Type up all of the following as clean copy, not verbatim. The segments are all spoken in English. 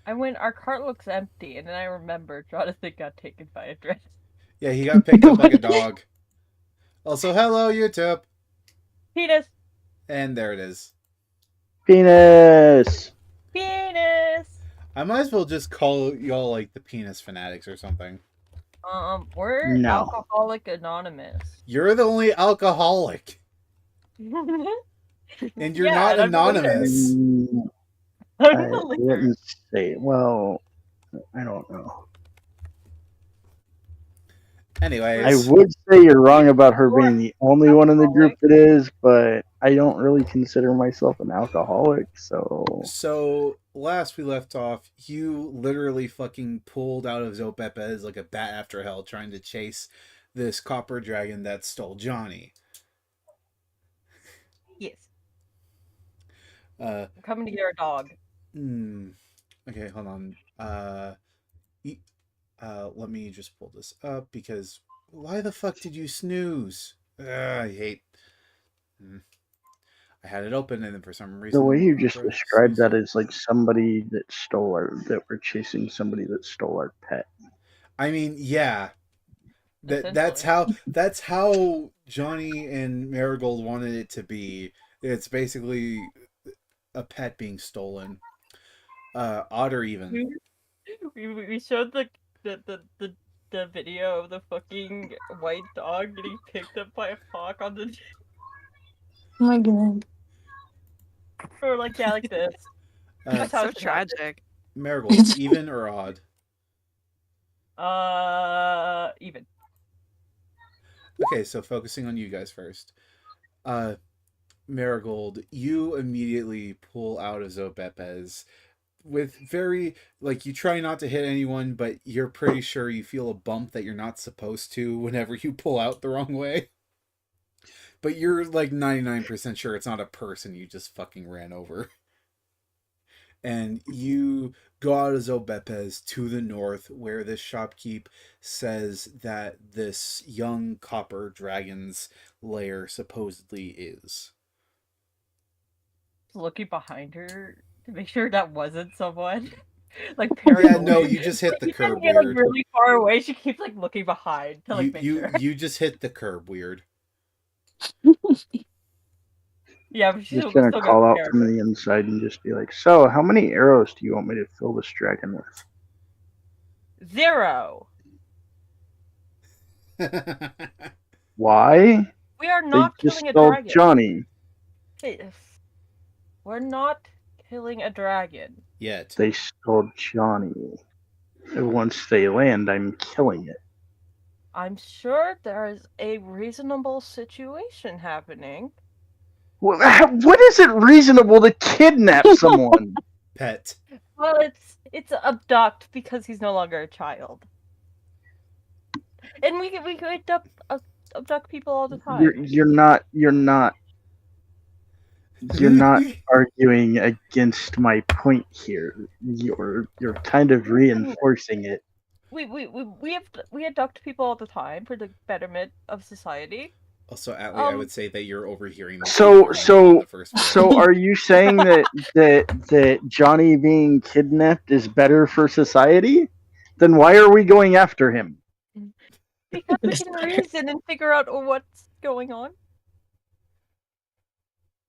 I went, our cart looks empty, and then I remembered Jonathan got taken by a dress. Yeah, he got picked up like a dog. Also, hello, YouTube. Penis! And there it is. Penis. Penis! I might as well just call y'all like the penis fanatics or something. We're No. Alcoholic Anonymous. You're the only alcoholic. And you're Yeah, not and I'm the leader. anonymous. I'm I the leader. wouldn't say. Well, I don't know. I Anyways, would say you're wrong about her being the only one in the group that is, but I don't really consider myself an alcoholic, so last we left off, you literally fucking pulled out of Zopepez like a bat after hell trying to chase this copper dragon that stole Johnny. Yes. I'm coming to get our dog. Okay, hold on. Let me just pull this up because why the fuck did you snooze? I hate. I had it open and then for some reason the way you just described that is like somebody that we're chasing somebody that stole our pet. I mean, yeah. That's how Johnny and Marigold wanted it to be. It's basically a pet being stolen. Otter even. We showed the video of the fucking white dog getting picked up by a hawk on the. Oh my god. Or like this. That's so tragic. Marigold, even or odd? Even. Okay, so focusing on you guys first. Marigold, you immediately pull out of Zopepez with very, like, you try not to hit anyone, but you're pretty sure you feel a bump that you're not supposed to whenever you pull out the wrong way. But you're, like, 99% sure it's not a person you just fucking ran over. And you go out of Zopepez to the north, where this shopkeep says that this young copper dragon's lair supposedly is. Looking behind her to make sure that wasn't someone. Like paranoid. Yeah, no, you just hit the curb get, weird. like, really far away. She keeps like looking behind to like make sure. You just hit the curb weird. Yeah, but she's just gonna call out from the inside and just be like, "So, how many arrows do you want me to fill this dragon with?" 0. Why? We are not they just killing a stole dragon. Johnny. We're not killing a dragon. Yet. They stole Johnny. Once they land, I'm killing it. I'm sure there is a reasonable situation happening. What is it reasonable to kidnap someone? Pet. Well, it's abduct because he's no longer a child. And we could abduct people all the time. You're not arguing against my point here. You're kind of reinforcing it. We abduct people all the time for the betterment of society. Also, Atlee, I would say that you're overhearing. So are you saying that Johnny being kidnapped is better for society? Then why are we going after him? Because we can reason and figure out what's going on.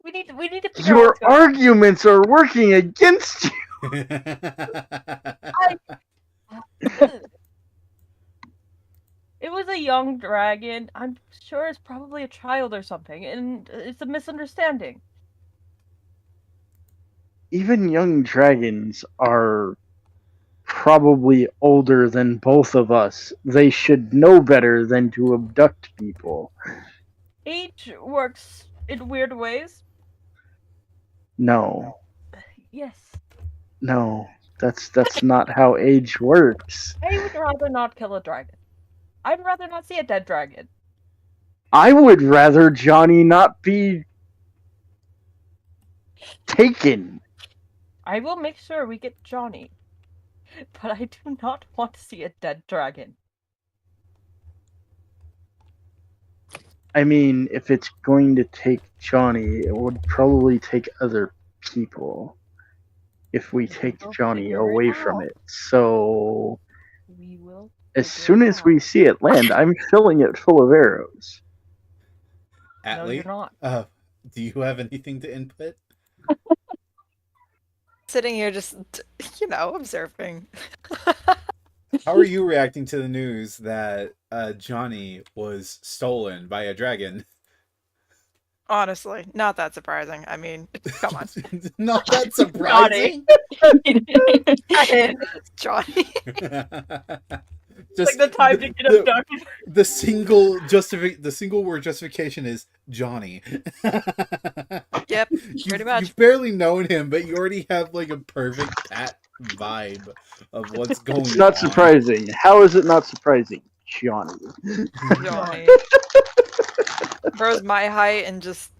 We need to figure Your arguments are working against you. It was a young dragon. I'm sure it's probably a child or something, and it's a misunderstanding. Even young dragons are probably older than both of us. They should know better than to abduct people. Age works in weird ways. No. Yes. No, that's not how age works. I would rather not kill a dragon. I'd rather not see a dead dragon. I would rather Johnny not be taken. I will make sure we get Johnny. But I do not want to see a dead dragon. I mean, if it's going to take Johnny, it would probably take other people. if we take We'll Johnny figure it away from out. it. So We will. as figure soon it as we out. see it land, I'm filling it full of arrows. No, you're Atlee, not. do you have anything to input? Sitting here just, observing. How are you reacting to the news that Johnny was stolen by a dragon? Honestly, not that surprising. I mean, come on. Not that surprising. It's Johnny. Just Like the time to get abducted. the single word justification is Johnny. Yep, You've, pretty much. you've barely known him, but you already have like a perfect pat vibe of what's going on. It's not surprising. How is it not surprising? Johnny. Johnny. Bro's my height and just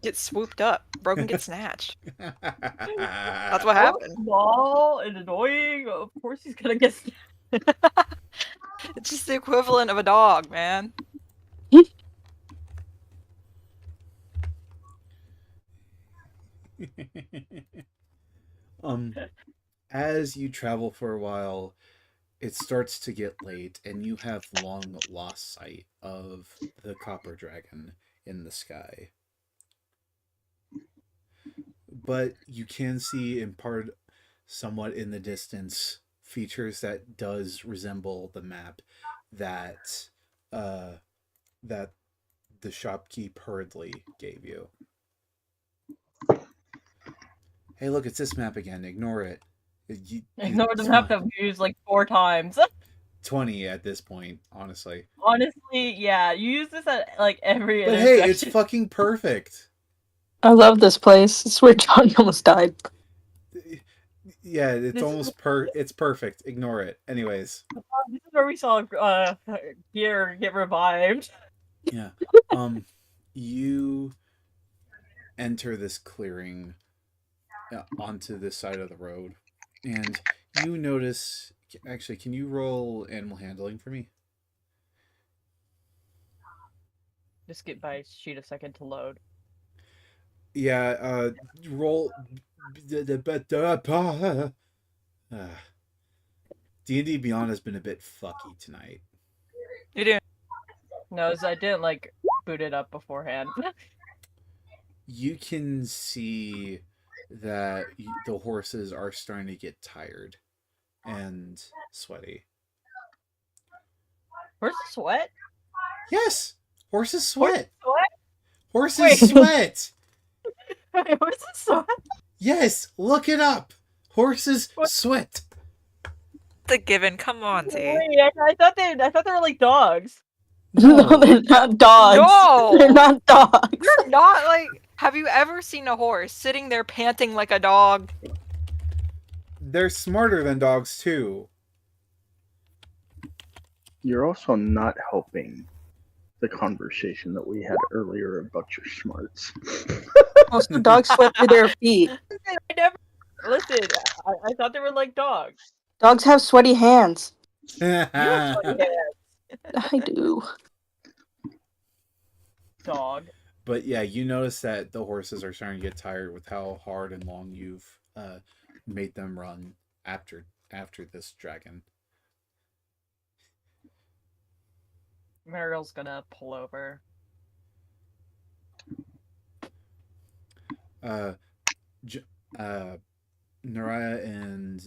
gets swooped up. Broken gets snatched. That's what So happened. small and annoying. Of course he's gonna get. It's just the equivalent of a dog, man. As you travel for a while, it starts to get late, and you have long lost sight of the copper dragon in the sky. But you can see in part, somewhat in the distance, features that does resemble the map that that the shopkeep hurriedly gave you. Hey, look, it's this map again. Ignore it. Ignore the it's map fine. that we used like 4 times. 20 at this point, honestly. Honestly, yeah, you use this at like every But hey, it's intersection. fucking perfect. I love this place. I swear Johnny almost died. Yeah, it's This almost it's perfect. Ignore it. Anyways. This is where we saw Gear get revived. Yeah. You enter this clearing onto this side of the road, and you notice. Actually, can you roll animal handling for me? Just get by sheet a second to load. Yeah. Roll. D&D Beyond has been a bit fucky tonight. You do. No, I didn't like boot it up beforehand. You can see that the horses are starting to get tired and sweaty. Where's the sweat? Yes, horses sweat. Sweat? Horses Wait. sweat. Wait, where's the sweat? Yes, look it up. Horses sweat. The given. Come on, T. Wait, I thought they were like dogs. No, they're not dogs. No! They're not dogs. You're not like. Have you ever seen a horse sitting there panting like a dog? They're smarter than dogs too. You're also not helping the conversation that we had earlier about your smarts. Also, dogs sweat through their feet. I never listen. I thought they were like dogs. Dogs have sweaty hands. You have sweaty hands, I do. dog. But yeah, you notice that the horses are starting to get tired with how hard and long you've made them run after this dragon. Mariel's gonna pull over. Naraya and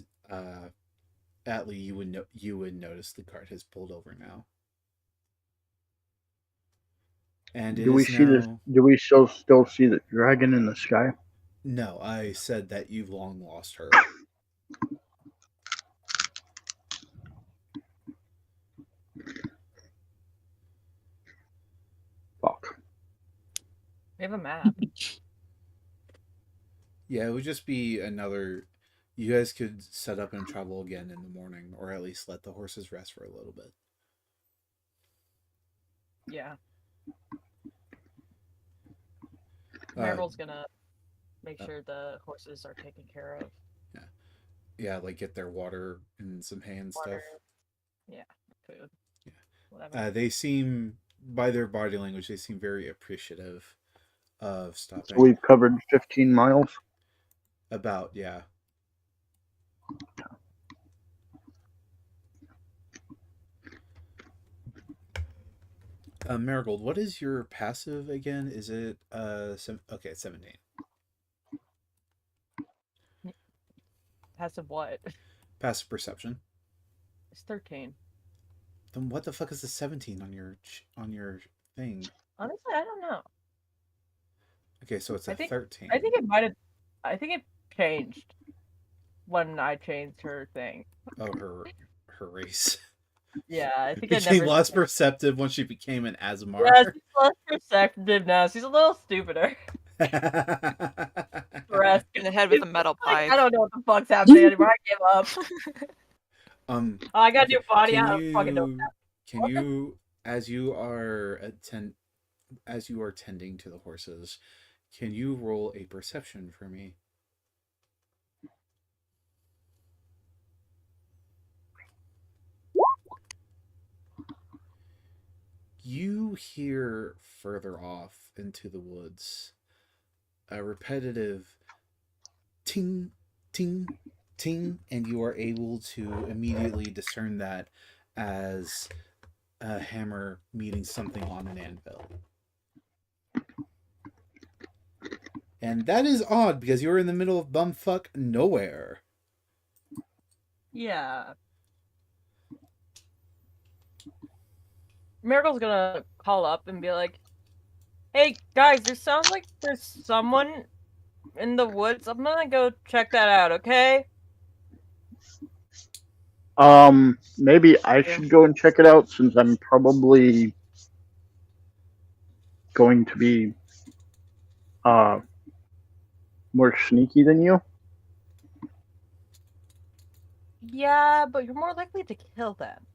Atlee, you would notice the cart has pulled over now. And Do we still see the dragon in the sky? No, I said that you've long lost her. Fuck. We have a map. Yeah, it would just be another. You guys could set up and travel again in the morning, or at least let the horses rest for a little bit. Yeah. Mariel's gonna make sure the horses are taken care of. Yeah, like get their water and some hay and Water. stuff. Yeah, food. Yeah. Whatever. They seem, by their body language, they seem very appreciative of stopping. So we've covered 15 miles. About, yeah. Marigold, what is your passive again? Is it okay, 17. Passive what? Passive perception. It's 13. Then what the fuck is the 17 on your thing? Honestly, I don't know. Okay, so it's a 13. I think it might have. I think it changed when I changed her thing. Oh, her race. Yeah, I think I Became never. less perceptive when she became an Yeah, Azamar. she's less perceptive now. She's a little stupider. Rest. In the head with a metal Like, pipe. I don't know what the fuck's happening anymore. I give up. Oh, I got a new body. I don't fucking know. Can you, as you are tending to the horses, can you roll a perception for me? You hear further off into the woods a repetitive ting, ting, ting, and you are able to immediately discern that as a hammer meeting something on an anvil. And that is odd because you're in the middle of bumfuck nowhere. Yeah. Miracle's gonna call up and be like, "Hey guys, there sounds like there's someone in the woods. I'm gonna go check that out, okay?" Maybe I should go and check it out since I'm probably going to be more sneaky than you. Yeah, but you're more likely to kill them.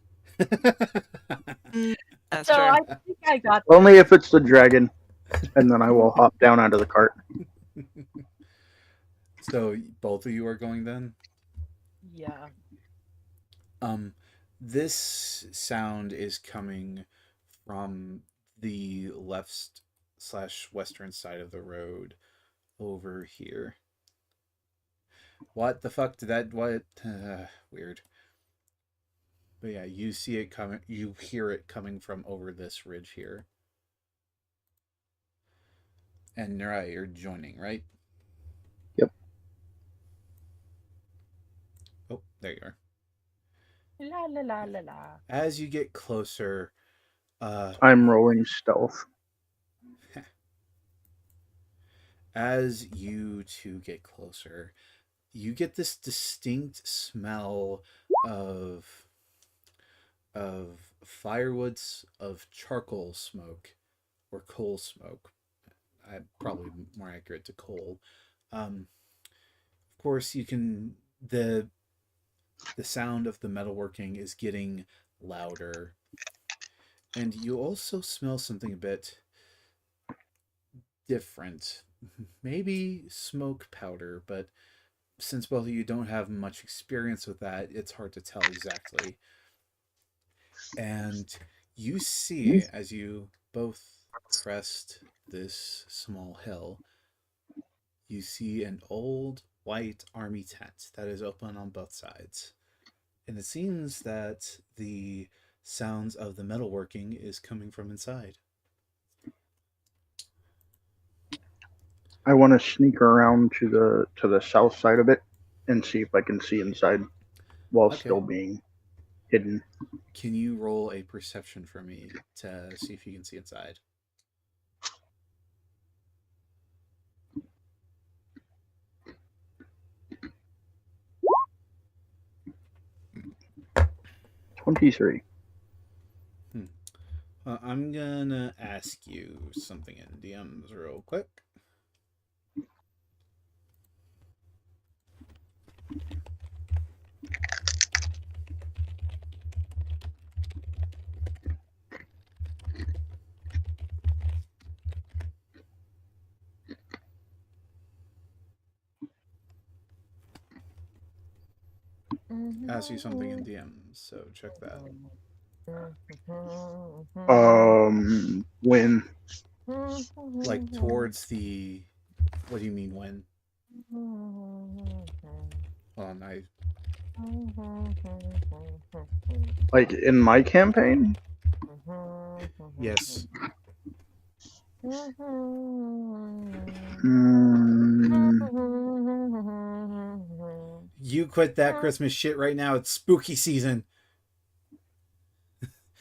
That's So true. I think I got Only if it's the dragon, and then I will hop down out of the cart. So both of you are going then? Yeah. This sound is coming from the left/western side of the road over here. What the fuck did that? What? Weird. But yeah, you see it coming. You hear it coming from over this ridge here. And Nurai, you're joining, right? Yep. Oh, there you are. La la la la la. As you get closer, I'm rolling stealth. as you two get closer, you get this distinct smell of firewoods, of charcoal smoke or coal smoke. Probably more accurate to coal. Of course, you can the sound of the metalworking is getting louder, and you also smell something a bit different. Maybe smoke powder, but since both of you don't have much experience with that, it's hard to tell exactly. And you see, as you both crest this small hill, you see an old white army tent that is open on both sides. And it seems that the sounds of the metalworking is coming from inside. I want to sneak around to the south side of it and see if I can see inside while still being hidden. Can you roll a perception for me to see if you can see inside? $23. I'm gonna ask you something in DMs real quick. Ask you something in DMs, so check that. When? Like towards the. What do you mean when? Like in my campaign? Yes. You quit that Christmas shit right now. It's spooky season.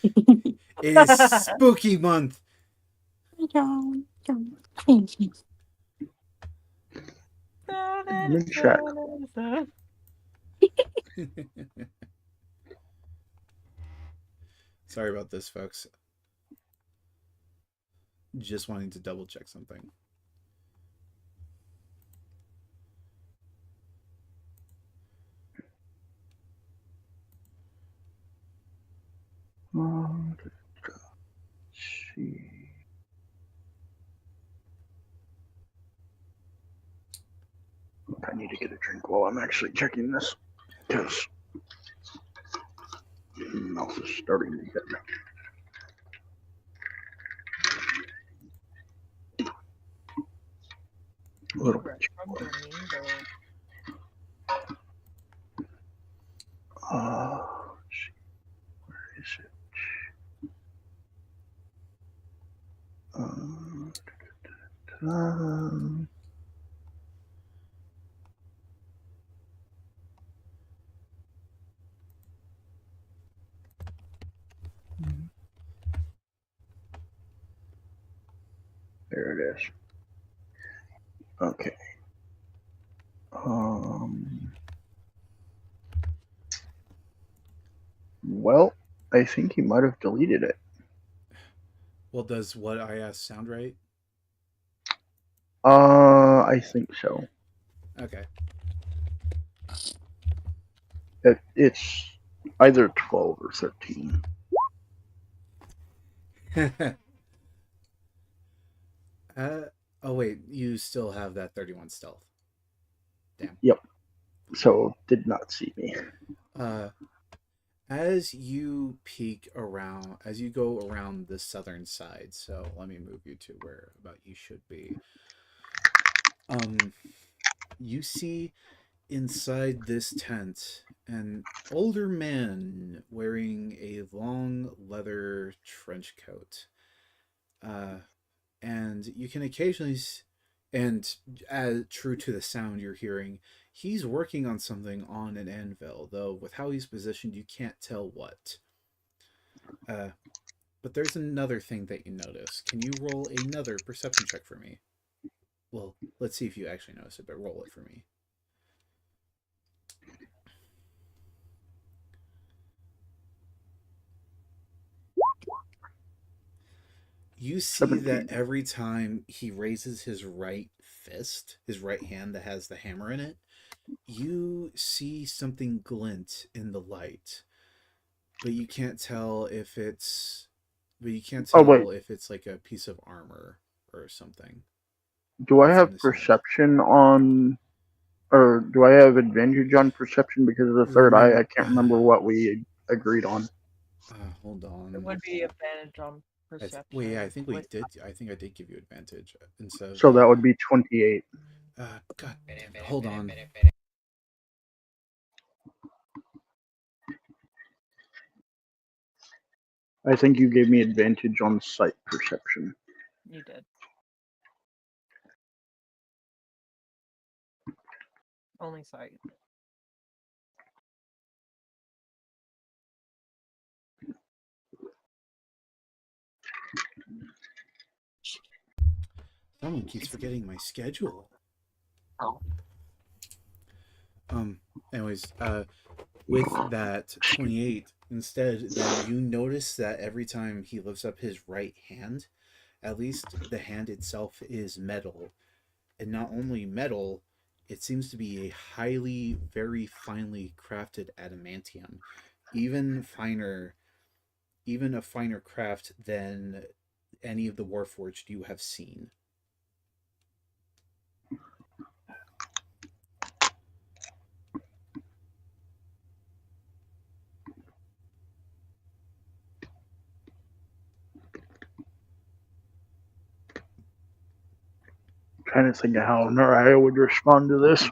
It is spooky month. Let me check. Sorry about this, folks. Just wanting to double check something. Let's see. I need to get a drink while I'm actually checking this because my mouth is starting to get me. A little bit. Where is it? There it is. Okay. Well, I think he might have deleted it. Well, does what I asked sound right? I think so. Okay. It's either 12 or 13. Oh wait, you still have that 31 stealth. Damn. Yep. So did not see me. As you peek around, as you go around the southern side, so let me move you to where about you should be. You see inside this tent an older man wearing a long leather trench coat. And you can occasionally, and as true to the sound you're hearing, he's working on something on an anvil, though with how he's positioned, you can't tell what. But there's another thing that you notice. Can you roll another perception check for me? Well, let's see if you actually notice it, but roll it for me. You see 17. that every time he raises his right fist, his right hand that has the hammer in it, you see something glint in the light. But you can't tell if it's if it's like a piece of armor or something. Do I have perception on, or do I have advantage on perception because of the third eye? I can't remember what we agreed on. Hold on. It would be advantage on perception. Well, yeah, I think we did. I think I did give you advantage instead of. So that would be 28. God, hold on. I think you gave me advantage on sight perception. You did. Only sight. Someone keeps forgetting my schedule. Anyways, with that 28, instead, then you notice that every time he lifts up his right hand, at least the hand itself is metal. And not only metal, it seems to be a highly, very finely crafted adamantium. Even a finer craft than any of the Warforged you have seen. Trying to think of how Naraya would respond to this.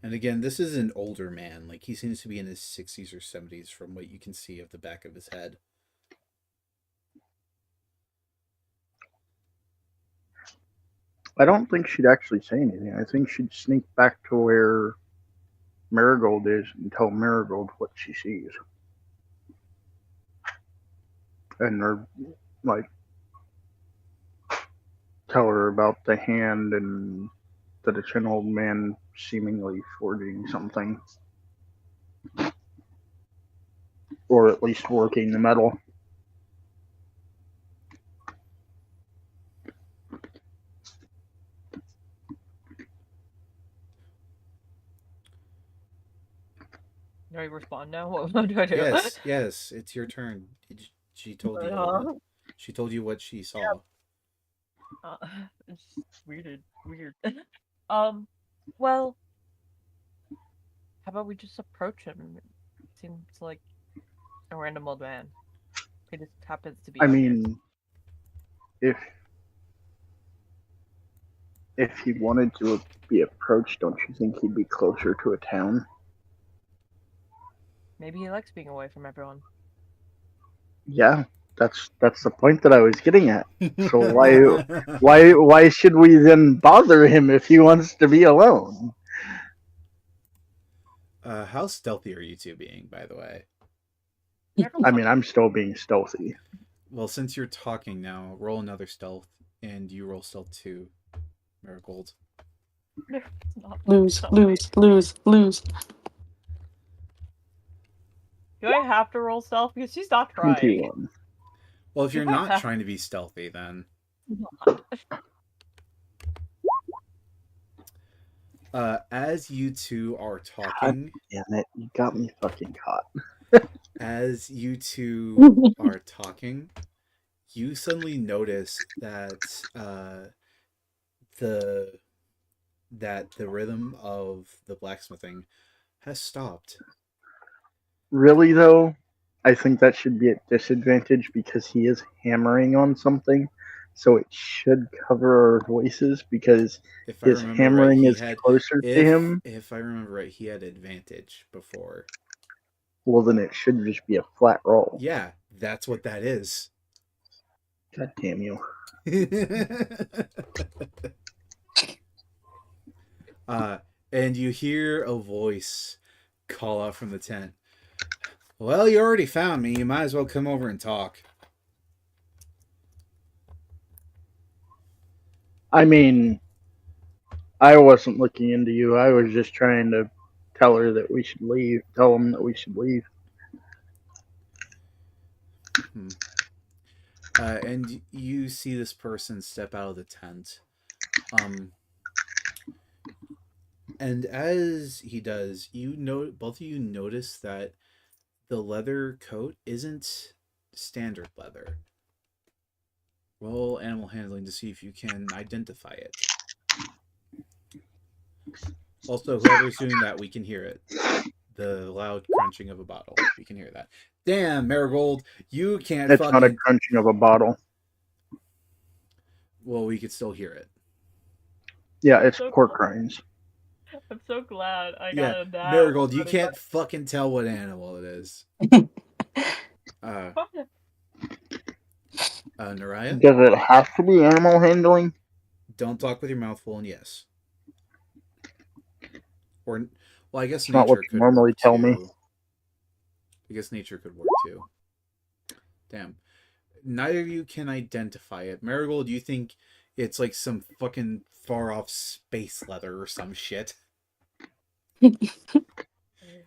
And again, this is an older man. Like, he seems to be in his 60s or 70s from what you can see of the back of his head. I don't think she'd actually say anything. I think she'd sneak back to where Marigold is and tell Marigold what she sees. And or like tell her about the hand and that it's an old man seemingly forging something. Or at least working the metal. Do I respond now? What do I do? Yes, it's your turn. She told you. She told you what she saw. It's weird. Well, how about we just approach him? It seems like a random old man. He just happens to be. I out here. mean, if he wanted to be approached, don't you think he'd be closer to a town? Maybe he likes being away from everyone. Yeah, that's the point that I was getting at. So why should we then bother him if he wants to be alone? How stealthy are you two being, by the way? I mean, I'm still being stealthy. Well, since you're talking now, roll another stealth, and you roll stealth 2, Marigold. Lose. Do I have to roll stealth? Because she's not trying. 21. Well, if you're not trying to be stealthy, then... As you two are talking... God damn it, you got me fucking caught. As you two are talking, you suddenly notice that the rhythm of the blacksmithing has stopped. Really, though, I think that should be at disadvantage because he is hammering on something, so it should cover our voices because his hammering is closer to him. If I remember right, he had advantage before. Well, then it should just be a flat roll. Yeah, that's what that is. God damn you. And you hear a voice call out from the tent. Well, you already found me. You might as well come over and talk. I mean, I wasn't looking into you. I was just trying to tell her that we should leave. Tell them that we should leave. And you see this person step out of the tent. And as he does, both of you notice that the leather coat isn't standard leather. Roll animal handling to see if you can identify it. Also, whoever's doing that, we can hear it. The loud crunching of a bottle. We can hear that. Damn, Marigold, you can't It's not a crunching of a bottle. Well, we could still hear it. Yeah, it's pork rinds. I'm so glad I got a dad. Marigold, you can't fucking tell what animal it is. Naraya? Does it have to be animal handling? Don't talk with your mouth full and yes. Or, well, I guess It's nature not what could you normally work tell too. me. I guess nature could work too. Damn. Neither of you can identify it. Marigold, you think it's like some fucking far-off space leather or some shit.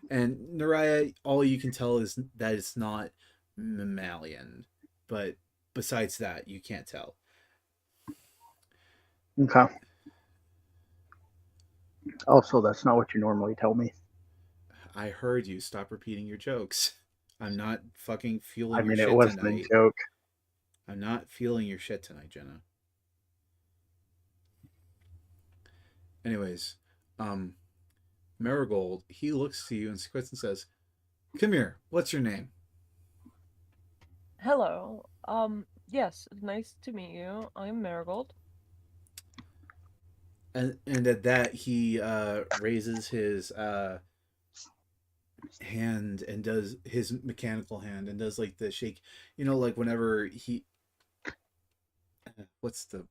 And Naraya, all you can tell is that it's not mammalian. But besides that, you can't tell. Okay. Also, that's not what you normally tell me. I heard you. Stop repeating your jokes. I'm not fucking fueling your shit tonight. It wasn't a joke. I'm not feeling your shit tonight, Jenna. Anyways, Marigold, he looks to you and quits and says, "Come here. What's your name?" Hello. Yes, nice to meet you. I'm Marigold. and at that he raises his hand and does his mechanical hand and does like the shake, like whenever he what's the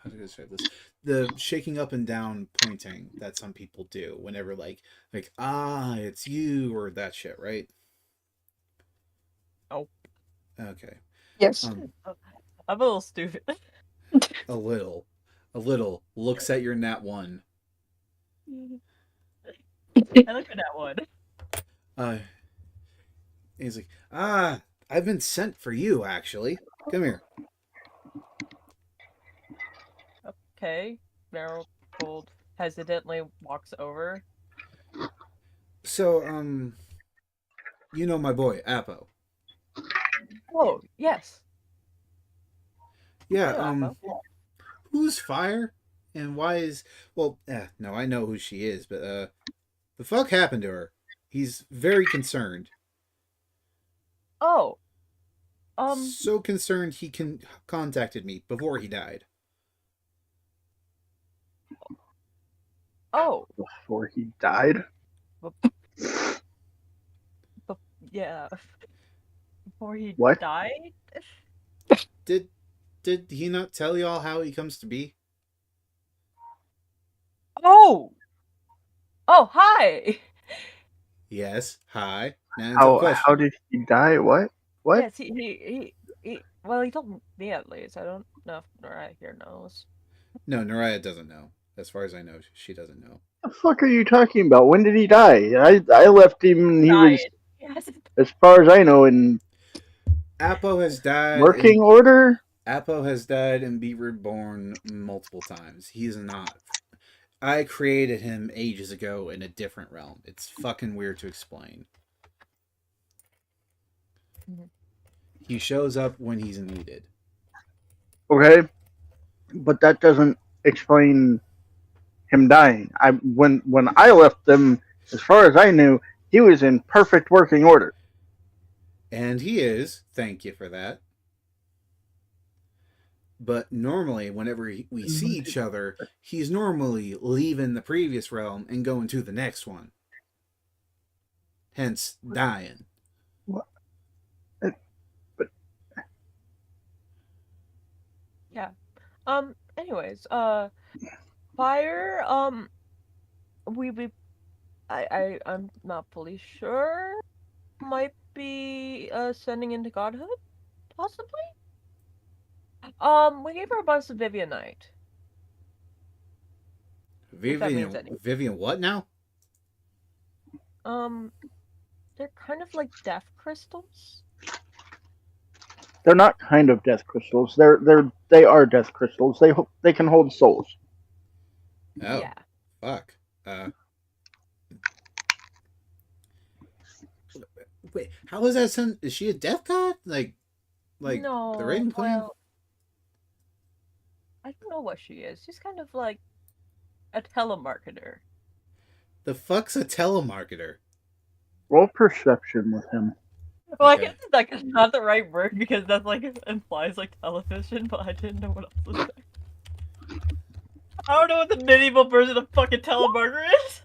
how do I describe this, the shaking up and down pointing that some people do whenever like it's you or that shit, right? Oh. Okay. Yes. I'm a little stupid. A little looks at your nat one. I look at that one. He's like, I've been sent for you, actually. Come here. Okay. Marigold hesitantly walks over. So, you know my boy, Apo. Oh, yes. Yeah, Hello, who's Fire? And why is... Well, no, I know who she is, but, the fuck happened to her? He's very concerned. Oh. So concerned he contacted me before he died. Oh. Before he died? Yeah. Before he What? died? Did he not tell y'all how he comes to be? Oh! Oh, hi! Yes. Hi. Now into the question. How did he die? What? What? Yes, he well, he told me at least. I don't know if Nora here knows. No, Naraya doesn't know. As far as I know, she doesn't know. The fuck are you talking about? When did he die? I left him and he was, Yes. as far as I know, in Apo has died. working order? Apo has died and be reborn multiple times. He's not. I created him ages ago in a different realm. It's fucking weird to explain. Mm-hmm. He shows up when he's needed. Okay. But that doesn't explain him dying. When I left them, as far as I knew, he was in perfect working order. And he is. Thank you for that. But normally, whenever we see each other, he's normally leaving the previous realm and going to the next one. Hence, dying. What? Yeah. Anyways, Fire, I'm not fully sure. Might be sending into godhood, possibly. We gave her a bunch of Vivianite. If that means anything. Vivian what now? They're kind of like death crystals. They're not kind of death crystals. They are death crystals. They can hold souls. Oh, yeah. Fuck. Wait, how is that son? Is she a death god? Like no, the Raven Queen? well, I don't know what she is. She's kind of like a telemarketer. The fuck's a telemarketer? Roll perception with him. Well, Okay. I guess that's not the right word because that's like implies like television, but I didn't know what else to say. I don't know what the medieval version of fucking telemarketer is.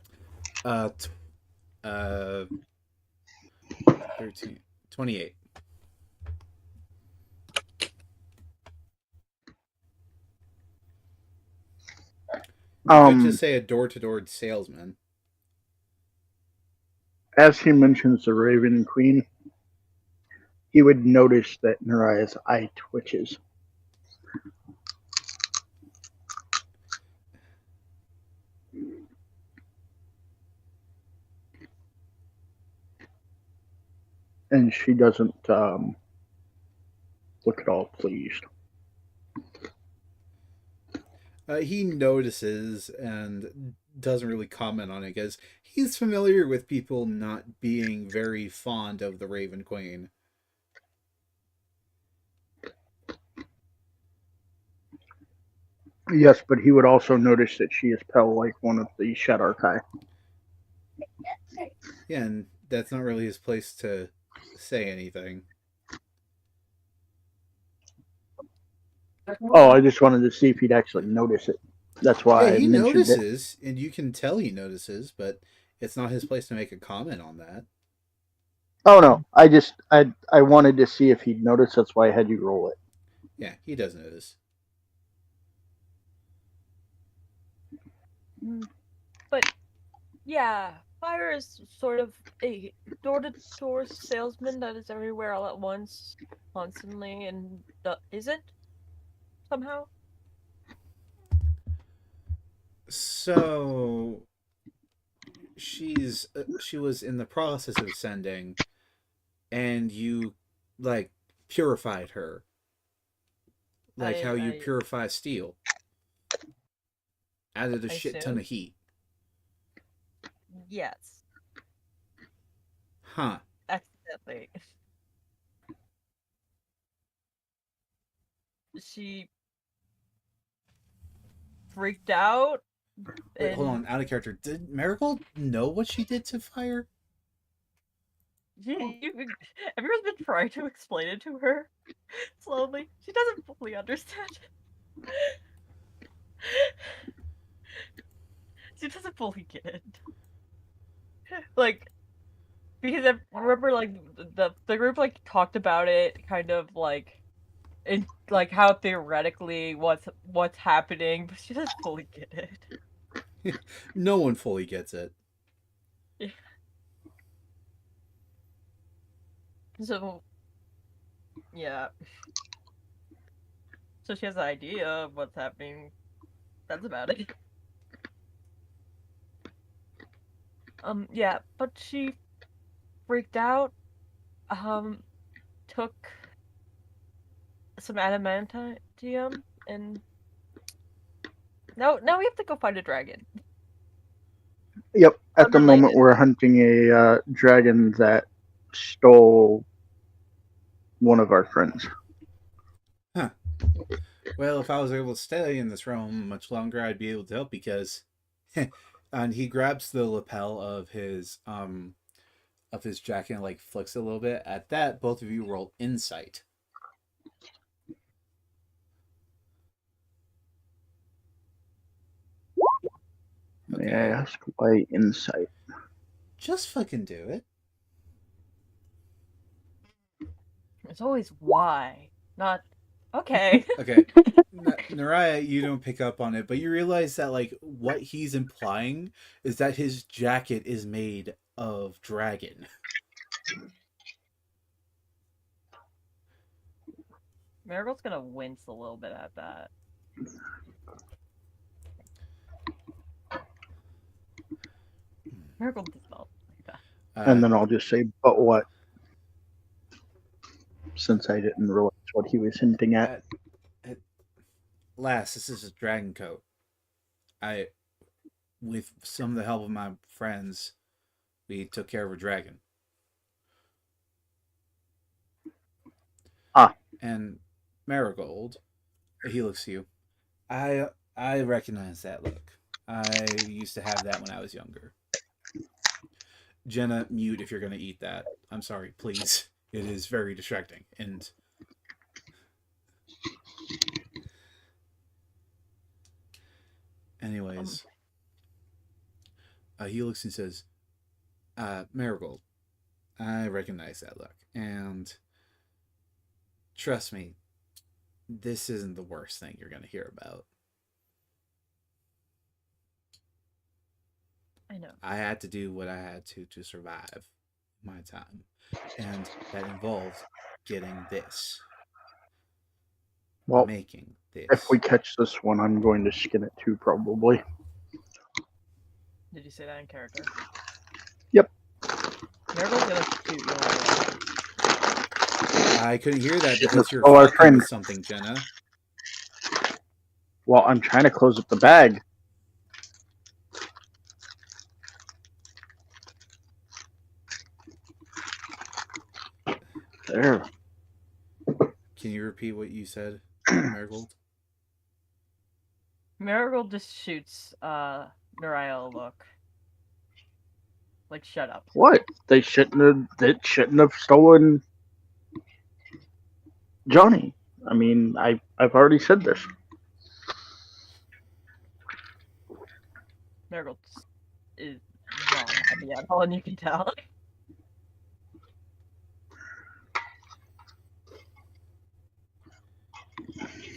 13, 28. You could just say a door-to-door salesman. As he mentions the Raven Queen, he would notice that Naraya's eye twitches. And she doesn't look at all pleased. He notices and doesn't really comment on it because he's familiar with people not being very fond of the Raven Queen. Yes, but he would also notice that she is pale like one of the Shadarkai. Yeah, and that's not really his place to say anything. Oh, I just wanted to see if he'd actually notice it. That's why Yeah, I he mentioned it. notices, and you can tell he notices, but it's not his place to make a comment on that. Oh no, I wanted to see if he'd noticed. That's why I had you roll it. Yeah, he does notice. But yeah, Fire is sort of a door-to-door salesman that is everywhere all at once, constantly, and isn't somehow. So she was in the process of ascending, and you like purified her, like how you I purify steel. Added a I shit ton assume. of heat. Yes, Huh. accidentally. She freaked out. Wait, hold And on. Out of character. Did Marigold know what she did to Fire? everyone's been trying to explain it to her slowly. She doesn't fully understand. She doesn't fully get it. Like, because I remember, like, the group, like, talked about it, kind of, like, in, like, how theoretically what's happening, but she doesn't fully get it. No one fully gets it. Yeah. So, yeah. So she has an idea of what's happening. That's about it. Yeah, but she freaked out, took some adamantium, and now we have to go find a dragon. Yep. At the moment, Unrelated. we're hunting a dragon that stole one of our friends. Huh. Well, if I was able to stay in this realm much longer, I'd be able to help because and he grabs the lapel of his jacket and like flicks it a little bit. At that, both of you roll insight. May I ask why insight? Just fucking do it. It's always why, not okay. Okay. Naraya, you don't pick up on it, but you realize that like what he's implying is that his jacket is made of dragon. Marigold's gonna wince a little bit at that. Marigold does not like that. And then I'll just say, but what? Since I didn't realize what he was hinting at. Lass, this is a dragon coat. With some of the help of my friends, we took care of a dragon. And Marigold, he looks to you. I recognize that look. I used to have that when I was younger. Jenna, mute if you're going to eat that. I'm sorry, please. It is very distracting. And anyways, he looks and says, Marigold, I recognize that look. And trust me, this isn't the worst thing you're going to hear about. I know. I had to do what I had to survive my time. And that involved getting this. Well, making this. If we catch this one, I'm going to skin it too, probably. Did you say that in character? Yep. Marigold's gonna shoot you away. I couldn't hear that because you're our fucking friend. with something, Jenna. Well, I'm trying to close up the bag. There. Can you repeat what you said, Marigold? Marigold just shoots Nariah a look. Like, shut up. What? They shouldn't have stolen Johnny. I mean, I've already said this. Marigold is not happy at all, and you can tell.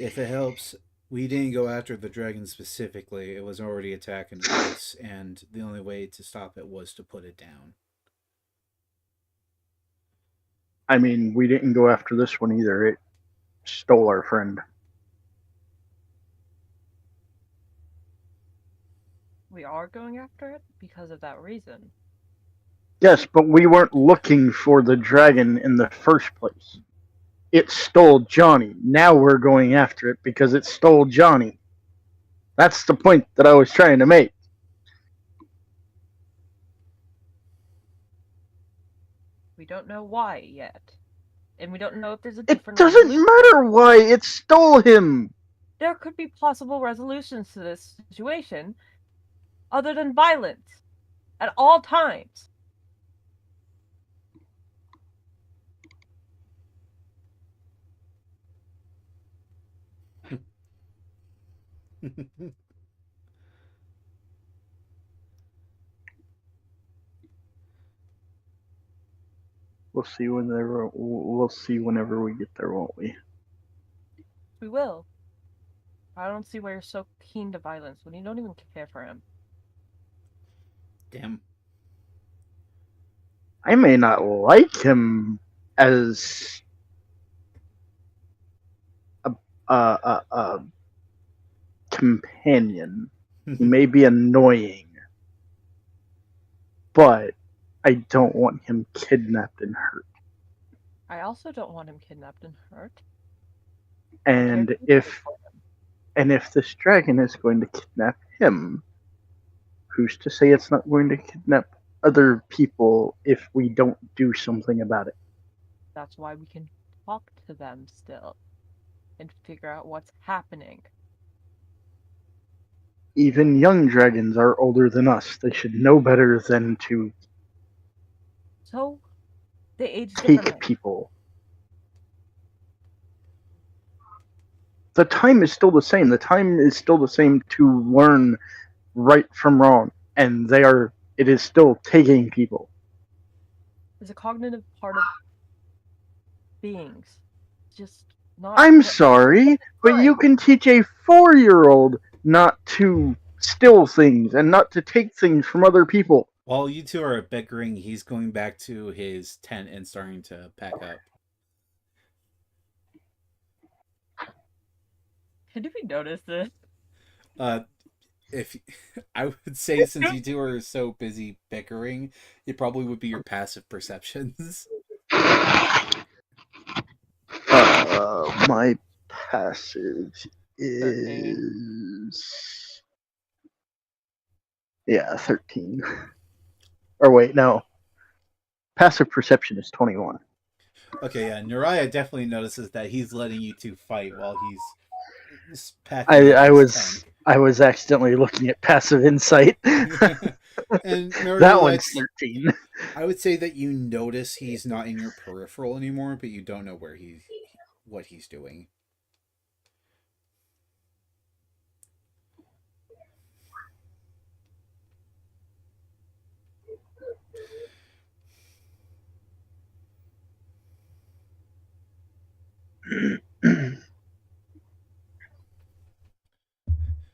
If it helps, we didn't go after the dragon specifically. It was already attacking us, and the only way to stop it was to put it down. I mean, we didn't go after this one either. It stole our friend. We are going after it because of that reason. Yes, but we weren't looking for the dragon in the first place. It stole Johnny. Now we're going after it because it stole Johnny. That's the point that I was trying to make. We don't know why yet. And we don't know if there's a It different doesn't resolution. matter why it stole him. There could be possible resolutions to this situation other than violence at all times. We'll see whenever we get there, won't we? We will. I don't see why you're so keen to violence when you don't even care for him. Damn. I may not like him as a companion. He may be annoying, but I don't want him kidnapped and hurt. I also don't want him kidnapped and hurt. And if this dragon is going to kidnap him, who's to say it's not going to kidnap other people if we don't do something about it? That's why we can talk to them still and figure out what's happening. Even young dragons are older than us. They should know better than to So, they age take differently. people. The time is still the same. The time is still the same to learn right from wrong. And it is still taking people. It's a cognitive part of beings. It's just not. I'm sorry, but you can teach a 4-year-old not to steal things and not to take things from other people. While you two are bickering, he's going back to his tent and starting to pack up. Did we notice this? If I would say, since you two are so busy bickering, it probably would be your passive perceptions. My passive is 13. Or wait, no. Passive perception is 21. Okay, yeah, Nariah definitely notices that he's letting you two fight while he's packing up his tent. I was accidentally looking at passive insight. And that one's 13. I would say that you notice he's not in your peripheral anymore, but you don't know what he's doing.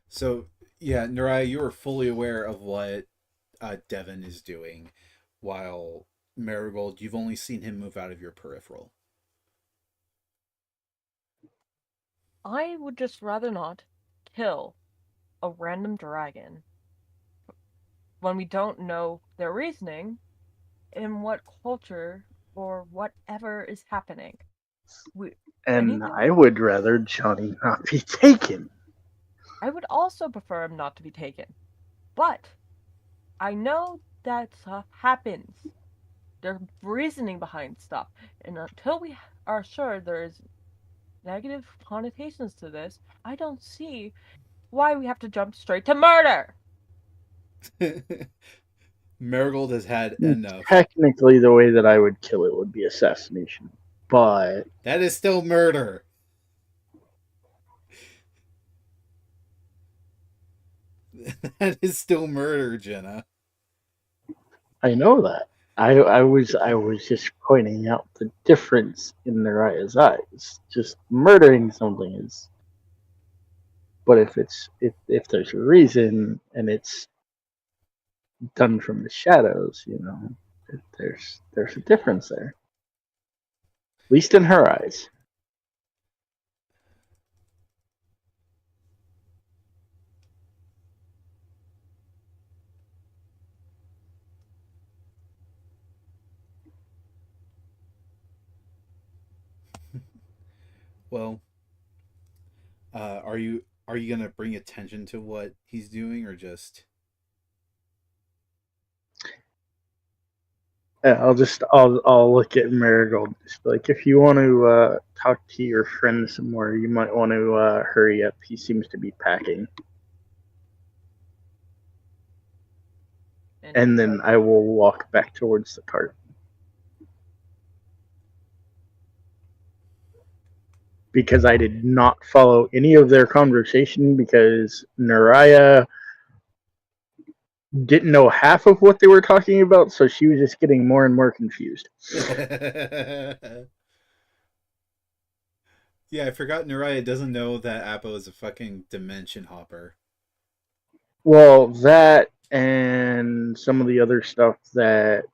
So, yeah, Nariah, you are fully aware of what Devin is doing, while Marigold, you've only seen him move out of your peripheral. I would just rather not kill a random dragon when we don't know their reasoning and what culture or whatever is happening. I would rather Johnny not be taken. I would also prefer him not to be taken. But I know that stuff happens. There's reasoning behind stuff. And until we are sure there's negative connotations to this, I don't see why we have to jump straight to murder. Marigold has had enough. Technically, the way that I would kill it would be assassination. But that is still murder. That is still murder, Jenna. I know that. I was just pointing out the difference in Naraya's eyes. Just murdering something is, but if there's a reason and it's done from the shadows, there's a difference there. At least in her eyes. Well, are you gonna bring attention to what he's doing, or just? I'll look at Marigold. Just be like, if you want to talk to your friend somewhere, you might want to hurry up. He seems to be packing. And then I will walk back towards the cart. Because I did not follow any of their conversation because Naraya didn't know half of what they were talking about, so she was just getting more and more confused. Yeah, I forgot Naraya doesn't know that Appo is a fucking dimension hopper. Well, that and some of the other stuff that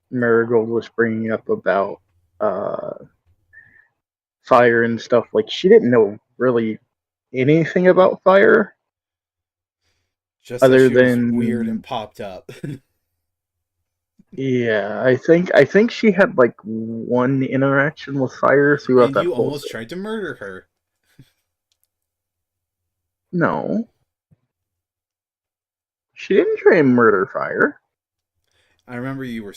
Marigold was bringing up about fire and stuff, like she didn't know really anything about fire. Just other that she was than weird and popped up. Yeah, I think she had like one interaction with fire throughout And that you whole almost thing. tried to murder her. No, she didn't try and murder fire. I remember you were,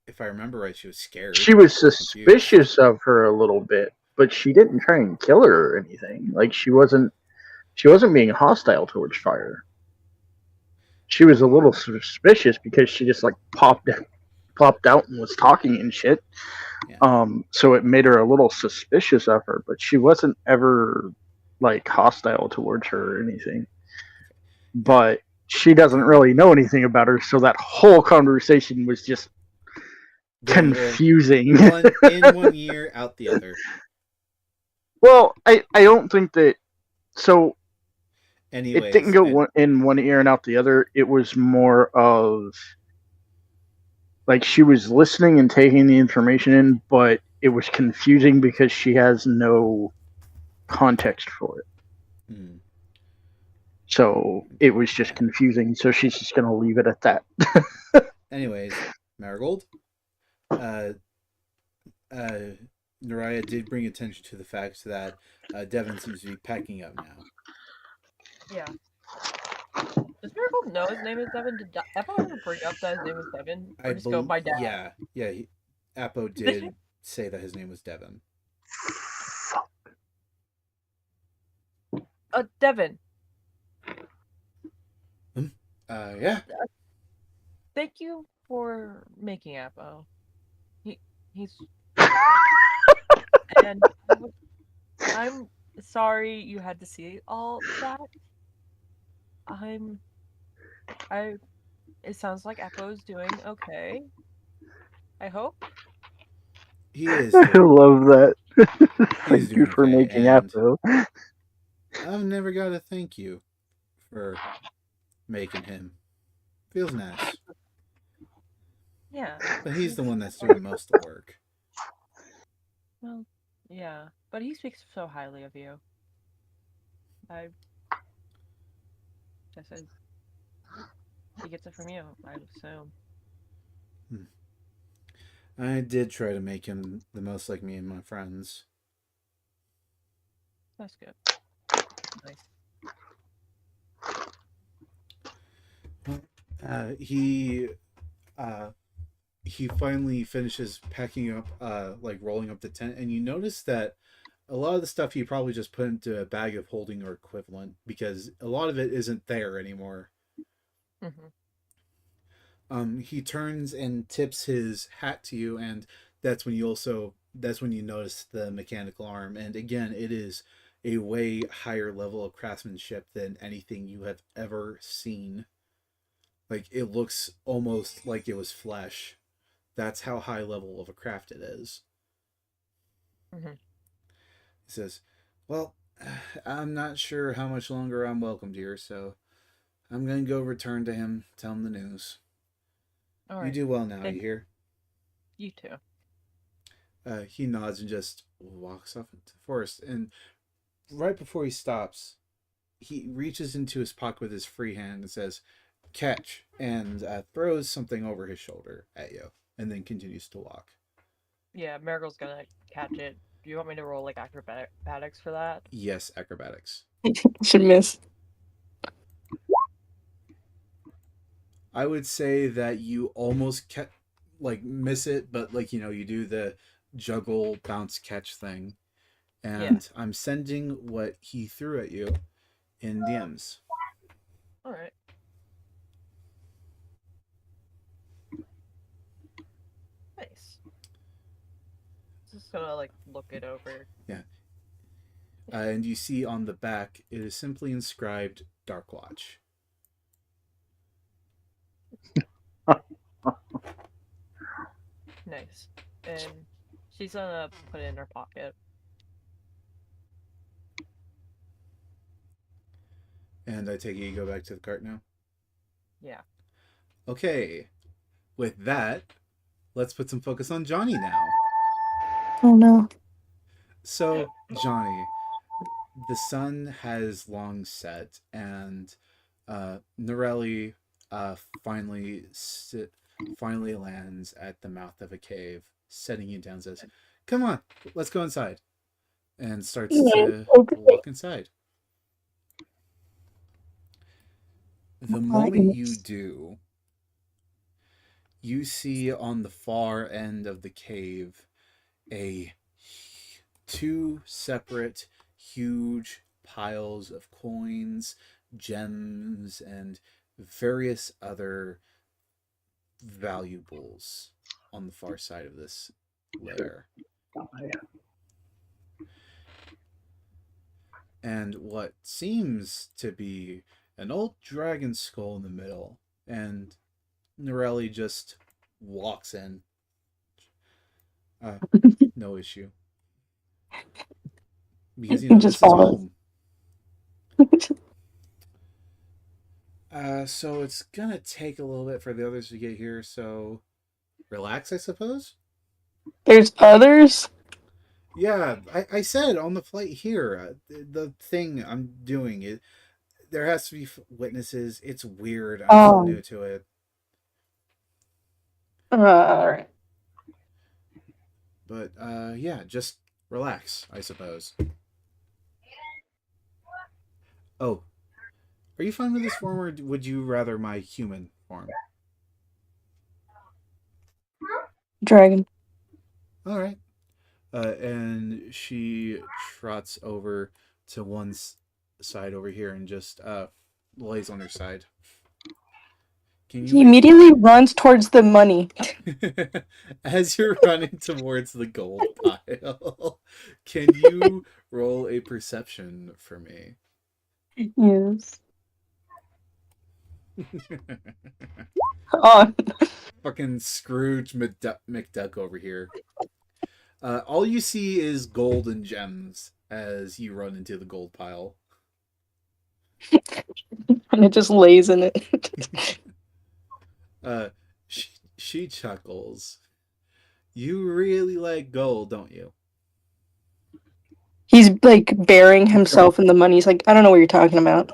if I remember right, she was scared. She was Confused. suspicious of her a little bit, but she didn't try and kill her or anything. Like she wasn't being hostile towards fire. She was a little suspicious because she just like popped out and was talking and shit. Yeah. So it made her a little suspicious of her, but she wasn't ever like hostile towards her or anything. But she doesn't really know anything about her, so that whole conversation was just confusing. One in one ear, out the other. Well, I don't think that. So Anyways, it didn't go in one ear and out the other. It was more of like she was listening and taking the information in, but it was confusing because she has no context for it. Hmm. So it was just confusing. So she's just gonna leave it at that. Anyways, Marigold, Naraya did bring attention to the fact that Devin seems to be packing up now. Yeah. Does Miracle know his name is Devin? Did Apple ever bring up that his name is Devin? Or just go by dad? Yeah. Appo did say that his name was Devin. Devin. Yeah. Thank you for making Appo. He's and I'm sorry you had to see all that. It sounds like Appo's doing okay. I hope. He is. I love that. He's Thank you for okay, making Appo. I've never got to thank you for making him. Feels nice. Yeah. But he's the one that's doing most of the work. Well, yeah. But he speaks so highly of you. I said he gets it from you, I assume. I did try to make him the most like me and my friends. That's good. Nice. He finally finishes packing up, like rolling up the tent, and you notice that a lot of the stuff he probably just put into a bag of holding or equivalent because a lot of it isn't there anymore. Mm-hmm. He turns and tips his hat to you, and that's when you notice the mechanical arm, and again, it is a way higher level of craftsmanship than anything you have ever seen. Like it looks almost like it was flesh. That's how high level of a craft it is. Mhm. He says, "Well, I'm not sure how much longer I'm welcomed here, so I'm gonna go return to him, tell him the news. All You right. do well now, you Then hear?" you too. He nods and just walks off into the forest. And right before he stops, he reaches into his pocket with his free hand and says, "Catch," and throws something over his shoulder at you, and then continues to walk. Yeah, Marigold's gonna catch it. Do you want me to roll like acrobatics for that? Yes, acrobatics. Should miss. I would say that you almost miss it, but you do the juggle bounce catch thing. Yeah. And I'm sending what he threw at you in DMs. All right. Nice. Just gonna like look it over. Yeah. And you see on the back, it is simply inscribed Dark Watch. Nice. And she's gonna put it in her pocket. And I take it you go back to the cart now? Yeah. Okay. With that, let's put some focus on Johnny now. Oh no. So, Johnny, the sun has long set, and Norelli finally lands at the mouth of a cave, setting you down. Says, "Come on, let's go inside," and starts to walk inside. The moment you do, you see on the far end of the cave two separate huge piles of coins, gems, and various other valuables on the far side of this layer. And what seems to be an old dragon skull in the middle. And Norelli just walks in. No issue. Because, this is home. So it's gonna take a little bit for the others to get here, so relax, I suppose? There's others? Yeah, I said on the flight here, the thing I'm doing, there has to be witnesses. It's weird. I'm so new to it. Alright. But, yeah, just relax, I suppose. Oh, are you fine with this form, or would you rather my human form? Dragon. All right. And she trots over to one side over here and just lays on her side. He immediately runs towards the money. As you're running towards the gold pile, can you roll a perception for me? Yes. Oh. Fucking Scrooge McDuck over here. All you see is gold and gems as you run into the gold pile. And it just lays in it. She chuckles. You really like gold, don't you? He's like burying himself in the money. He's like, I don't know what you're talking about.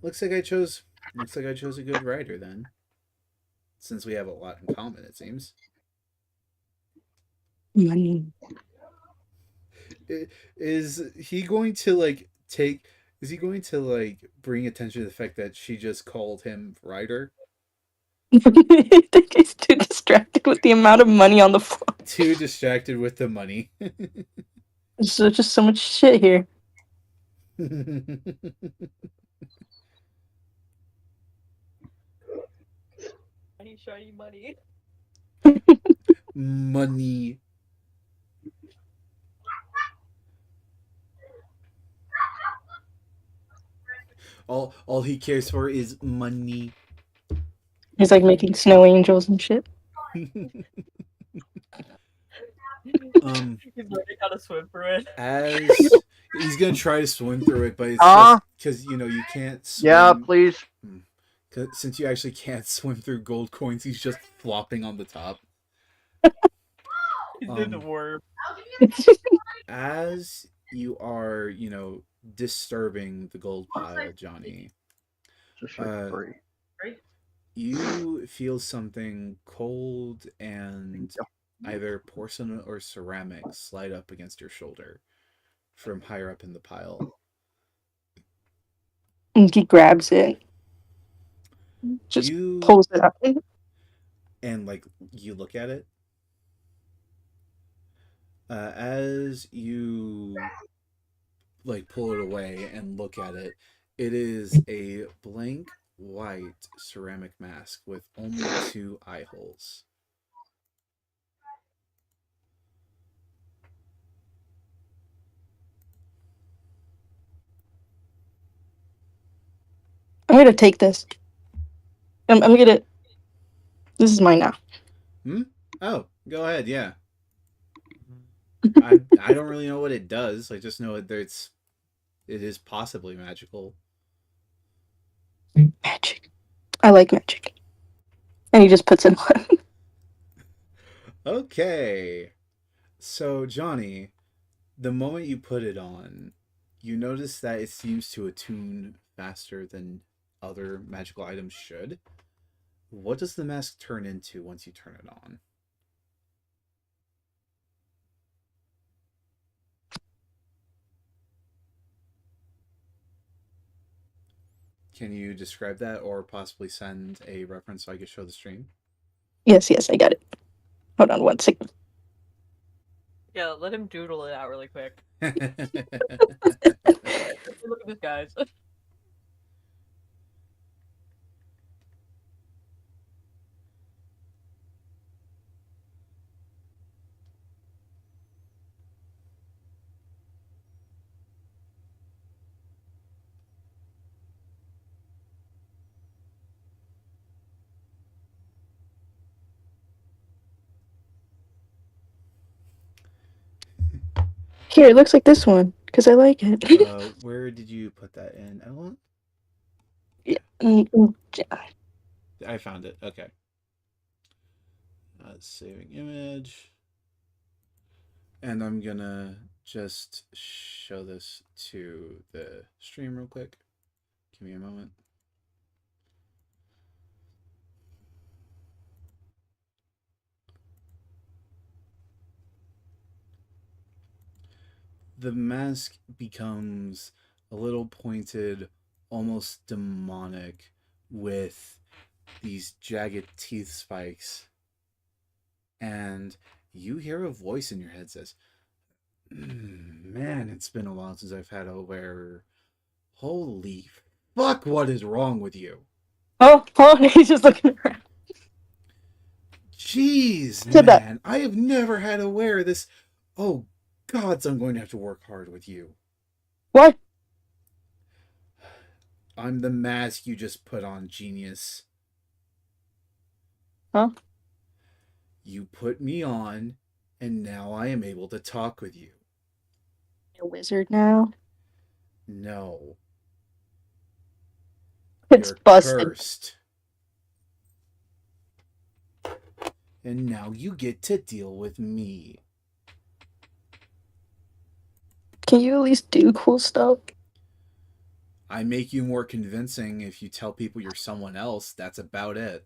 Looks like I chose a good writer then. Since we have a lot in common, it seems. Money. Is he going to bring attention to the fact that she just called him writer? I think he's too distracted with the amount of money on the floor. Too distracted with the money. There's just so much shit here. Shiny money. Money. All he cares for is money. He's like making snow angels and shit. He's learning how to swim through it. As he's gonna try to swim through it, but it's just because you can't swim. Yeah, please. Since you actually can't swim through gold coins, he's just flopping on the top. He's doing the worm. As you are, disturbing the gold pile, Johnny, Just for free. you feel something cold and either porcelain or ceramic slide up against your shoulder from higher up in the pile. And he grabs it. Just pulls it up. And you look at it. As you pull it away and look at it, it is a blank white ceramic mask with only 2 eye holes. I'm gonna take this. I'm gonna. This is mine now. Oh, go ahead. Yeah. I don't really know what it does. I just know it is possibly magical. Magic. I like magic. And he just puts it on. Okay. So, Johnny, the moment you put it on, you notice that it seems to attune faster than other magical items should. What does the mask turn into once you turn it on? Can you describe that or possibly send a reference so I can show the stream? Yes, I got it. Hold on 1 second. Yeah, let him doodle it out really quick. Look at this, guys. Here, it looks like this one, because I like it. Where did you put that in, Ellen? Yeah. I found it. Okay. Saving image. And I'm gonna just show this to the stream real quick. Give me a moment. The mask becomes a little pointed, almost demonic, with these jagged teeth spikes. And you hear a voice in your head says, man, it's been a while since I've had a wearer. Holy fuck, what is wrong with you? Oh, he's just looking around. Jeez, man, I have never had a wearer this... Oh, gods, I'm going to have to work hard with you. What? I'm the mask you just put on, genius. Huh? You put me on, and now I am able to talk with you. You're a wizard now? No. It's busted. Cursed. And now you get to deal with me. Can you at least do cool stuff? I make you more convincing if you tell people you're someone else. That's about it.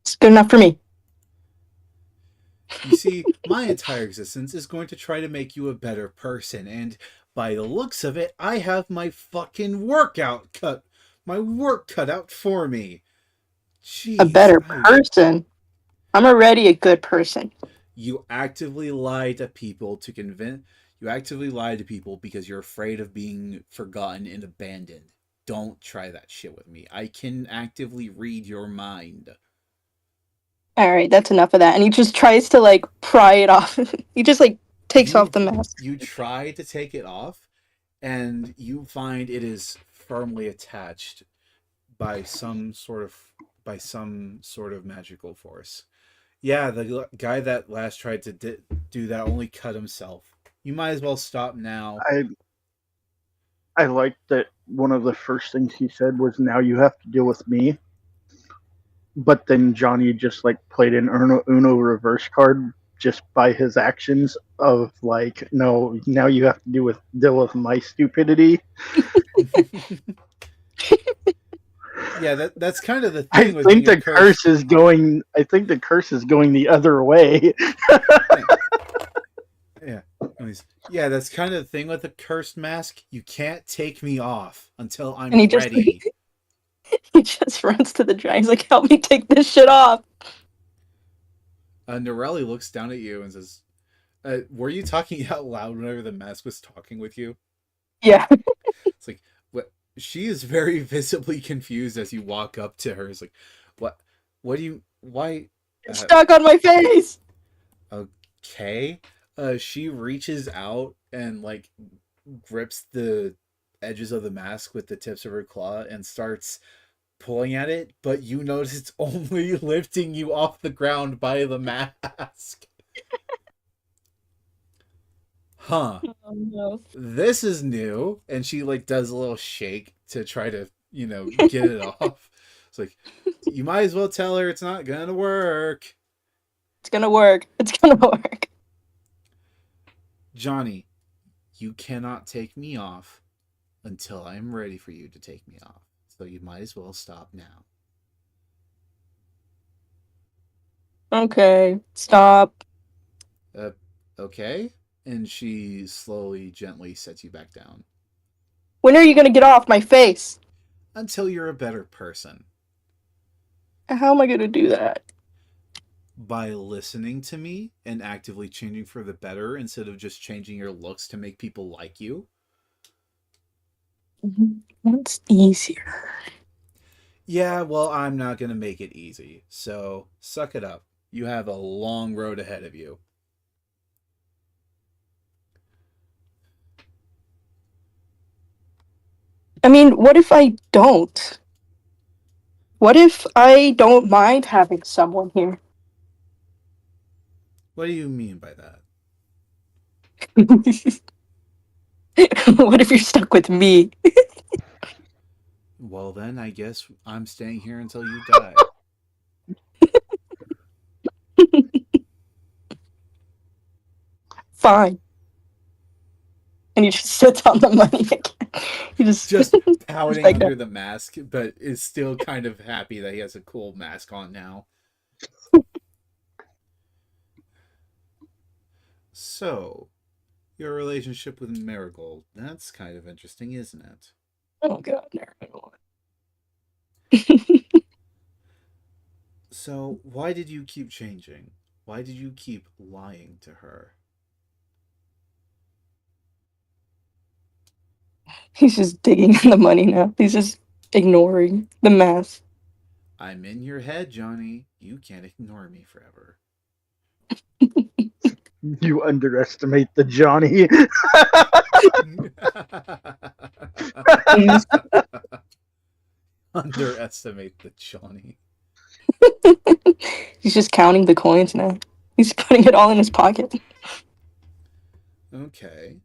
It's good enough for me. You see, my entire existence is going to try to make you a better person, and by the looks of it, I have my fucking work cut out for me. Jeez, A better person? I'm already a good person. You actively lie to people you actively lie to people because you're afraid of being forgotten and abandoned. Don't try that shit with me. I can actively read your mind. Alright, that's enough of that. And he just tries to pry it off. He just takes off the mask. You try to take it off, and you find it is firmly attached by some sort of magical force. Yeah, the guy that last tried to do that only cut himself. You might as well stop now. I liked that one of the first things he said was, "Now you have to deal with me." But then Johnny just like played an Uno reverse card just by his actions of like, no, now you have to deal with my stupidity. Yeah, that's kind of the I thing with think being a the cursed. curse is going. I think the curse is going the other way. Yeah. Anyways, yeah, that's kind of the thing with the cursed mask. You can't take me off until I'm And ready. he just runs to the giant. He's like, "Help me take this shit off." Norelli looks down at you and says, "Were you talking out loud whenever the mask was talking with you?" Yeah. It's like, what? She is very visibly confused as you walk up to her. It's like, what? What do you? Why? It's stuck on my face. Okay. She reaches out and like grips the edges of the mask with the tips of her claw and starts pulling at it, but you notice it's only lifting you off the ground by the mask. Huh. Oh no. This is new. And she like does a little shake to try to, get it off. It's like, you might as well tell her it's not gonna work. It's gonna work. It's gonna work. Johnny, you cannot take me off until I'm ready for you to take me off. So you might as well stop now. Okay. Stop. Okay? And she slowly, gently sets you back down. When are you gonna get off my face? Until you're a better person. How am I gonna do that? By listening to me and actively changing for the better instead of just changing your looks to make people like you. That's easier. Yeah, well, I'm not going to make it easy. So suck it up. You have a long road ahead of you. I mean, what if I don't? What if I don't mind having someone here? What do you mean by that? What if you're stuck with me? Well, then I guess I'm staying here until you die. Fine. And he just sits on the money again. He just pouting like under the mask, but is still kind of happy that he has a cool mask on now. So, your relationship with Marigold, that's kind of interesting, isn't it? Oh god, never. So, why did you keep changing? Why did you keep lying to her? He's just digging in the money now. He's just ignoring the math. I'm in your head, Johnny. You can't ignore me forever. You underestimate the Johnny. Underestimate the Johnny. He's just counting the coins now. He's putting it all in his pocket. Okay.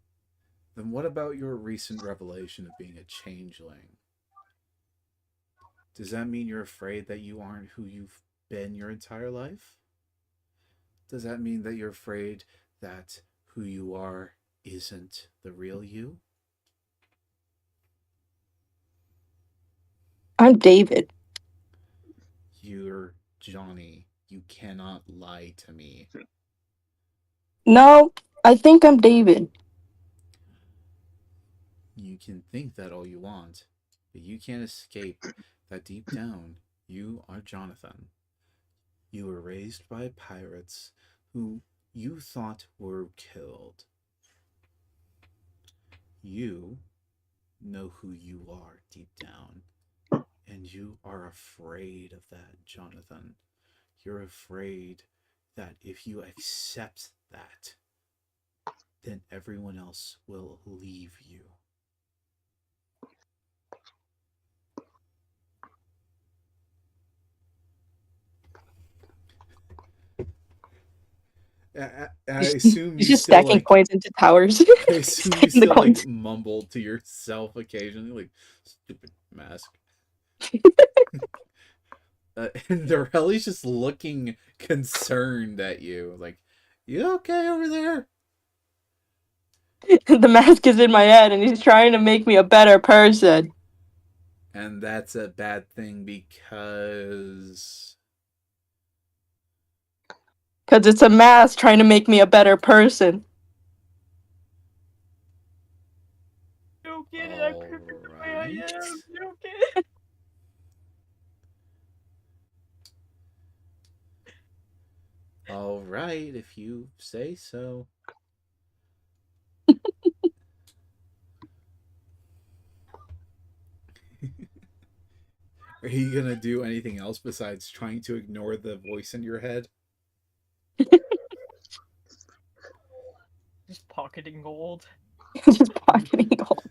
Then what about your recent revelation of being a changeling? Does that mean you're afraid that you aren't who you've been your entire life? Does that mean that you're afraid that who you are isn't the real you? I'm David. You're Johnny. You cannot lie to me. No, I think I'm David. You can think that all you want, but you can't escape that deep down you are Jonathan. You were raised by pirates who you thought were killed. You know who you are deep down, and you are afraid of that, Jonathan. You're afraid that if you accept that, then everyone else will leave you. I assume He's you just still stacking like. coins into towers. I assume you Stacking the still like coins. mumble to yourself occasionally, like stupid mask. And Dorelli's just looking concerned at you, like, "You okay over there?" The mask is in my head, and he's trying to make me a better person. And that's a bad thing because Because it's a mask trying to make me a better person. You don't get it. I'm all perfect the way I right, am. You don't get it. all right, if you say so. Are you gonna do anything else besides trying to ignore the voice in your head? Just pocketing gold. Just pocketing gold.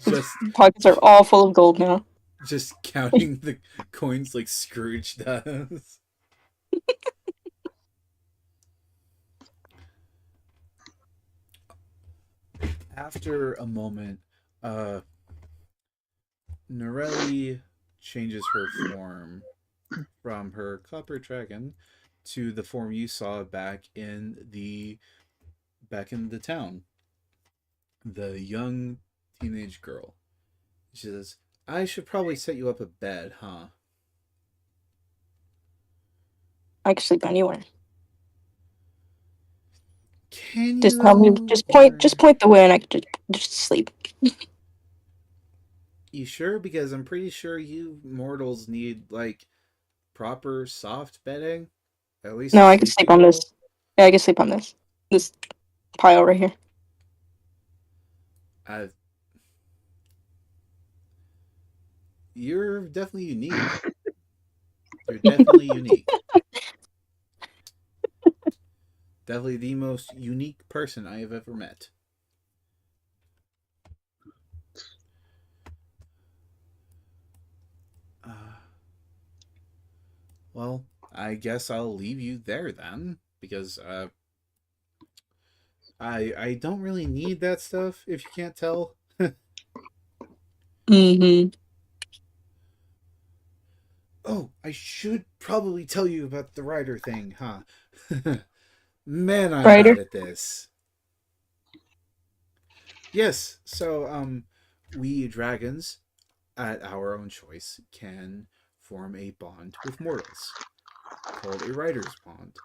just Pockets are all full of gold now. just counting the coins like Scrooge does. After a moment, uh Norelli changes her form from her copper dragon to the form you saw back in the town. The young teenage girl. She says, "I should probably set you up a bed, huh?" I can sleep anywhere. Can Just you tell me. though? Just Or point the way, and I can just sleep. you sure? Because I'm pretty sure you mortals need like proper soft bedding, at least No, to I can sleep sleep on this. together. Yeah, I can sleep on this. This pile right here. I, you're definitely unique. You're definitely unique. Definitely the most unique person I have ever met. Uh, well, I guess I'll leave you there then, because I don't really need that stuff if you can't tell. Mm-hmm. Oh, I should probably tell you about the rider thing, huh? Man, I'm Ryder. bad at this. Yes, so we dragons, at our own choice, can form a bond with mortals called a rider's bond.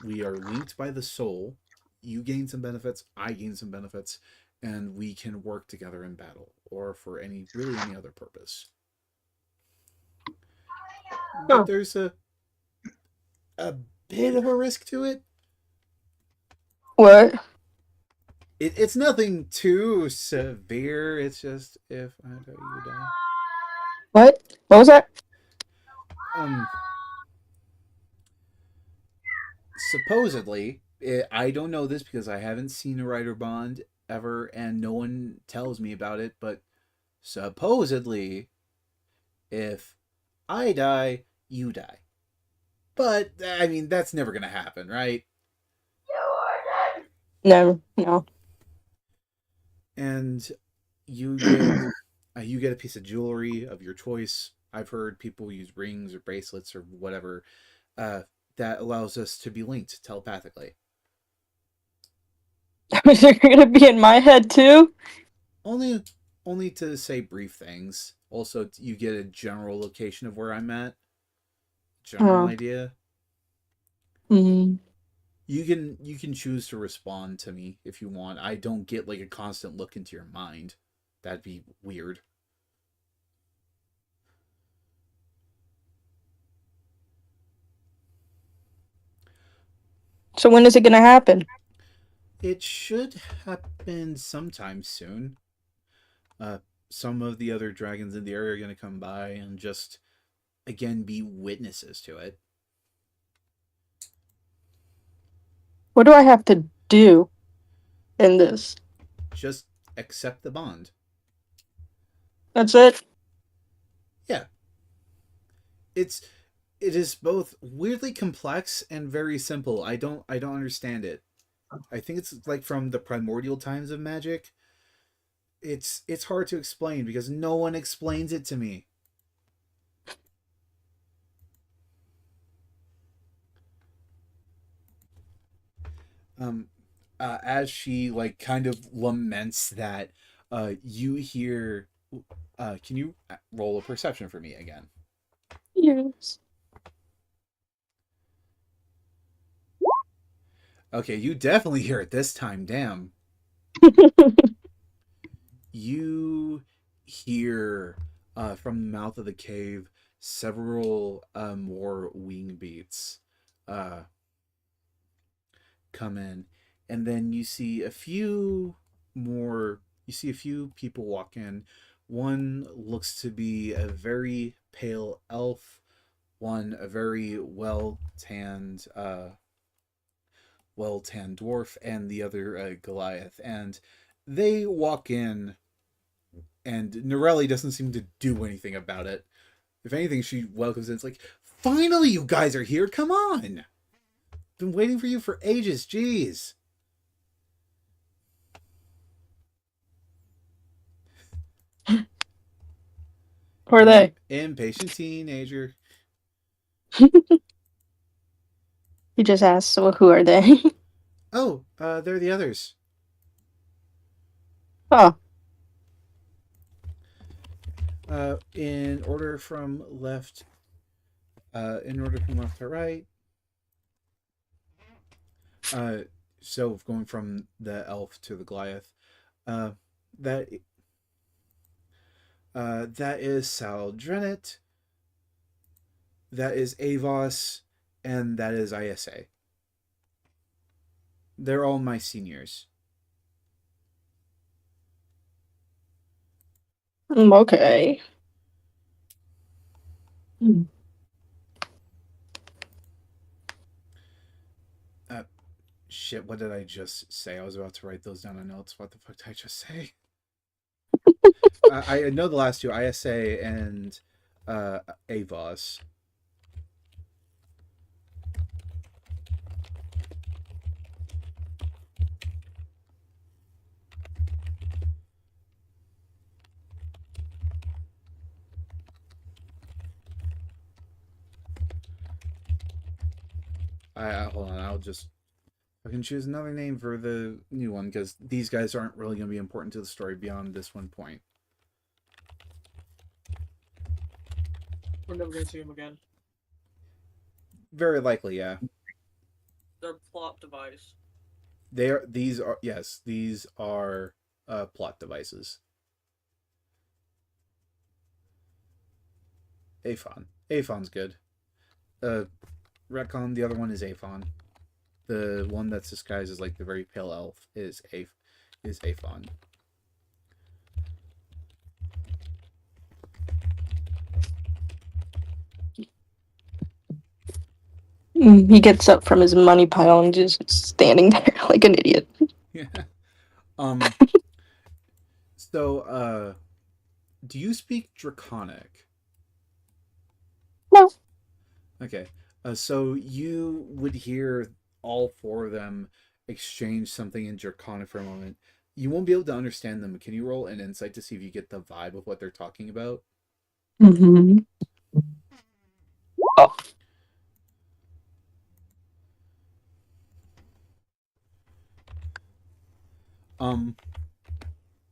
We are linked by the soul. You gain some benefits, I gain some benefits, and we can work together in battle or for any other purpose. But Huh. there's a bit of a risk to it. What? It's nothing too severe. It's just if I die, you die. What? What was that? Um, supposedly, I don't know this because I haven't seen a rider bond ever, and no one tells me about it. But supposedly, if I die, you die. But I mean, that's never gonna happen, right? No, no. And you get a piece of jewelry of your choice. I've heard people use rings or bracelets or whatever uh, that allows us to be linked telepathically. Is it gonna be in my head too? Only only to say brief things. Also, you get a general location of where I'm at. General Oh. idea. Mm. You can choose to respond to me if you want. I don't get like a constant look into your mind. That'd be weird. So when is it gonna happen? It should happen sometime soon. Uh, some of the other dragons in the area are going to come by and just again be witnesses to it. What do I have to do in this? Just accept the bond. That's it? Yeah, it's it is both weirdly complex and very simple. I don't understand it. I think it's like from the primordial times of magic. It's hard to explain because no one explains it to me. Um as she like kind of laments that, you hear, can you roll a perception for me again? Yes. Okay, you definitely hear it this time. Damn. You hear, from the mouth of the cave, several more wing beats uh, come in, and then you see a few more. You see a few people walk in. One looks to be a very pale elf. One a very well tanned dwarf, and the other Goliath. And they walk in, and Norelli doesn't seem to do anything about it. If anything, she welcomes it. It's like, finally, you guys are here. Come on. Been waiting for you for ages. Jeez. Who are they? Impatient teenager. You just asked, so who are they? Oh, they're the others. Oh. In order from left. In order from left to right. Uh, so going from the elf to the Goliath. Uh, that that is Saldrenet. That is Avos, and that is ISA. They're all my seniors. Okay. Hmm. Uh, Shit, what did I just say? I was about to write those down on notes. What the fuck did I just say? I know the last two, ISA and Avos. Hold on, I can choose another name for the new one because these guys aren't really going to be important to the story beyond this one point. We're never gonna see him again. Very likely, yeah. They're a plot device. These are plot devices. Aphon's good. Retcon, the other one is Aphon. The one that's disguised as like the very pale elf is Aphon. He gets up from his money pile and just standing there like an idiot. Yeah. Um. So, do you speak Draconic? No. Okay. So you would hear all four of them exchange something in Draconic for a moment. You won't be able to understand them. Can you roll an insight to see if you get the vibe of what they're talking about? Mm-hmm. Oh. Um,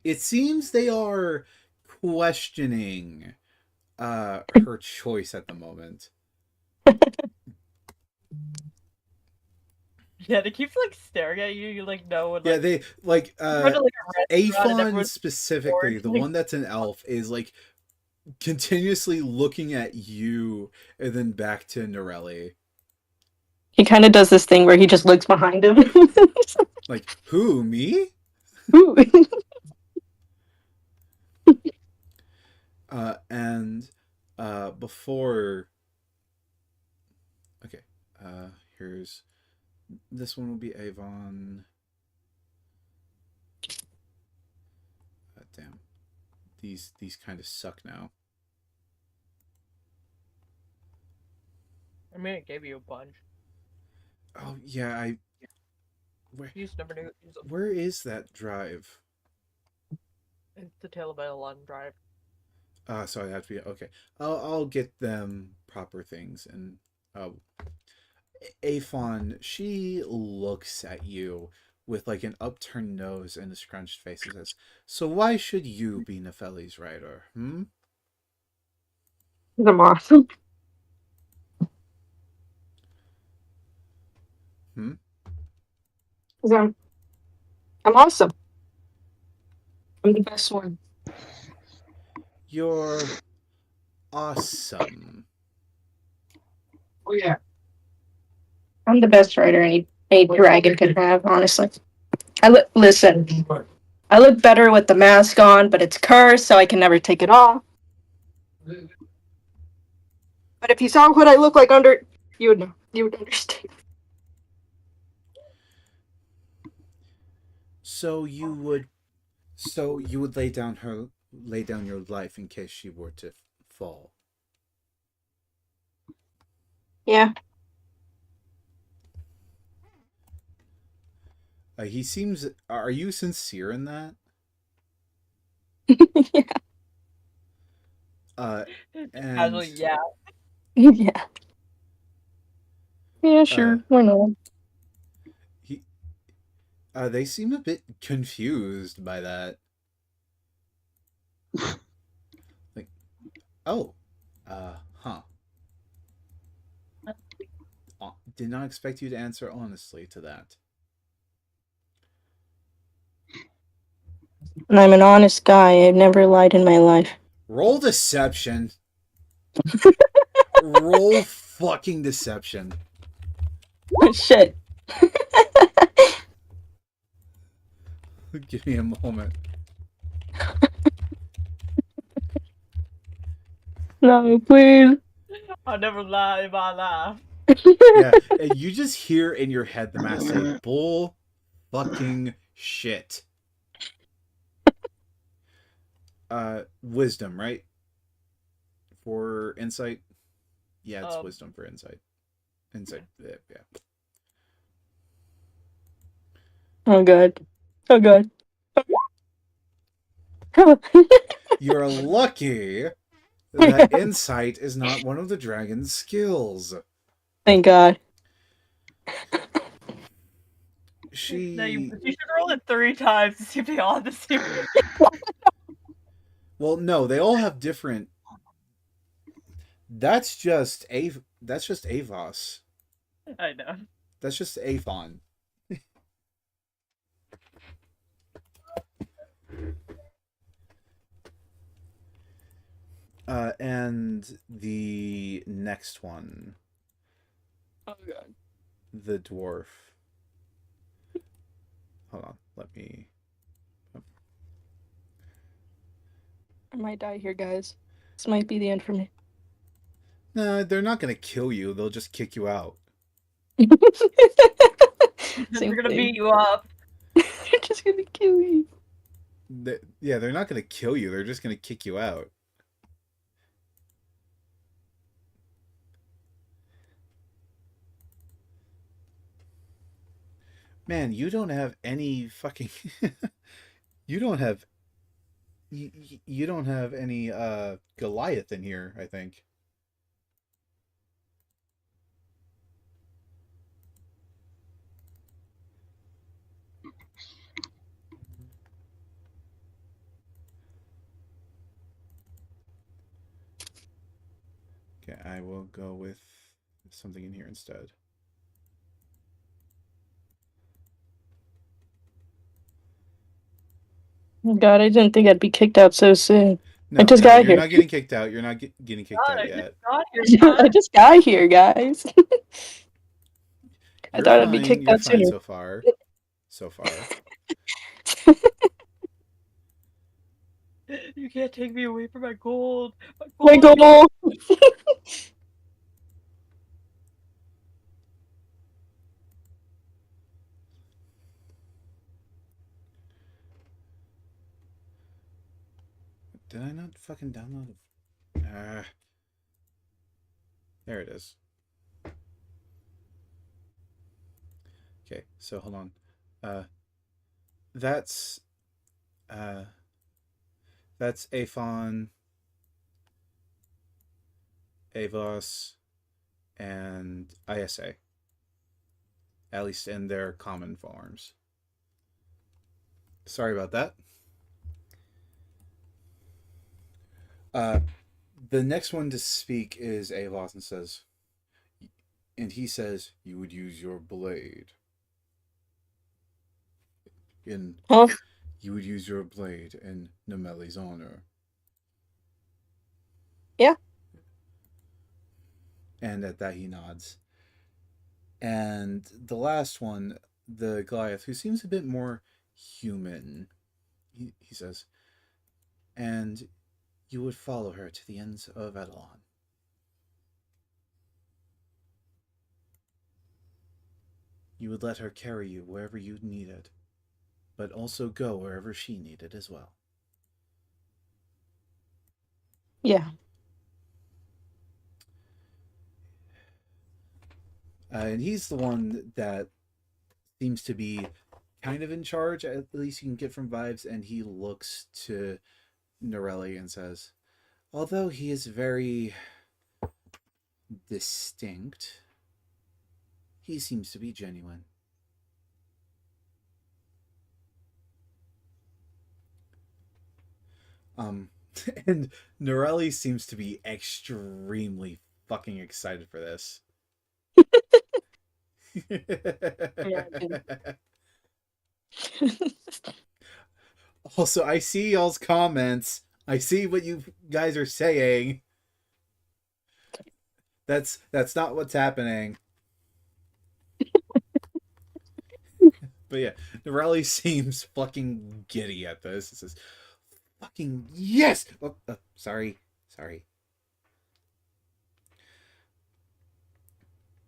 it seems they are questioning her choice at the moment. Yeah, they keep like staring at you. You like know when like Yeah, they like go to like a restaurant and Aphon everyone's specifically, bored. the one that's an elf, is like continuously looking at you and then back to Norelli. He kind of does this thing where he just looks behind him. Like, who, me? Ooh. And before, okay, here's this one will be Avon. Damn, these kind of suck now. I mean, it gave you a bunch. Oh yeah, where You just never knew. where is that drive? It's the Tale of Ettilan drive. So I have to be okay. I'll get them proper things and uh Aphon, she looks at you with like an upturned nose and a scrunched face and says, "So why should you be Nefeli's rider? Hmm? I'm awesome. Hmm? 'Cause I'm awesome. I'm the best one. You're awesome." Oh yeah. I'm the best writer any dragon could have, honestly. Listen. I look better with the mask on, but it's cursed, so I can never take it off. But if you saw what I look like under, you would know. You would understand. So you would lay down your life in case she were to fall. Yeah. He seems. Are you sincere in that? Yeah. Casually, And yeah. Yeah. Yeah, uh, sure. Why not? he they seem a bit confused by that. Like, oh, huh. Did not expect you to answer honestly to that. And I'm an honest guy. I've never lied in my life. Roll deception. Roll fucking deception. Shit. Give me a moment. No, please. I'll never lie in my life. Yeah, and you just hear in your head the mask say, "Bull fucking shit." Wisdom, right? For insight? Yeah, it's wisdom for insight. Insight, yeah. Oh god. Oh god. You're lucky that insight is not one of the dragon's skills. Thank god. No, you She should roll it 3 times to see if they all have the same. Well, no, they all have different. That's just Avos. I know. That's just Aphon. And the next one, Oh god. the dwarf. Hold on, let me. I might die here, guys. This might be the end for me. No, they're not gonna kill you. They'll just kick you out. They're gonna beat you up. They're just gonna kill you. Yeah, they're not gonna kill you. They're just gonna kick you out. Man, you don't have any fucking. you don't have. You don't have any Goliath in here, I think. Okay, I will go with something in here instead. Oh god, I didn't think I'd be kicked out so soon. No, I just no, got you're here. not getting kicked out. You're not getting kicked God, out I yet. just got here, I just got here, guys. I You're thought I'd be fine. kicked You're out fine sooner. so far. So far. You can't take me away from my gold. My goal. Did I not fucking download it? There it is. Okay, so hold on. Uh, that's uh, that's Aphon, Avos, and ISA. At least in their common forms. Sorry about that. Uh, the next one to speak is Avos and he says, "You would use your blade in Huh? you would use your blade in Nemeli's honor." Yeah. And at that he nods. And the last one, the Goliath, who seems a bit more human, he says, "And you would follow her to the ends of Ettilan." You would let her carry you wherever you needed, but also go wherever she needed as well. Yeah. And he's the one that seems to be kind of in charge, at least you can get from vibes, and he looks to Norelli and says, "Although he is very distinct, he seems to be genuine." Um, and Norelli seems to be extremely fucking excited for this. Yeah. Also, I see y'all's comments. I see what you guys are saying. That's not what's happening. But yeah, Norelli seems fucking giddy at this. It says, "Fucking yes!" Oh, sorry.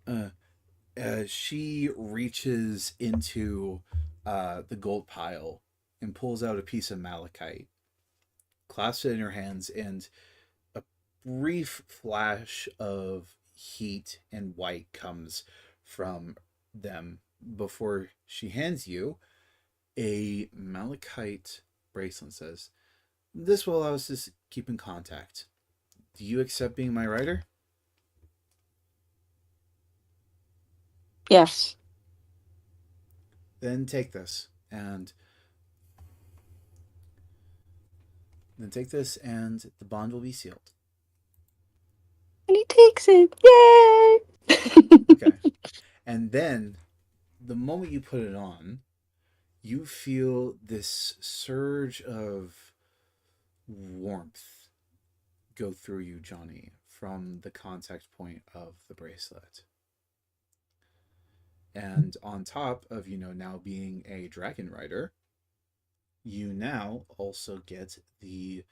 Uh, she reaches into the gold pile and pulls out a piece of malachite, clasps it in her hands, and a brief flash of heat and white comes from them before she hands you a malachite bracelet. Says, "This will allow us to keep in contact. Do you accept being my writer?" Yes. Then take this and the bond will be sealed. And he takes it. Yay! Okay. And then the moment you put it on, you feel this surge of warmth go through you, Johnny, from the contact point of the bracelet. And on top of, now being a dragon rider, you now also get the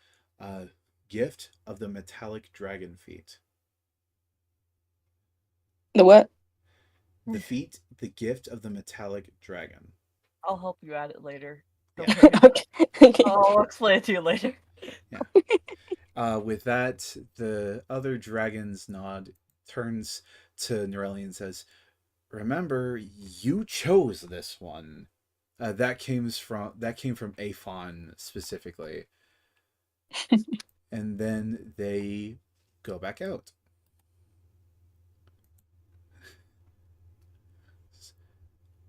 gift of the metallic dragon feet. The what? The gift of the metallic dragon. I'll help you add it later. Don't Yeah. worry. Okay. I'll explain it to you later. Yeah. With that, the other dragon's nod turns to Norelli and says, "Remember, you chose this one." That came from Aphon specifically. And then they go back out.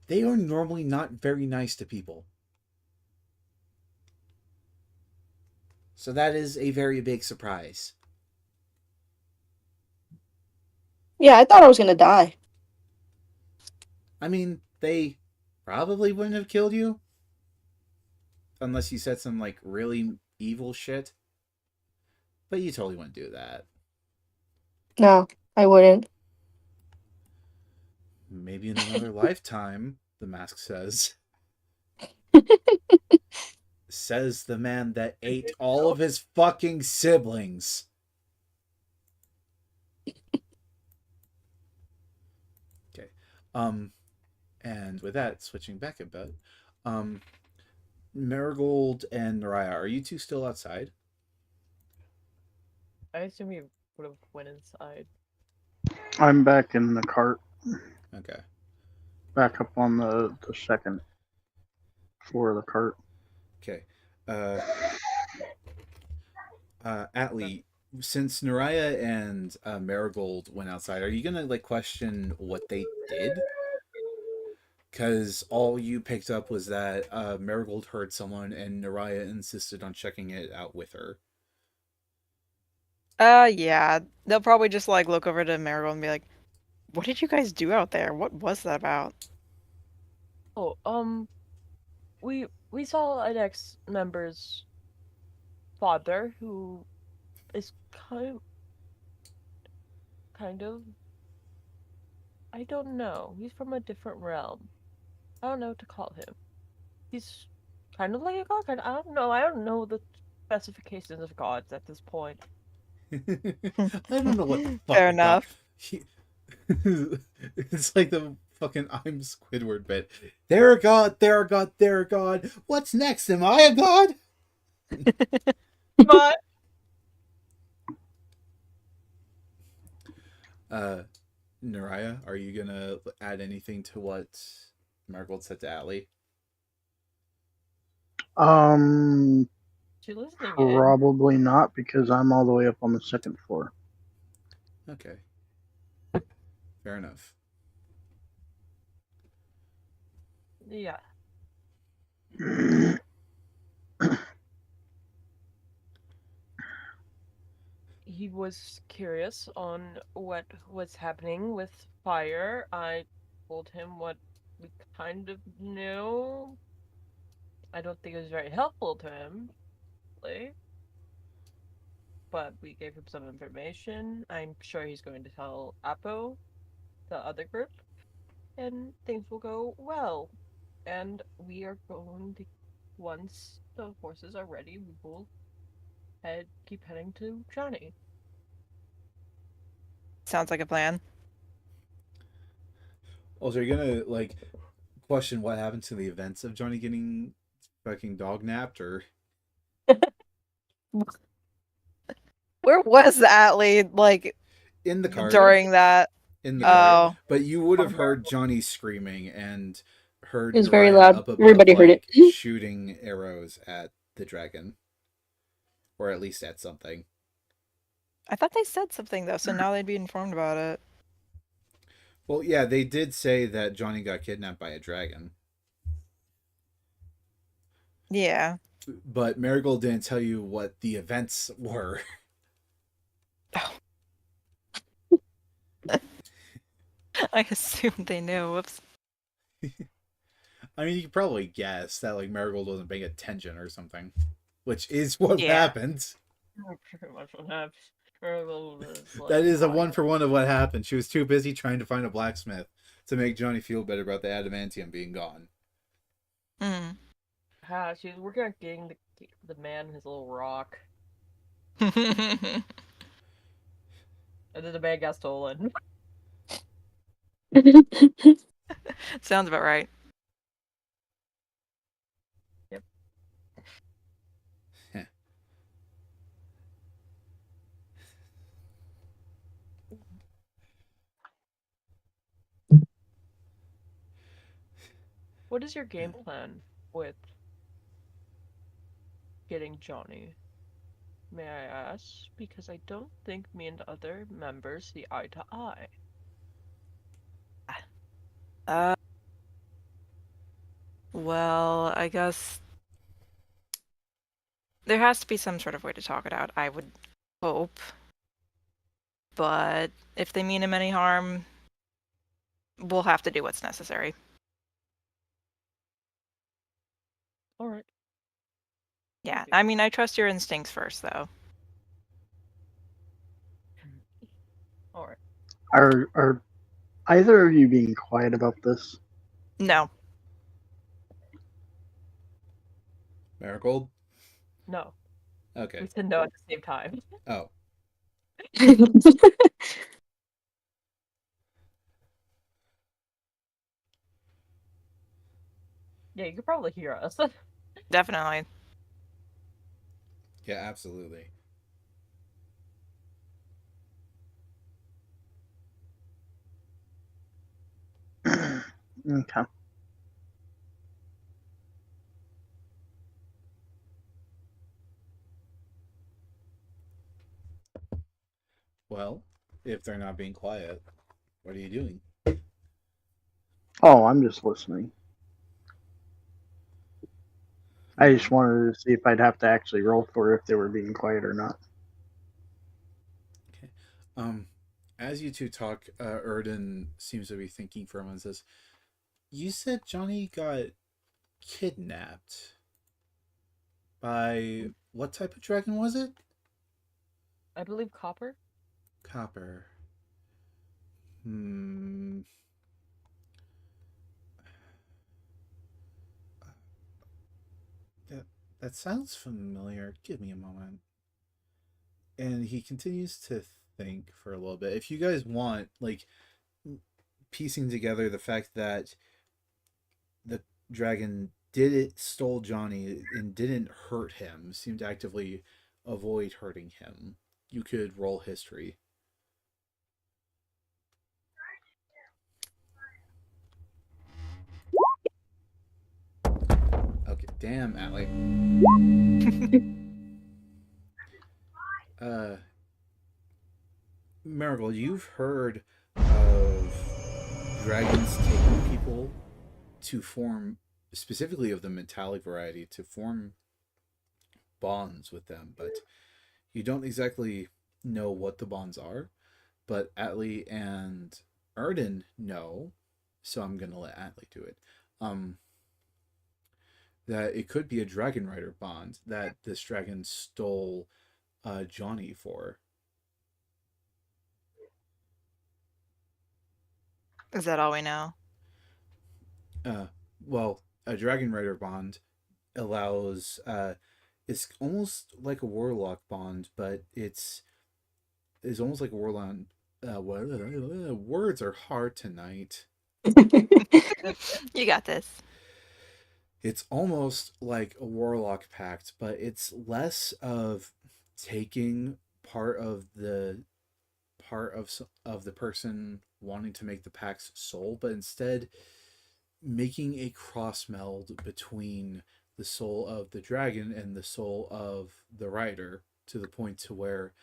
They are normally not very nice to people. So that is a very big surprise. Yeah, I thought I was gonna die. I mean, they probably wouldn't have killed you unless you said some like really evil shit. But you totally wouldn't do that. No, I wouldn't. Maybe in another lifetime, the mask says. Says the man that ate all of his fucking siblings. Okay. And with that, switching back a bit, Marigold and Naraya, are you two still outside? I assume you would have went inside. I'm back in the cart. Okay. back up on the second floor of the cart. Okay. Atlee, since Naraya and Marigold went outside, are you gonna like question what they did? Because all you picked up was that Marigold heard someone, and Naraya insisted on checking it out with her. Yeah. They'll probably just like look over to Marigold and be like, "What did you guys do out there? What was that about?" Oh, we saw an ex-member's father who is kind of, I don't know. He's from a different realm. I don't know what to call him. He's kind of like a god. I don't know. I don't know the specifications of gods at this point. I don't know what the fuck Fair a god. enough. It's like the fucking I'm Squidward bit. They're a god, they're a god, they're a god. What's next? Am I a god? But Naraya, are you gonna add anything to what Marigold said to Atlee? she listening in. Probably not, because I'm all the way up on the second floor. Okay. Fair enough. Yeah. He was curious on what was happening with fire. I told him what we kind of knew. I don't think it was very helpful to him, really, but we gave him some information. I'm sure he's going to tell Apo, the other group, and things will go well. And we are going to, once the horses are ready, we will keep heading to Johnny. Sounds like a plan. Also, are you gonna like question what happened to the events of Johnny getting fucking dog napped, or Where was Atlee like in the car? during that? In the car. Oh, But you would have heard Johnny screaming and heard It was very Naraya loud. up above, Everybody heard it. shooting arrows at the dragon, or at least at something. I thought they said something though, so now they'd be informed about it. Well, yeah, they did say that Johnny got kidnapped by a dragon, Yeah. but Marigold didn't tell you what the events were. I assumed they knew. Whoops. I mean, you could probably guess that like Marigold wasn't paying attention or something, which is what Yeah. happened. Pretty much what happened. Like, That is a 1-for-1 of what happened. She was too busy trying to find a blacksmith to make Johnny feel better about the adamantium being gone. Mm. She was working on getting the man his little rock, Mm. and then the man got stolen. Sounds about right. Yep. What is your game plan with getting Johnny? May I ask? Because I don't think me and the other members see eye to eye. Well, I guess there has to be some sort of way to talk it out, I would hope. But if they mean him any harm, we'll have to do what's necessary. Alright. Yeah, I mean, I trust your instincts first, though. Alright. Are either of you being quiet about this? No. Marigold? No. Okay. We said no at the same time. Oh. Yeah, you could probably hear us. Definitely. Yeah, absolutely. Okay. Well, if they're not being quiet, what are you doing? Oh, I'm just listening. I just wanted to see if I'd have to actually roll for if they were being quiet or not. Okay. As you two talk, Erden seems to be thinking for a moment and says, "You said Johnny got kidnapped by what type of dragon was it?" I believe copper. Copper. Hmm. That sounds familiar. Give me a moment. And he continues to think for a little bit. If you guys want, like, piecing together the fact that the dragon did it stole Johnny and didn't hurt him, seemed to actively avoid hurting him, you could roll history. Okay, damn, Allie. Marigold, you've heard of dragons taking people to form, specifically of the metallic variety, to form bonds with them, but you don't exactly know what the bonds are. But Atlee and Erden know, so I'm gonna let Atlee do it. That it could be a dragon rider bond that this dragon stole Johnny for. Is that all we know? Uh, well, a dragon rider bond allows it's almost like a warlock bond, but it's almost like a warlock. Words are hard tonight. You got this. It's almost like a warlock pact, but it's less of taking part of the person wanting to make the pact's soul, but instead making a cross meld between the soul of the dragon and the soul of the rider, to the point to where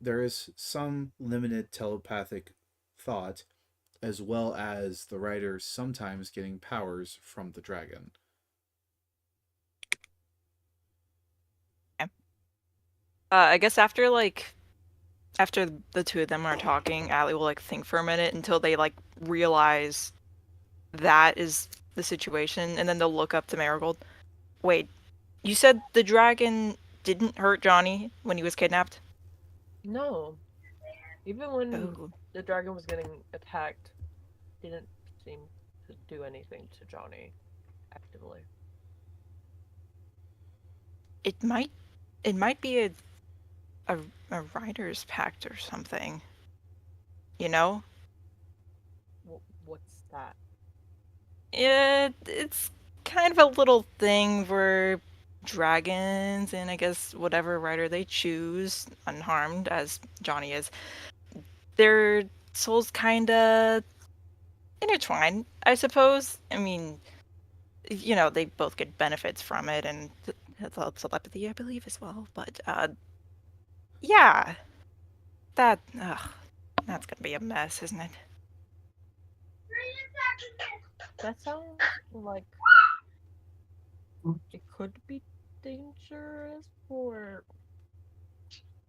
there is some limited telepathic thought, as well as the rider sometimes getting powers from the dragon. I guess after the two of them are talking, Allie will like think for a minute until they like realize that is the situation, and then they'll look up to Marigold. Wait, you said the dragon didn't hurt Johnny when he was kidnapped? No. Even when Oh. the dragon was getting attacked, didn't seem to do anything to Johnny actively. It might be a rider's pact or something. You know? What's that? It's kind of a little thing where dragons and I guess whatever rider they choose, unharmed as Johnny is, their souls kind of intertwine, I suppose. I mean, you know, they both get benefits from it, and it's all telepathy, I believe, as well. But yeah, that's gonna be a mess, isn't it? That sounds like it could be dangerous for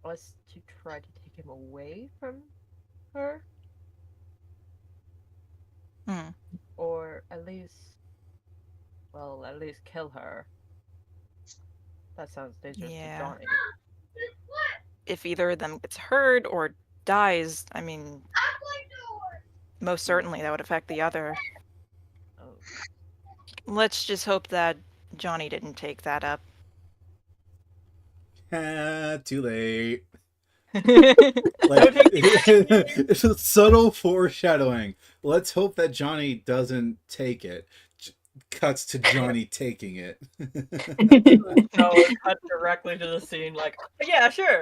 us to try to take him away from her. Or at least kill her. That sounds dangerous to Johnny. If either of them gets hurt or dies, I mean, most certainly that would affect the other. Oh. Let's just hope that Johnny didn't take that up. Too late. Like, it's subtle foreshadowing. Let's hope that Johnny doesn't take it. Cuts to Johnny taking it. No, it cut directly to the scene. Like, yeah, sure.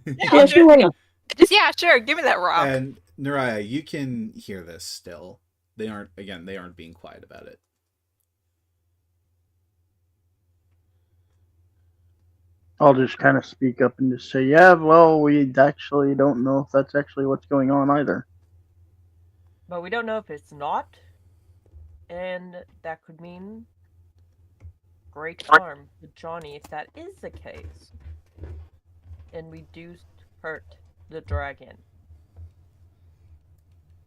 Yeah, sure, why not? Just, yeah, sure, give me that rock. And Naraya, you can hear this still. They aren't being quiet about it. I'll just kind of speak up and just say, yeah, well, we actually don't know if that's actually what's going on either. But we don't know if it's not, and that could mean great harm to Johnny if that is the case. And we do hurt the dragon.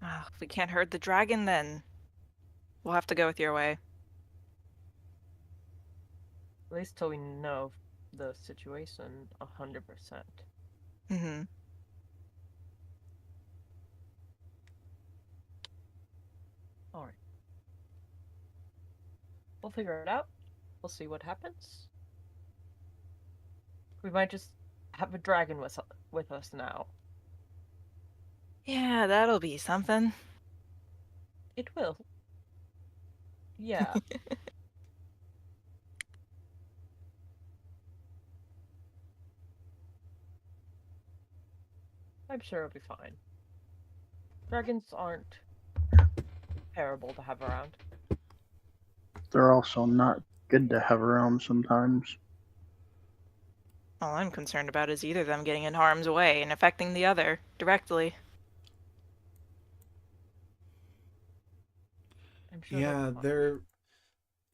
If we can't hurt the dragon, then we'll have to go with your way. At least till we know the situation 100%. Mm-hmm. Alright. We'll figure it out. We'll see what happens. We might just have a dragon with us now. Yeah, that'll be something. It will. Yeah. I'm sure it'll be fine. Dragons aren't terrible to have around. They're also not good to have around sometimes. All I'm concerned about is either of them getting in harm's way and affecting the other directly. I'm sure Yeah, they're.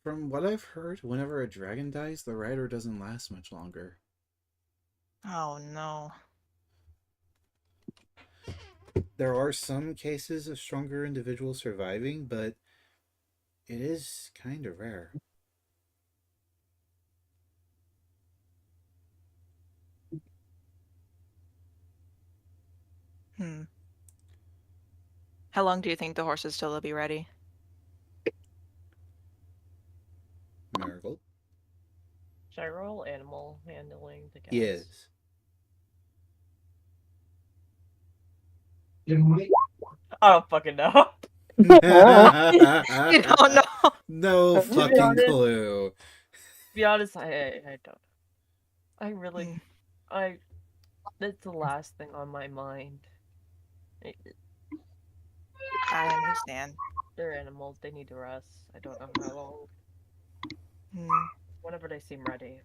From what I've heard, whenever a dragon dies, the rider doesn't last much longer. Oh no. There are some cases of stronger individuals surviving, but it is kind of rare. How long do you think the horses till they'll be ready? Marigold? Should I roll animal handling to guess? Yes. I don't fucking know. You don't know. No To be fucking honest- clue. To be honest, I don't. I really, that's the last thing on my mind. I understand. They're animals, they need to rest. I don't know how long. Whenever they seem ready.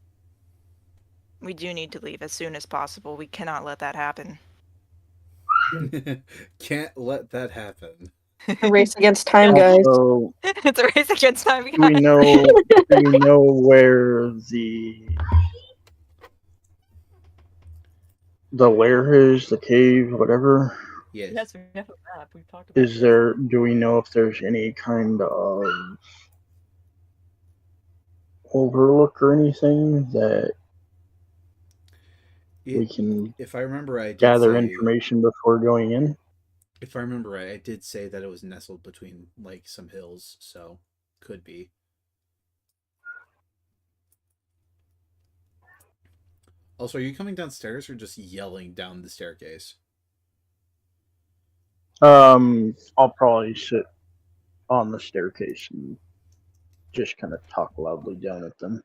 We do need to leave as soon as possible. We cannot let that happen. Can't let that happen. A race against time, guys. Also, It's a race against time. do we know where the lair is, the cave, whatever? Yes. Yes, we have a map. We've talked about Do we know if there's any kind of overlook or anything that we can If I remember right, I did gather say, information before going in? If I remember right, I did say that it was nestled between like some hills, so could be. Also, are you coming downstairs or just yelling down the staircase? I'll probably sit on the staircase and just kind of talk loudly down at them.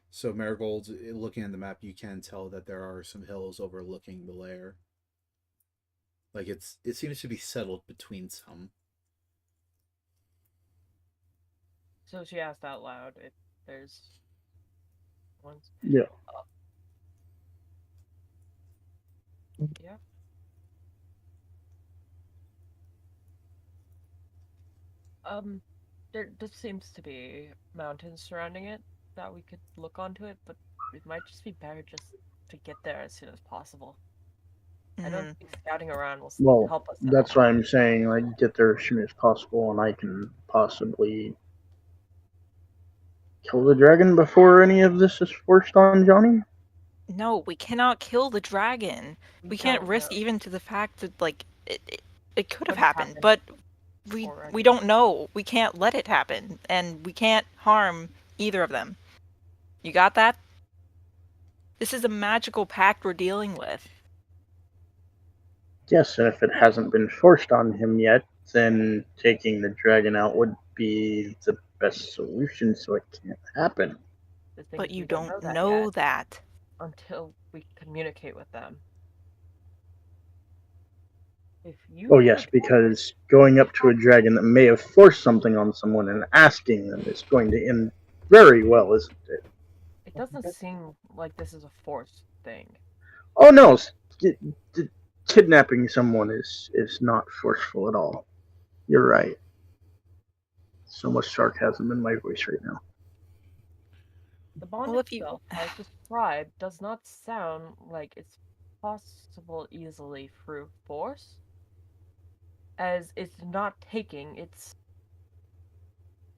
So Marigold, looking at the map, you can tell that there are some hills overlooking the lair. Like it seems to be settled between some. So she asked out loud if there's ones. Yeah. Yeah. There just seems to be mountains surrounding it that we could look onto it, but it might just be better just to get there as soon as possible. I don't think scouting around will help us. That's why I'm saying, like, get there as soon as possible, and I can possibly kill the dragon before any of this is forced on Johnny. No, we cannot kill the dragon. We can't risk even to the fact that, like, it could have happened, but we don't know. We can't let it happen, and we can't harm either of them. You got that? This is a magical pact we're dealing with. Yes, and if it hasn't been forced on him yet, then taking the dragon out would be the best solution so it can't happen. The thing But is, you we don't don't know know yet that. until we communicate with them. If you Oh, have yes, a because going up to a dragon that may have forced something on someone and asking them is going to end very well, isn't it? it doesn't seem like this is a forced thing. Oh, no, kidnapping someone is not forceful at all. You're right. So much sarcasm in my voice right now. The bond Well, if you itself, as described, does not sound like it's possible easily through force, as it's not taking, it's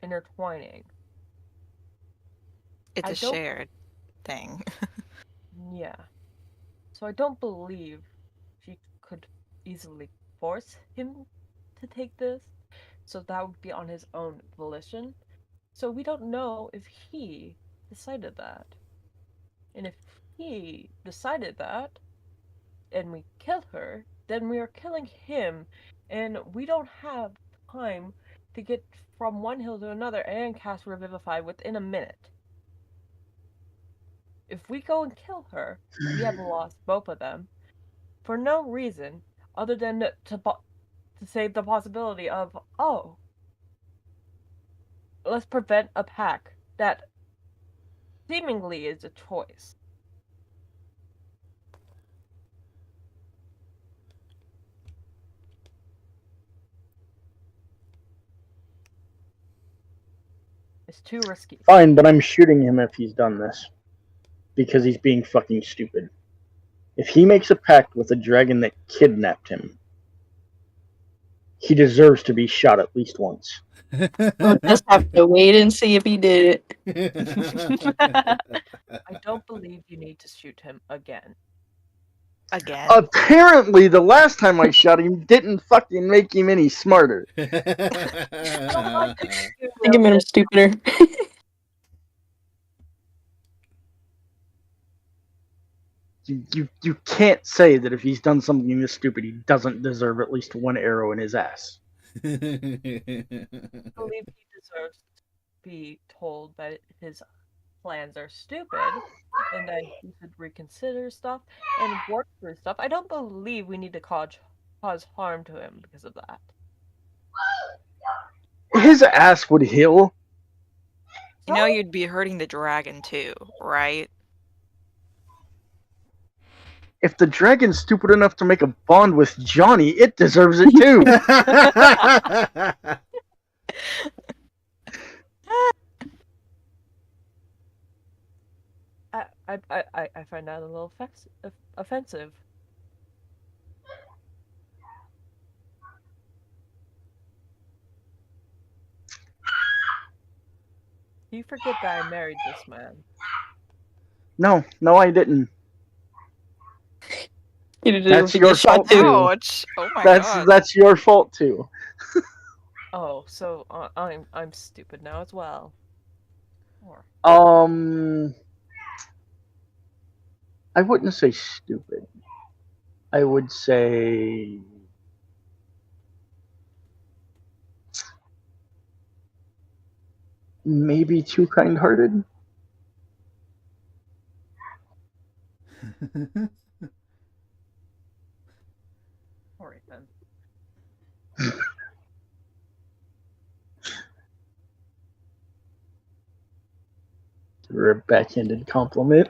intertwining. it's I a don't, shared thing. yeah. So I don't believe she could easily force him to take this, so that would be on his own volition. So we don't know if he decided that. And if he decided that, and we kill her, then we are killing him, and we don't have time to get from one hill to another and cast Revivify within a minute. If we go and kill her, we have lost both of them for no reason other than to save the possibility of, oh, let's prevent a pack that seemingly is a choice. It's too risky. Fine, but I'm shooting him if he's done this. Because he's being fucking stupid. If he makes a pact with a dragon that kidnapped him, he deserves to be shot at least once. We'll just have to wait and see if he did I don't believe you need to shoot him again. Again. Apparently, the last time I shot him didn't fucking make him any smarter. I think it made him stupider. You can't say that if he's done something this stupid, he doesn't deserve at least one arrow in his ass. I believe he deserves to be told that his plans are stupid and that he should reconsider stuff and work through stuff. I don't believe we need to cause harm to him because of that. His ass would heal. You know you'd be hurting the dragon too, right? If the dragon's stupid enough to make a bond with Johnny, it deserves it too. I find that a little offensive. You forget that I married this man. No, I didn't. He deserves That's to your get shot fault too. too. Ouch! Oh my god. That's your fault too. Oh, so I'm stupid now as well. Or I wouldn't say stupid. I would say maybe too kind-hearted. alright then. Or a backhanded compliment.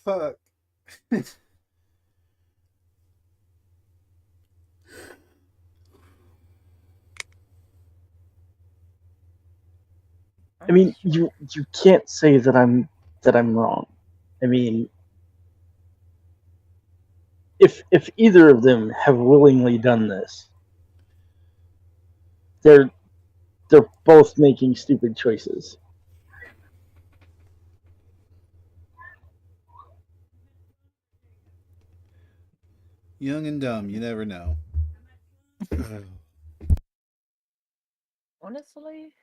Fuck. I mean, you can't say that I'm wrong. I mean, if either of them have willingly done this, they're both making stupid choices. Young and dumb, you never know. Honestly,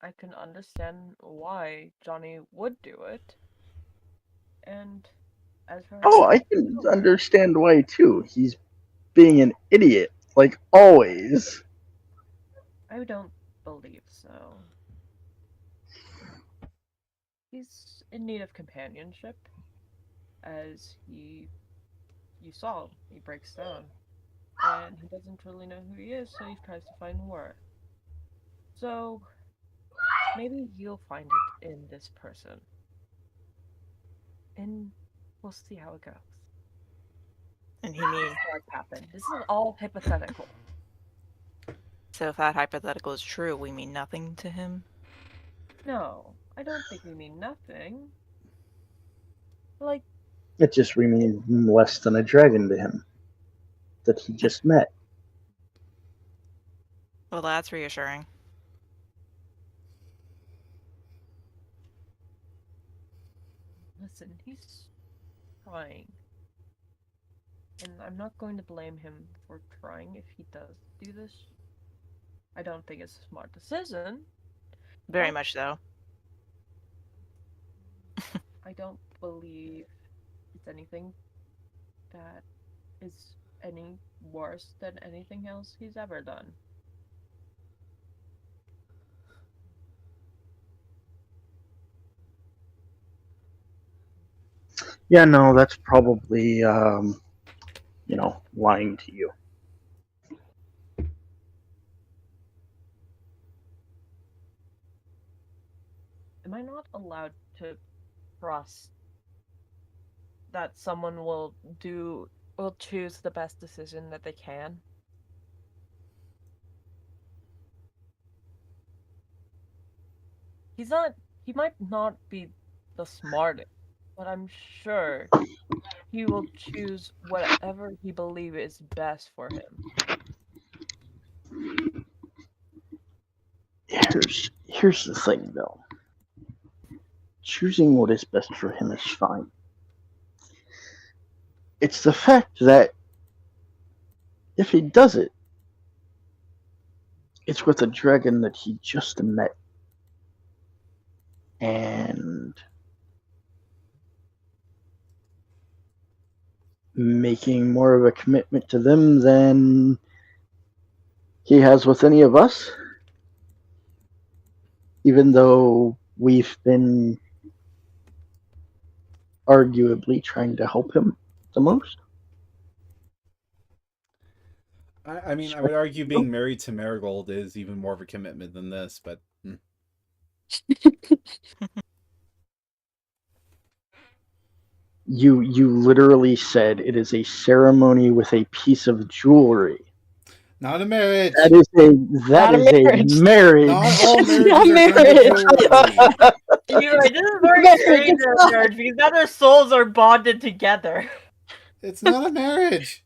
I can understand why Johnny would do it. And as for Oh, I can understand why too. He's being an idiot, like always. I don't believe so. He's in need of companionship, as you saw, he breaks down. And he doesn't really know who he is, so he tries to find work. So, maybe you'll find it in this person. And we'll see how it goes. And he means, What happened? This is all hypothetical. so if that hypothetical is true, we mean nothing to him? No, I don't think we mean nothing. Like, It just remains less than a dragon to him that he just met. Well, that's reassuring. listen, he's trying. And I'm not going to blame him for trying if he does do this. I don't think it's a smart decision. Very much so. I don't believe it's anything that is any worse than anything else he's ever done. Yeah, no, that's probably, lying to you. Am I not allowed to trust that someone will choose the best decision that they can? He might not be the smartest, but I'm sure he will choose whatever he believes is best for him. Here's the thing, though. Choosing what is best for him is fine. It's the fact that if he does it, it's with a dragon that he just met. And making more of a commitment to them than he has with any of us, even though we've been arguably trying to help him the most. I mean, I would argue being married to Marigold is even more of a commitment than this, but... You literally said it is a ceremony with a piece of jewelry. Not a marriage. That is a marriage. Not all marriages Not are marriage. jewelry. You're right, this is very Marriage, strange it's not. marriage because now their souls are bonded together. It's not a marriage.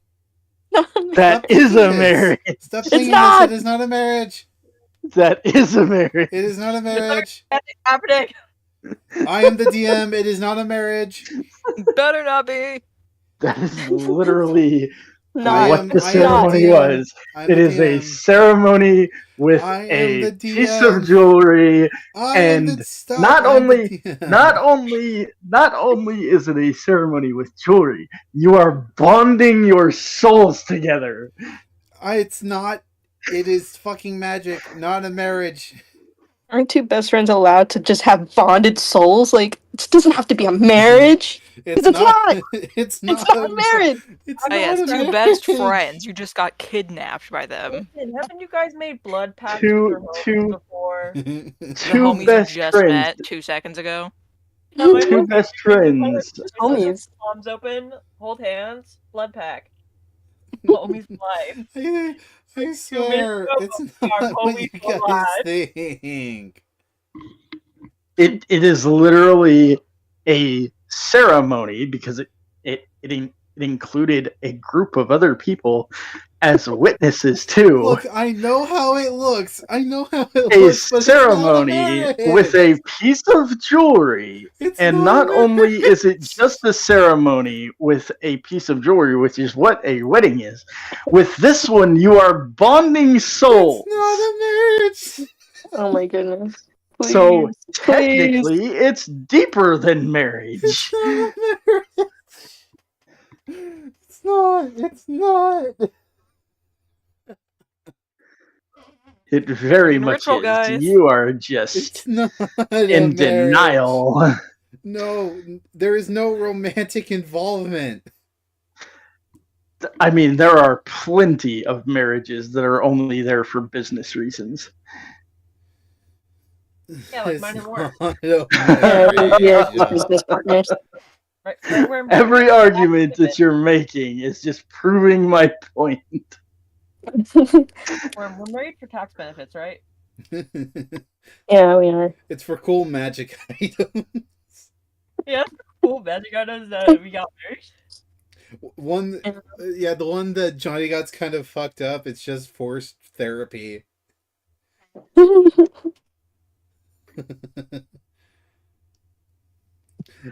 That is a marriage. Stop It's thinking not. this. It is not a marriage. That is a marriage. It is not a marriage. Nothing's happening. I am the DM. It is not a marriage. Better not be. That is literally Not. what the I am ceremony the DM. was. I'm It the is a DM. ceremony with I am a the piece DM. of jewelry. I am And the stop. not I'm the only- DM. Not only is it a ceremony with jewelry, you are bonding your souls together. It's not. It is fucking magic, not a marriage. Aren't two best friends allowed to just have bonded souls? Like, it doesn't have to be a marriage. It's It's not. It's not. It's not a marriage. It's Oh not yes, a two marriage. best friends. You just got kidnapped by them. Listen, haven't you guys made blood pacts Two- with your homies two- before? The Two homies best you just friends. met 2 seconds ago. Have I Two not- best Can you friends. hold it- Homies. Palms open, hold hands, blood pack. Homies life. I swear, it's not what you guys think. It is literally a ceremony because it included a group of other people as witnesses too. Look, I know how it looks. I know how it A looks, but ceremony it's not a with marriage. a piece of jewelry. It's And not not a only is it marriage. just a ceremony with a piece of jewelry, which is what a wedding is, with this one you are bonding souls. It's not a marriage. Oh my goodness. Please, So please. technically, it's deeper than marriage. It's not a marriage. It's not. It's not. It very An much ritual, is. guys. You are It's just not a in marriage. denial. No, there is no romantic involvement. I mean, there are plenty of marriages that are only there for business reasons. Yeah, like It's mine and work. not a Yeah, marriage. just business partners. Right? We're Every married argument for that you're making is just proving my point. we're married for tax benefits, right? Yeah, we are. It's for cool magic items. Yeah, cool magic items that we got married. One, yeah, the one that Johnny got's kind of fucked up. It's just forced therapy.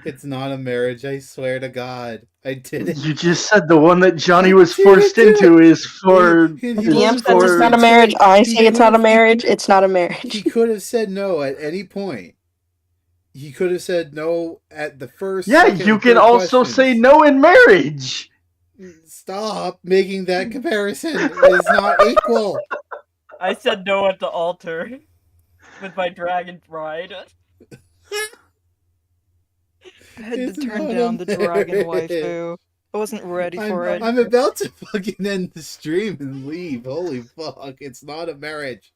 It's not a marriage. I swear to God, I did it. You just said the one that Johnny I was did forced do into it. is for. He is DM wasn't says it's forced not a into marriage. it. I He say it's not a could've- marriage. It's not a He marriage. could have said no at any point. He could have said no at the first. Yeah, second, you and can third also say questions. no in marriage. Stop making that comparison. It is not equal. I said no at the altar with my dragon bride. I had It's to turn not down a the dragon marriage. waifu. I wasn't ready for it. I'm about to fucking end the stream and leave. Holy fuck. It's not a marriage.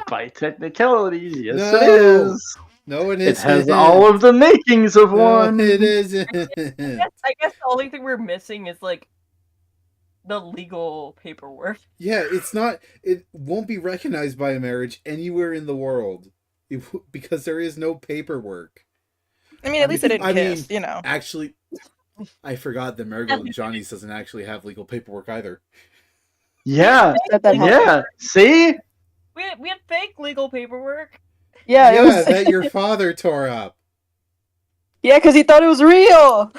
By technicalities, yes, No. it is. No, it It isn't. has all of the makings of No, one. it isn't. I guess the only thing we're missing is like the legal paperwork. Yeah, it's not. It won't be recognized by a marriage anywhere in the world because there is no paperwork. I mean, at least they didn't I mean, kiss, you know. Actually, I forgot that Marigold and Johnny's doesn't actually have legal paperwork either. Yeah, Said that yeah. See? We had fake legal paperwork. Yeah, Yeah, it was. that your father tore up. Yeah, because he thought it was real.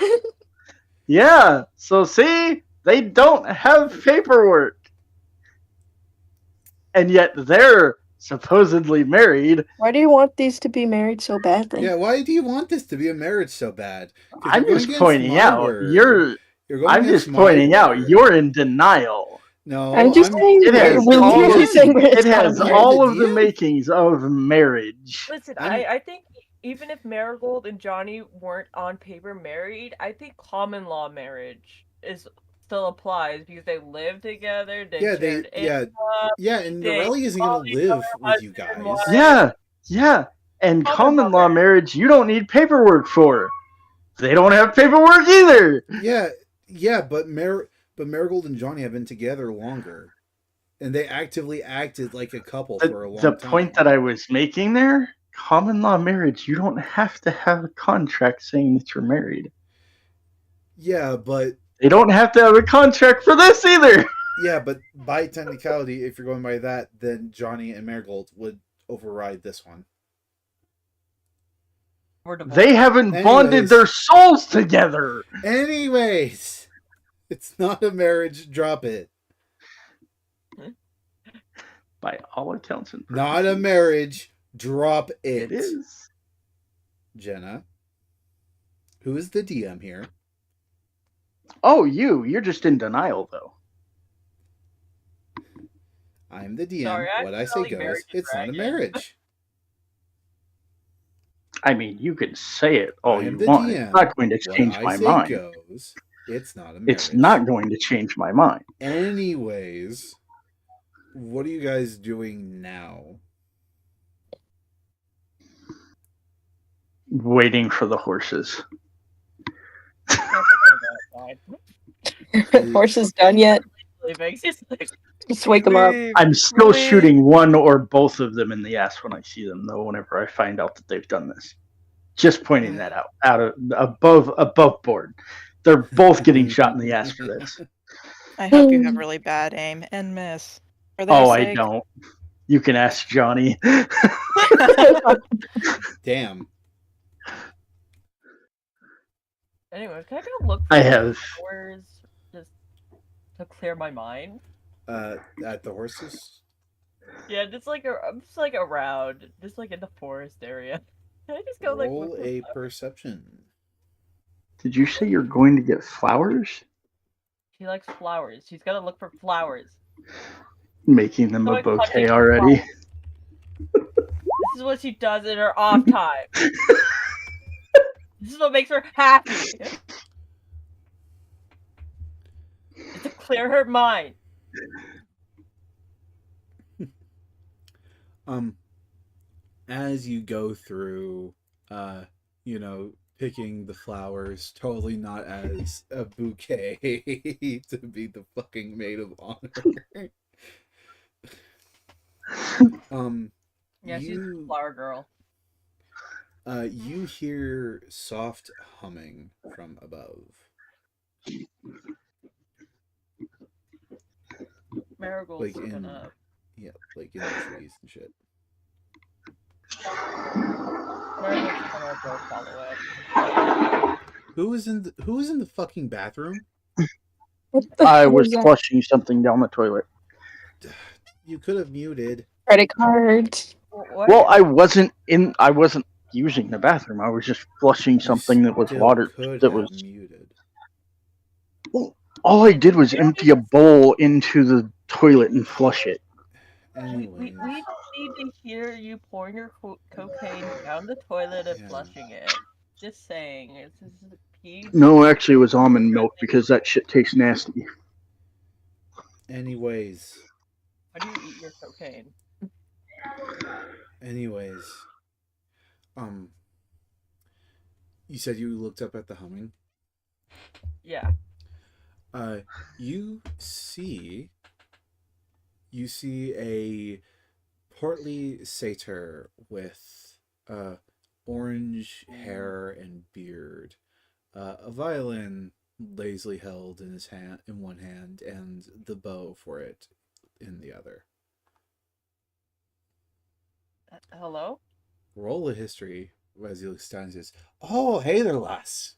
Yeah. So see, they don't have paperwork, and yet they're supposedly married. Why do you want these to be married so badly? Yeah, why do you want this to be a marriage so bad? 'Cause I'm you're going just against pointing my out word. you're. You're going I'm against just my pointing out word. you're in denial. No, I'm just saying It has we're all literally of, saying it's it not a has marriage. all of the DM. makings of marriage. Listen, I'm- I think even if Marigold and Johnny weren't on paper married, I think common law marriage still applies because they live together. They Yeah, shared income. and they Norelli isn't all gonna each live other with you husband and guys. wife. Yeah. And Common common law law marriage, you don't need paperwork for. They don't have paperwork either. Yeah, but Marigold and Johnny have been together longer, and they actively acted like a couple for a long The time. point that I was making there, common law marriage, you don't have to have a contract saying that you're married. Yeah, but They don't have to have a contract for this either. yeah, but by technicality, if you're going by that, then Johnny and Marigold would override this one. We're divorced. They haven't bonded Anyways. their souls together. Anyways, it's not a marriage. Drop it. By all accounts and Not a marriage. Drop it. It is. Jenna, who is the DM here? Oh, you're just in denial though. I'm the DM. Sorry, I'm what I say totally goes. married to It's not a Dragon. marriage. I mean, you can say it all I you am the want. DM. It's not going to What change I my say mind. goes. It's not a marriage. It's not going to change my mind. Anyways, what are you guys doing now? Waiting for the horses. Horse is done yet? Just wake them up. I'm still Really? shooting one or both of them in the ass when I see them, though. Whenever I find out that they've done this, just pointing that out of above board. They're both getting shot in the ass for this. I hope you have really bad aim and miss. For their Oh, I sake. don't. You can ask Johnny. Damn. Anyway, can I go look for I have. flowers just to clear my mind? At the horses? Yeah, just like around, just like in the forest area. Can I just go like look Roll for a flowers? perception. Did you say you're going to get flowers? She likes flowers. She's gonna look for flowers. Making them a Going hunting bouquet for already. flowers. This is what she does in her off time. This is what makes her happy. It's to clear her mind. As you go through, uh, picking the flowers, totally not as a bouquet to be the fucking maid of honor. Yeah, she's a you flower girl. you hear soft humming from above. Marigold's Like in gonna. like in the trees and shit. Marigold's gonna go follow it. Who is in the fucking bathroom? What the I hell was is that? flushing something down the toilet. You could have muted. Credit cards. What? Well, I wasn't using the bathroom. I was just flushing something that was Still water. could That have was muted. all I did was empty a bowl into the toilet and flush it. Anyways, We don't need to hear you pouring your cocaine down the toilet and Yeah. flushing it. Just saying, it's just a PG. No, actually, it was almond milk because that shit tastes nasty. anyways, How do you eat your cocaine? anyways, you said you looked up at the humming. Yeah. You see a portly satyr with orange hair and beard, a violin lazily held in one hand, and the bow for it in the other. Hello? Roll a history as he looks down and says, "Oh, hey there, lass."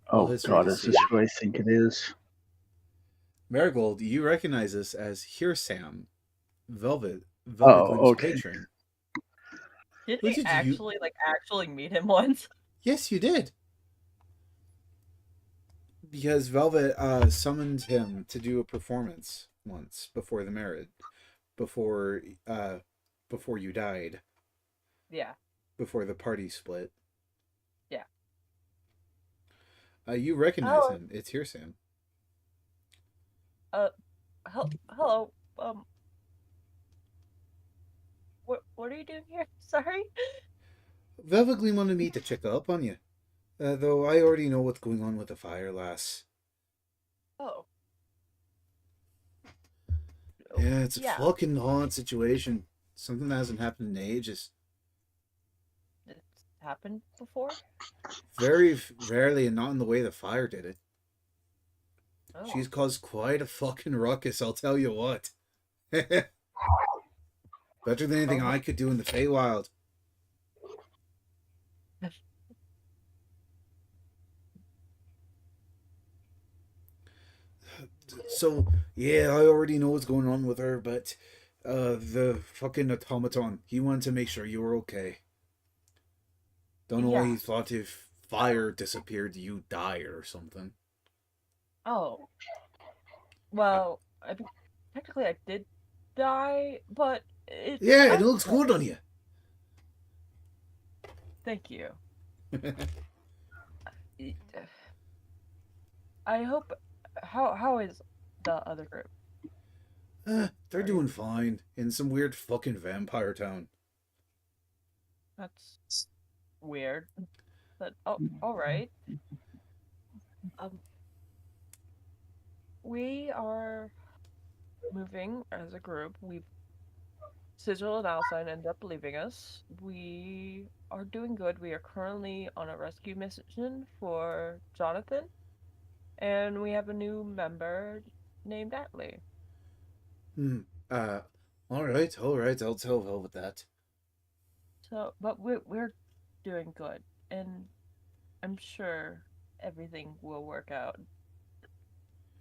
Oh history God, to is see. this who I think it is? Marigold, you recognize this as Here Sam, Velvet Oh, Gloom's okay. patron. Did Who we did you- actually meet him once? Yes, you did. Because Velvet summoned him to do a performance once before the marriage, before you died, Yeah. before the party split. Yeah. You recognize Oh. him. It's Here Sam. Hello. What are you doing here? Sorry. Velvet Gleam wanted me to check up on you. Though I already know what's going on with the fire, lass. Oh. Yeah, it's a fucking odd situation. Something that hasn't happened in ages. It's happened before? Very rarely, and not in the way the fire did it. Oh. She's caused quite a fucking ruckus, I'll tell you what. Better than anything I could do in the Feywild. So, yeah, I already know what's going on with her, but the fucking automaton, he wanted to make sure you were okay. Don't know why he thought if fire disappeared, you died or something. Oh. Well, technically I did die, but it... Yeah, it looks good on you. Thank you. I hope... How is the other group? They're doing fine in some weird fucking vampire town. That's weird. But alright. We are moving as a group. Sigil and Alcine end up leaving us. We are doing good. We are currently on a rescue mission for Jonathan. And we have a new member named Atlee. Alright, I'll tell Velvet that. So, but we're doing good. And I'm sure everything will work out.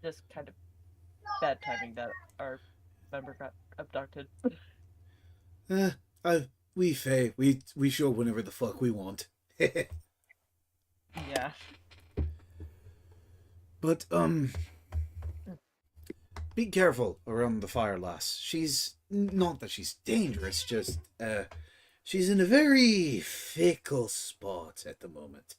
Just kind of bad timing that our member got abducted. Eh, we Faye, we show whenever the fuck we want. Yeah. But be careful around the fire, lass. She's not that she's dangerous, just she's in a very fickle spot at the moment.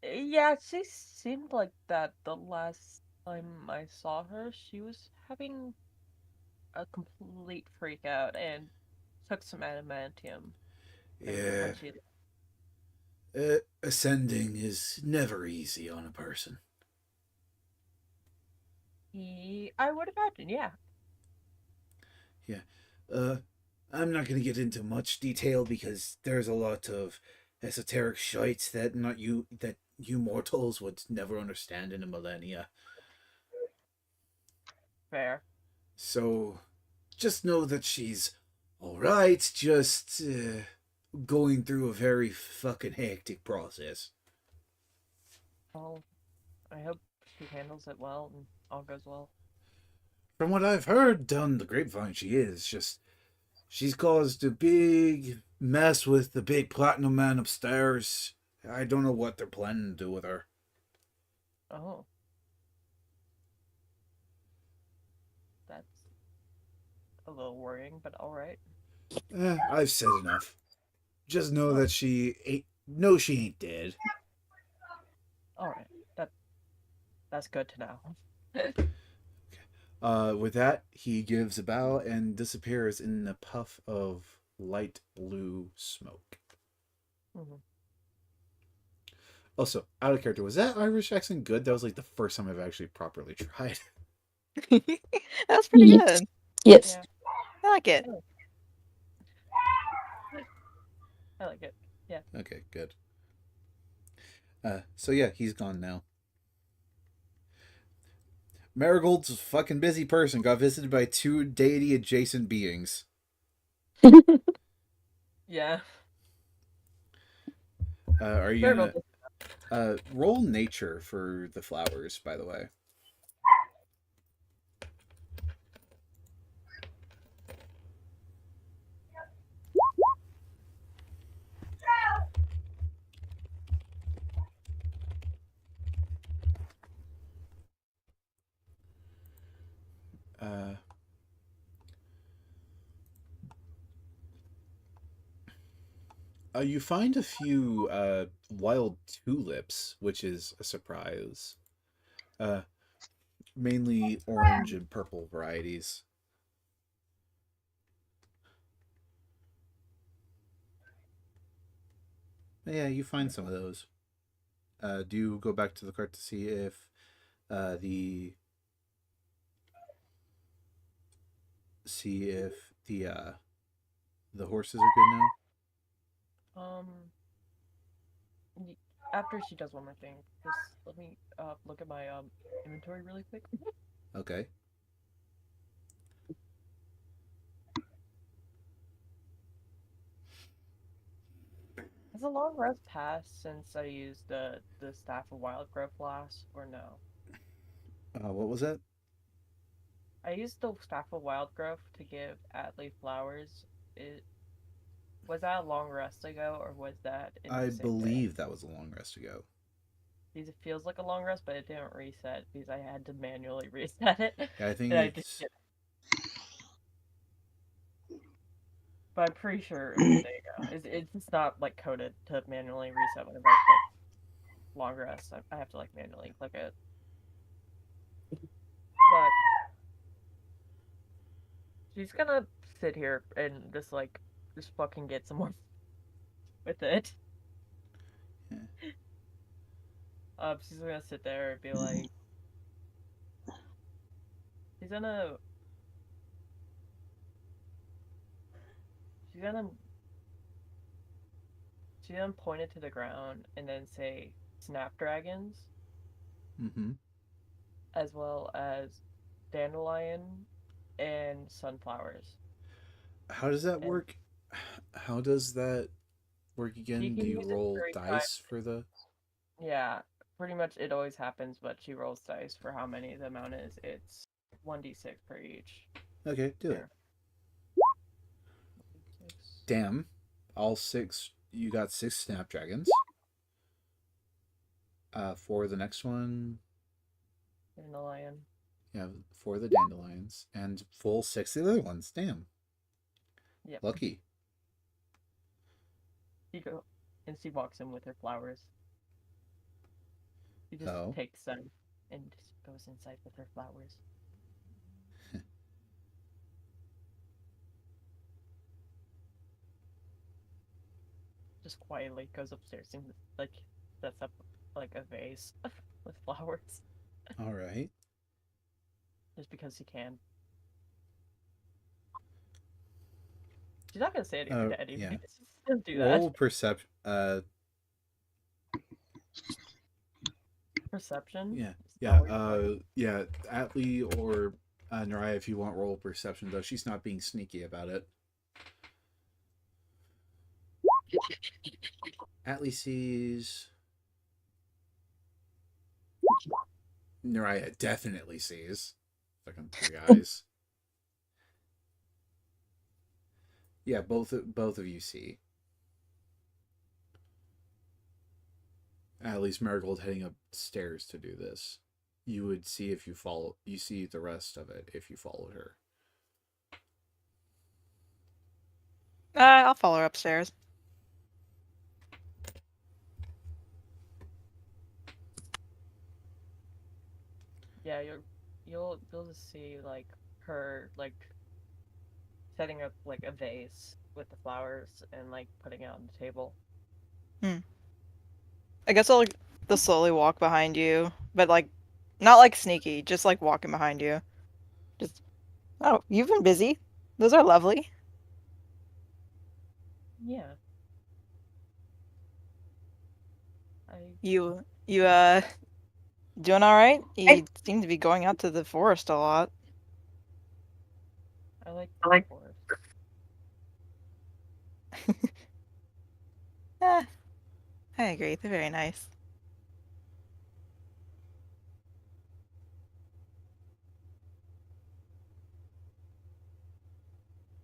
Yeah, she seemed like that the last time I saw her. She was having a complete freak out and took some adamantium. And when Yeah, she, ascending is never easy on a person. I would imagine, yeah. Yeah. Uh, I'm not going to get into much detail because there's a lot of esoteric shite that you mortals would never understand in a millennia. Fair. So just know that she's all right. Just going through a very fucking hectic process. Well, I hope she handles it well and all goes well. From what I've heard down the grapevine, she's caused a big mess with the big platinum man upstairs. I don't know what they're planning to do with her. Oh, that's a little worrying, but alright. I've said enough. Just know Oh, that she ain't. No, she ain't dead. alright. That's good to know. With that, he gives a bow and disappears in a puff of light blue smoke. Mhm. Also, out of character, was that Irish accent good? That was like the first time I've actually properly tried. That's pretty Yes. good. Yes. Yeah, I like it. I like it. Yeah. Okay, good. So yeah, he's gone now. Marigold's a fucking busy person. Got visited by two deity adjacent beings. Yeah. Are you Marigold. gonna roll nature for the flowers? By the way. Uh, you find a few wild tulips, which is a surprise. Uh, Mainly orange and purple varieties. Yeah, you find some of those. Do you go back to the cart to see if uh, the the the horses are good now? Um, y- after she does one more thing, just let me look at my inventory really quick. Okay. Has a long rest passed since I used the staff of wild growth last, or no? What was that? I used the staff of wild growth to give Atlee flowers. It was that a long rest ago, or was that in I the same day? believe that was a long rest ago. Because it feels like a long rest, but it didn't reset because I had to manually reset it, Yeah, I think and I did it's get. But I'm pretty sure. There you go. It's just not like coded to manually reset whenever I click long rest. I have to like manually click it. But she's gonna sit here and just fucking get some more with it. yeah. She's gonna sit there and be like, she's gonna, she's gonna, she's gonna point it to the ground and then say snapdragons, Mm-hmm. as well as dandelion and sunflowers. How does that And work? How does that work she again? Do can you use it roll three times. dice for the? Yeah, pretty much it always happens, but she rolls dice for how many the amount is. It's 1d6 per each. Okay, do it. There. 1d6. Damn. All 6. You got 6 snapdragons. For the next one, Dandelion. yeah, 4 the dandelions. And full 6 the other ones. Damn. Yep. Lucky. And she walks in with her flowers. She just takes them and just goes inside with her flowers. Just quietly goes upstairs and like sets up like a vase with flowers. All right. Just because he can. She's not gonna say anything to anybody. Yeah. Just do that. Roll perception. Perception. Yeah. Atlee or Naraya, if you want, roll perception. Though she's not being sneaky about it. Atlee sees. Naraya definitely sees. Fucking 3 eyes. Yeah, both of you see. At least Marigold heading upstairs to do this. You would see if you follow. You see the rest of it if you followed her. I'll follow her upstairs. Yeah, you'll just see like her like setting up like a vase with the flowers and like putting it on the table. I guess I'll slowly walk behind you, but like not like sneaky, just like walking behind you. Just oh, you've been busy. Those are lovely. Yeah. You doing all right? You seem to be going out to the forest a lot. I like the forest. I agree. They're very nice.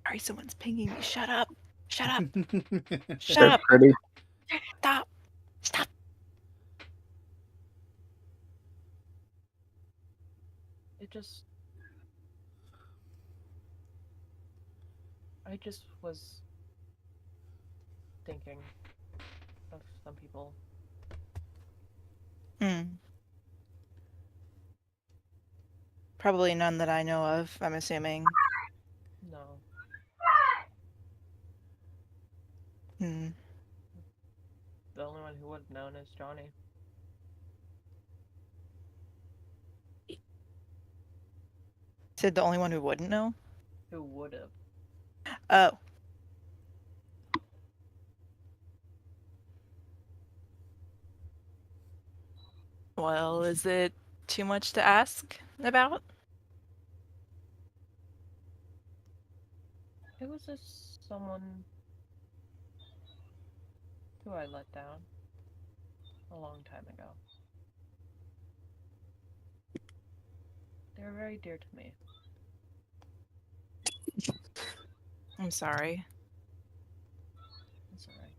Sorry, someone's pinging me. Shut up. Shut up. Shut They're up. pretty. Stop. Stop. I just was thinking of some people. Probably none that I know of, I'm assuming. No. The only one who would have known is Johnny. Said the only one who wouldn't know? Who would have? Oh. Well, is it too much to ask about? It was just someone who I let down a long time ago. They were very dear to me. I'm sorry. It's alright.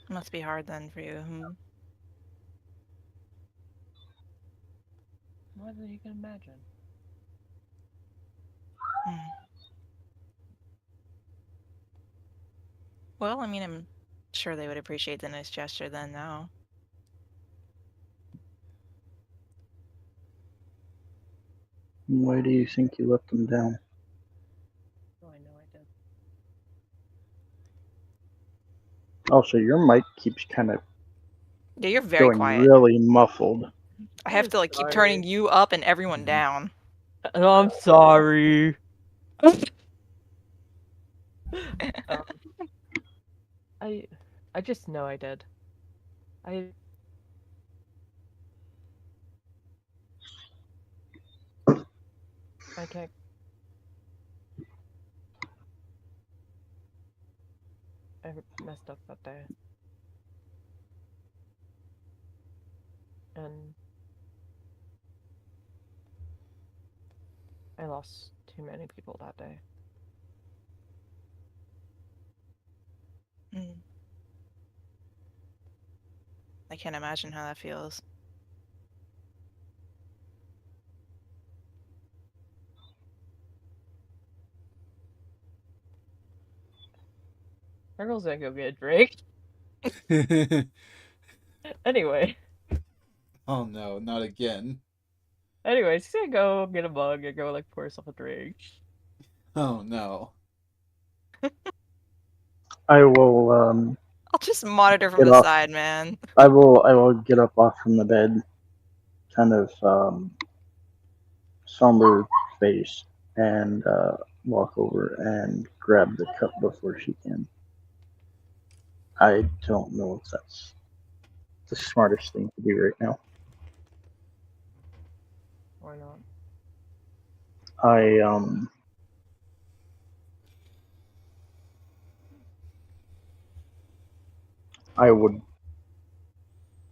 It must be hard then for you. More than you can imagine. Well, I mean, I'm sure they would appreciate the nice gesture then now. Why do you think you let them down? Oh, I know I did. Also, your mic keeps kind of Yeah, you're very going quiet. really muffled. I have to like keep turning you up and everyone down. I'm sorry. I just know I did. I can't. I messed up that day. and I lost too many people that day. I can't imagine how that feels. Circle's gonna go get a drink. Anyway. Oh no, not again. Anyways, he's gonna go get a mug and go like pour himself a drink. Oh no. I will I'll just monitor from Get the off. side, man. I will get up off from the bed, kind of somber face, and walk over and grab the cup before she can. I don't know if that's the smartest thing to do right now. Why not? I would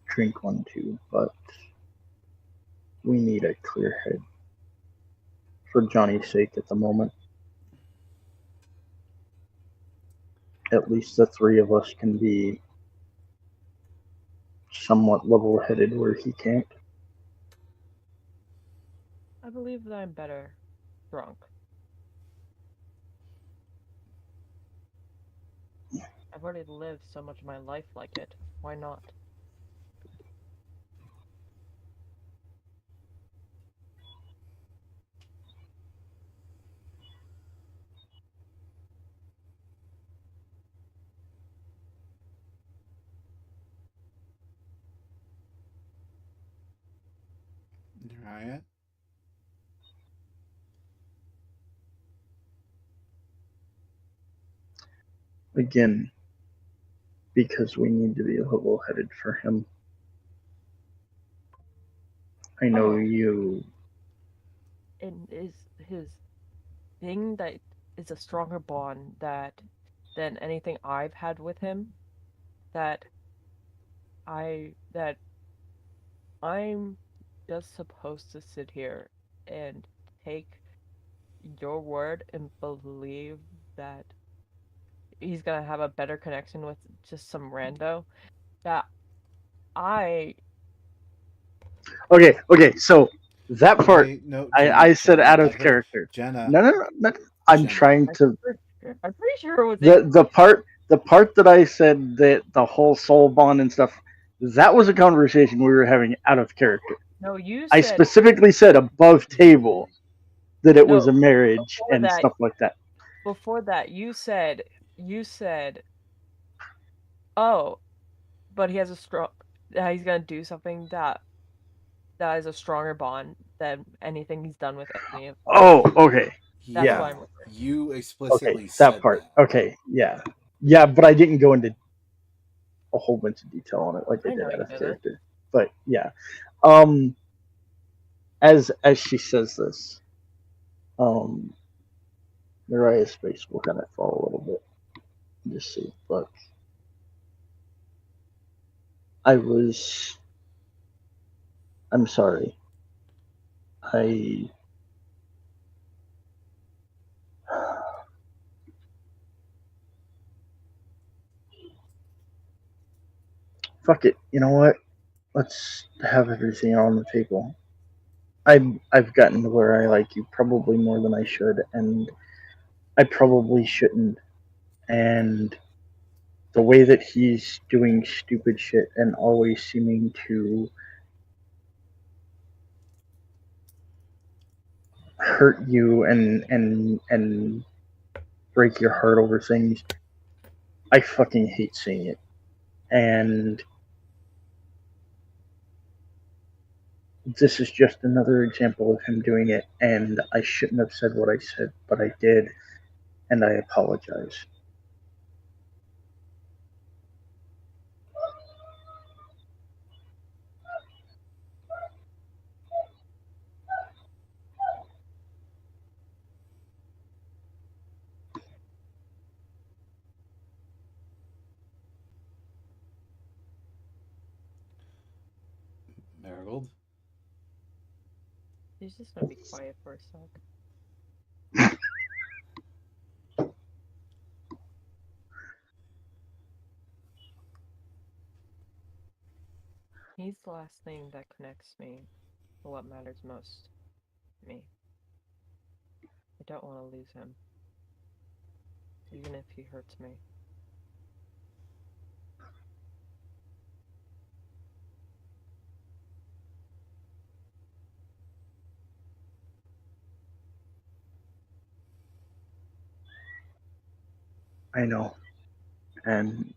drink one too, but we need a clear head for Johnny's sake at the moment. At least the three of us can be somewhat level-headed where he can't. I believe that I'm better drunk. I've already lived so much of my life like it. Why not? Riot. Again, because we need to be level-headed for him. I know you. And is his thing that is a stronger bond than anything I've had with him, that I'm just supposed to sit here and take your word and believe that he's gonna have a better connection with just some rando, that I Okay, so that part, Wait, no, I said Jenna, out of let her. character. Jenna. No. I'm Jenna. trying to. I'm pretty sure it was The part that I said that the whole soul bond and stuff, that was a conversation we were having out of character. No, you I said specifically said above table that it was no, a marriage before and that stuff like that. before that you said oh, but he has a strong that he's gonna do something that is a stronger bond than anything he's done with any of Oh, okay. that's Yeah. what I'm referring. You Okay, explicitly that said part. that. Okay, yeah. Yeah, but I didn't go into a whole bunch of detail on it like I I did know out you of didn't. character. But yeah. Um as she says this, Mariah's face will kind of fall a little bit. Just see, look. I'm sorry. I fuck it. You know what? Let's have everything on the table. I've gotten to where I like you probably more than I should, and I probably shouldn't. And the way that he's doing stupid shit and always seeming to hurt you and break your heart over things, I fucking hate seeing it. And this is just another example of him doing it, and I shouldn't have said what I said, but I did, and I apologize. Marigold. He's just gonna be quiet for a sec. He's the last thing that connects me to what matters most to me. I don't want to lose him, even if he hurts me. I know. And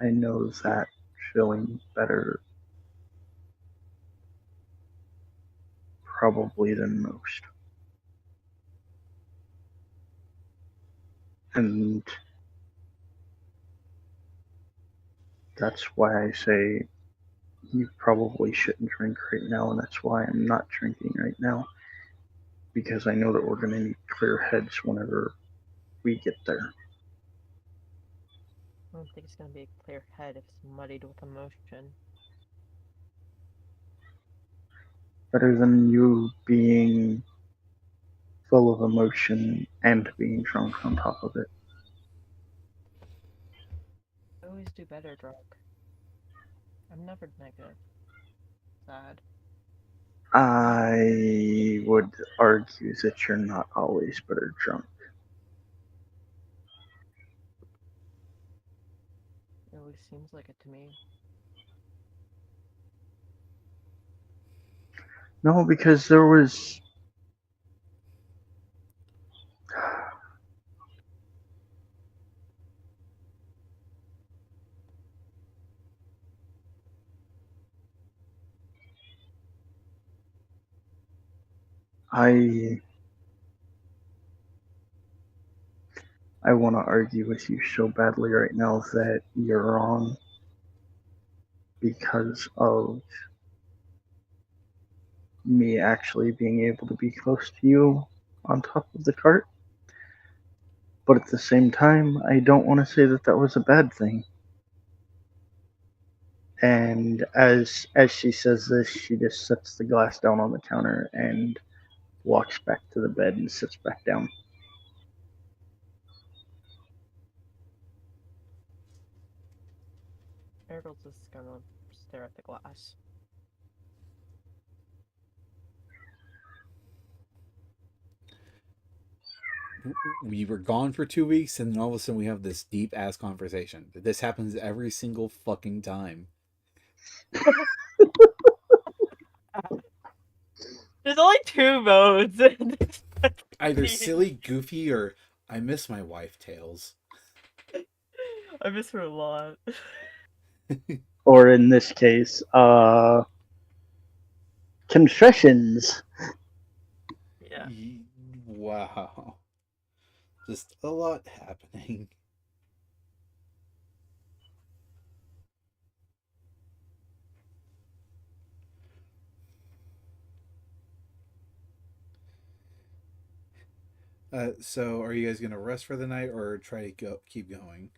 I know that feeling better probably than most. And that's why I say you probably shouldn't drink right now, and that's why I'm not drinking right now. Because I know that we're going to need clear heads whenever we get there. I don't think it's gonna be a clear head if it's muddied with emotion. Better than you being full of emotion and being drunk on top of it. I always do better drunk. I'm never negative. Sad. I would argue that you're not always better drunk. It always seems like it to me. No, because there was. I want to argue with you so badly right now that you're wrong because of me actually being able to be close to you on top of the cart. But at the same time, I don't want to say that that was a bad thing. And as she says this, she just sets the glass down on the counter and walks back to the bed and sits back down. Marigold's just gonna stare at the glass. We were gone for 2 weeks, and then all of a sudden we have this deep ass conversation. This happens every single fucking time. There's only 2 modes. Either silly, goofy, or I miss my wife tales. I miss her a lot. Or in this case, confessions. Yeah. Wow. Just a lot happening. So are you guys gonna rest for the night or try to keep going?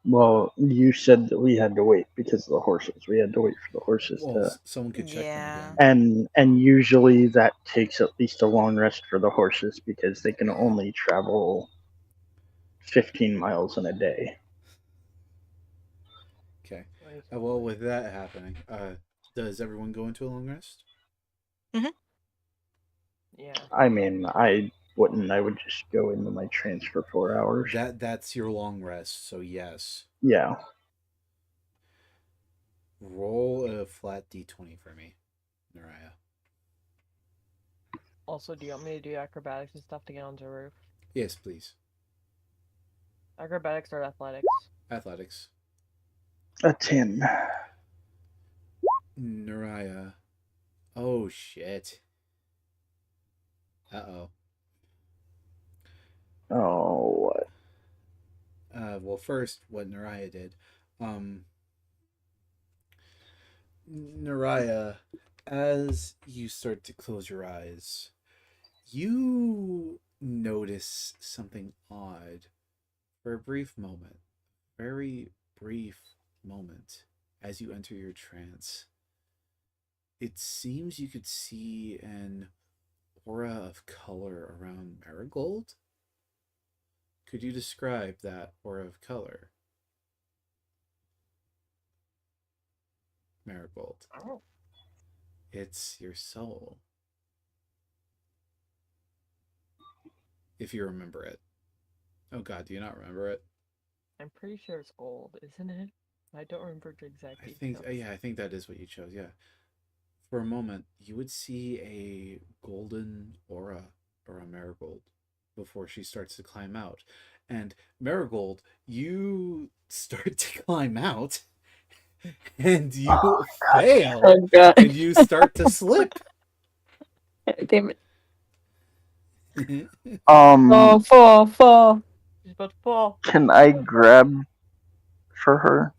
Well, you said that we had to wait because of the horses. We had to wait for the horses Well, to. someone could check Yeah. them again. And usually that takes at least a long rest for the horses because they can only travel 15 miles in a day. Okay. Well, with that happening, does everyone go into a long rest? Yeah. I mean, I wouldn't. I would just go into my trance for 4 hours. That's your long rest, so yes. Yeah. Roll a flat d20 for me, Naraya. Also, do you want me to do acrobatics and stuff to get onto the roof? Yes, please. Acrobatics or athletics? Athletics. A 10. Naraya. Oh shit. Uh-oh. Oh, what? Well, first, what Naraya did. Naraya, as you start to close your eyes, you notice something odd for a brief moment. Very brief moment. as you enter your trance, it seems you could see an aura of color around Marigold. Could you describe that aura of color? Marigold. Oh. It's your soul. If you remember it. Oh god, do you not remember it? I'm pretty sure it's gold, isn't it? I don't remember the exact I think details. yeah, I think that is what you chose. Yeah. For a moment, you would see a golden aura around Marigold before she starts to climb out. And Marigold, you start to climb out and you fail Oh god. and you start to slip. Damn it. Um, Fall. She's about to fall. can I grab for her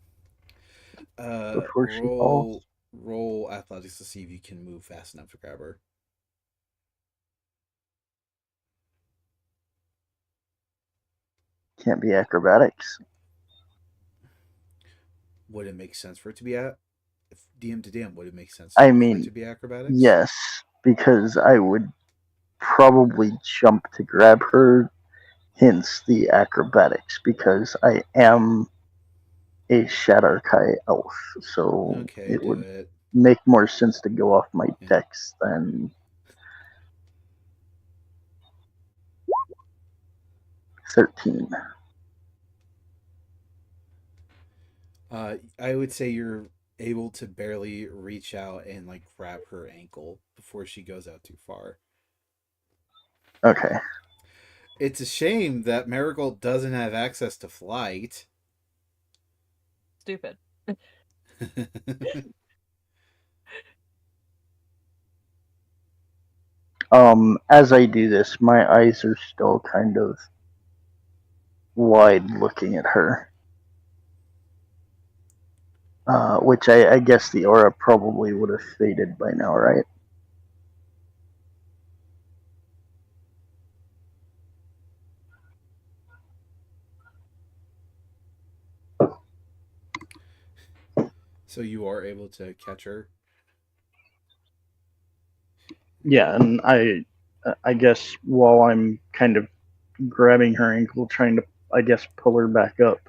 before she falls? roll athletics to see if you can move fast enough to grab her. Can't be acrobatics. Would it make sense for it to be at DM to DM? Would it make sense I for mean, it to be acrobatics? yes, because I would probably jump to grab her, hence the acrobatics, because I am a Shadarkai elf, so Okay, it do would it. make more sense to go off my Yeah. dex than 13. I would say you're able to barely reach out and like grab her ankle before she goes out too far. Okay. It's a shame that Marigold doesn't have access to flight. Stupid. As I do this, my eyes are still kind of wide looking at her. Which I guess the aura probably would have faded by now, right? So you are able to catch her. Yeah, and I guess while I'm kind of grabbing her ankle, trying to, I guess, pull her back up,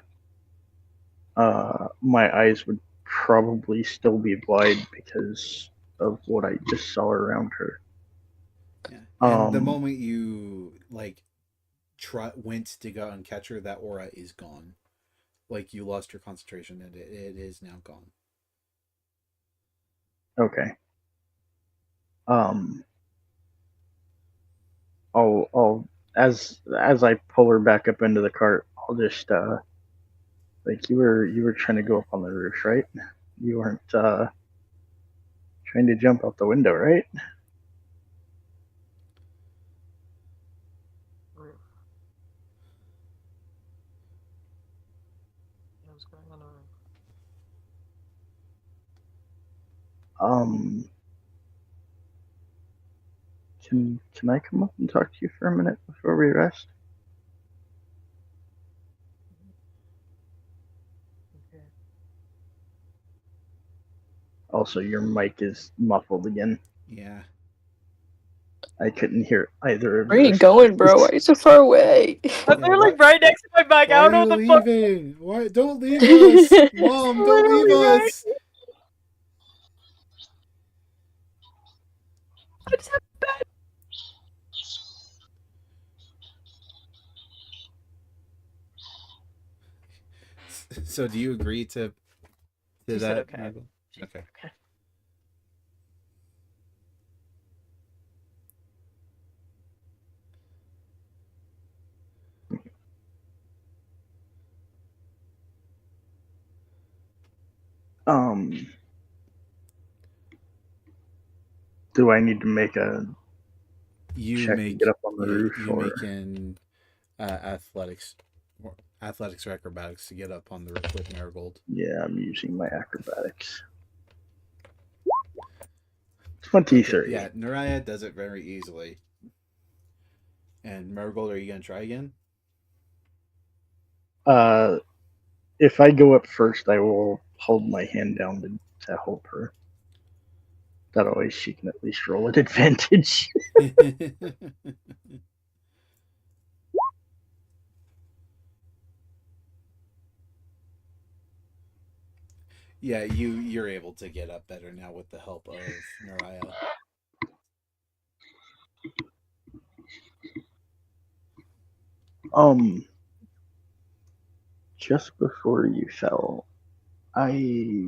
my eyes would probably still be wide because of what I just saw around her. Yeah. And the Um, moment you like went to go and catch her, that aura is gone. Like you lost your concentration and it is now gone. okay. I'll as I pull her back up into the cart, I'll just like you were trying to go up on the roof, right? You weren't trying to jump out the window, right? What's going on? Can I come up and talk to you for a minute before we rest? Okay. Also, your mic is muffled again. Yeah. I couldn't hear either of Where are you yours. going, bro? Why are you so far away? I'm Yeah, literally what? right next to my mic. Why I are don't know you what the fuck. leaving? Why? Don't leave us, Mom! Don't leave Literally right. us. I just have bad. So, do you agree to She said that? okay. Michael? She Okay. said okay. Do I need to make a You check to make get up on the roof, you or make an athletics or acrobatics to get up on the roof with Marigold. yeah, I'm using my acrobatics. 23. Okay, yeah, Naraya does it very easily. And Marigold, are you gonna try again? If I go up first, I will hold my hand down to help her. That way she can at least roll at advantage. Yeah, you're able to get up better now with the help of Naraya. Just before you fell, I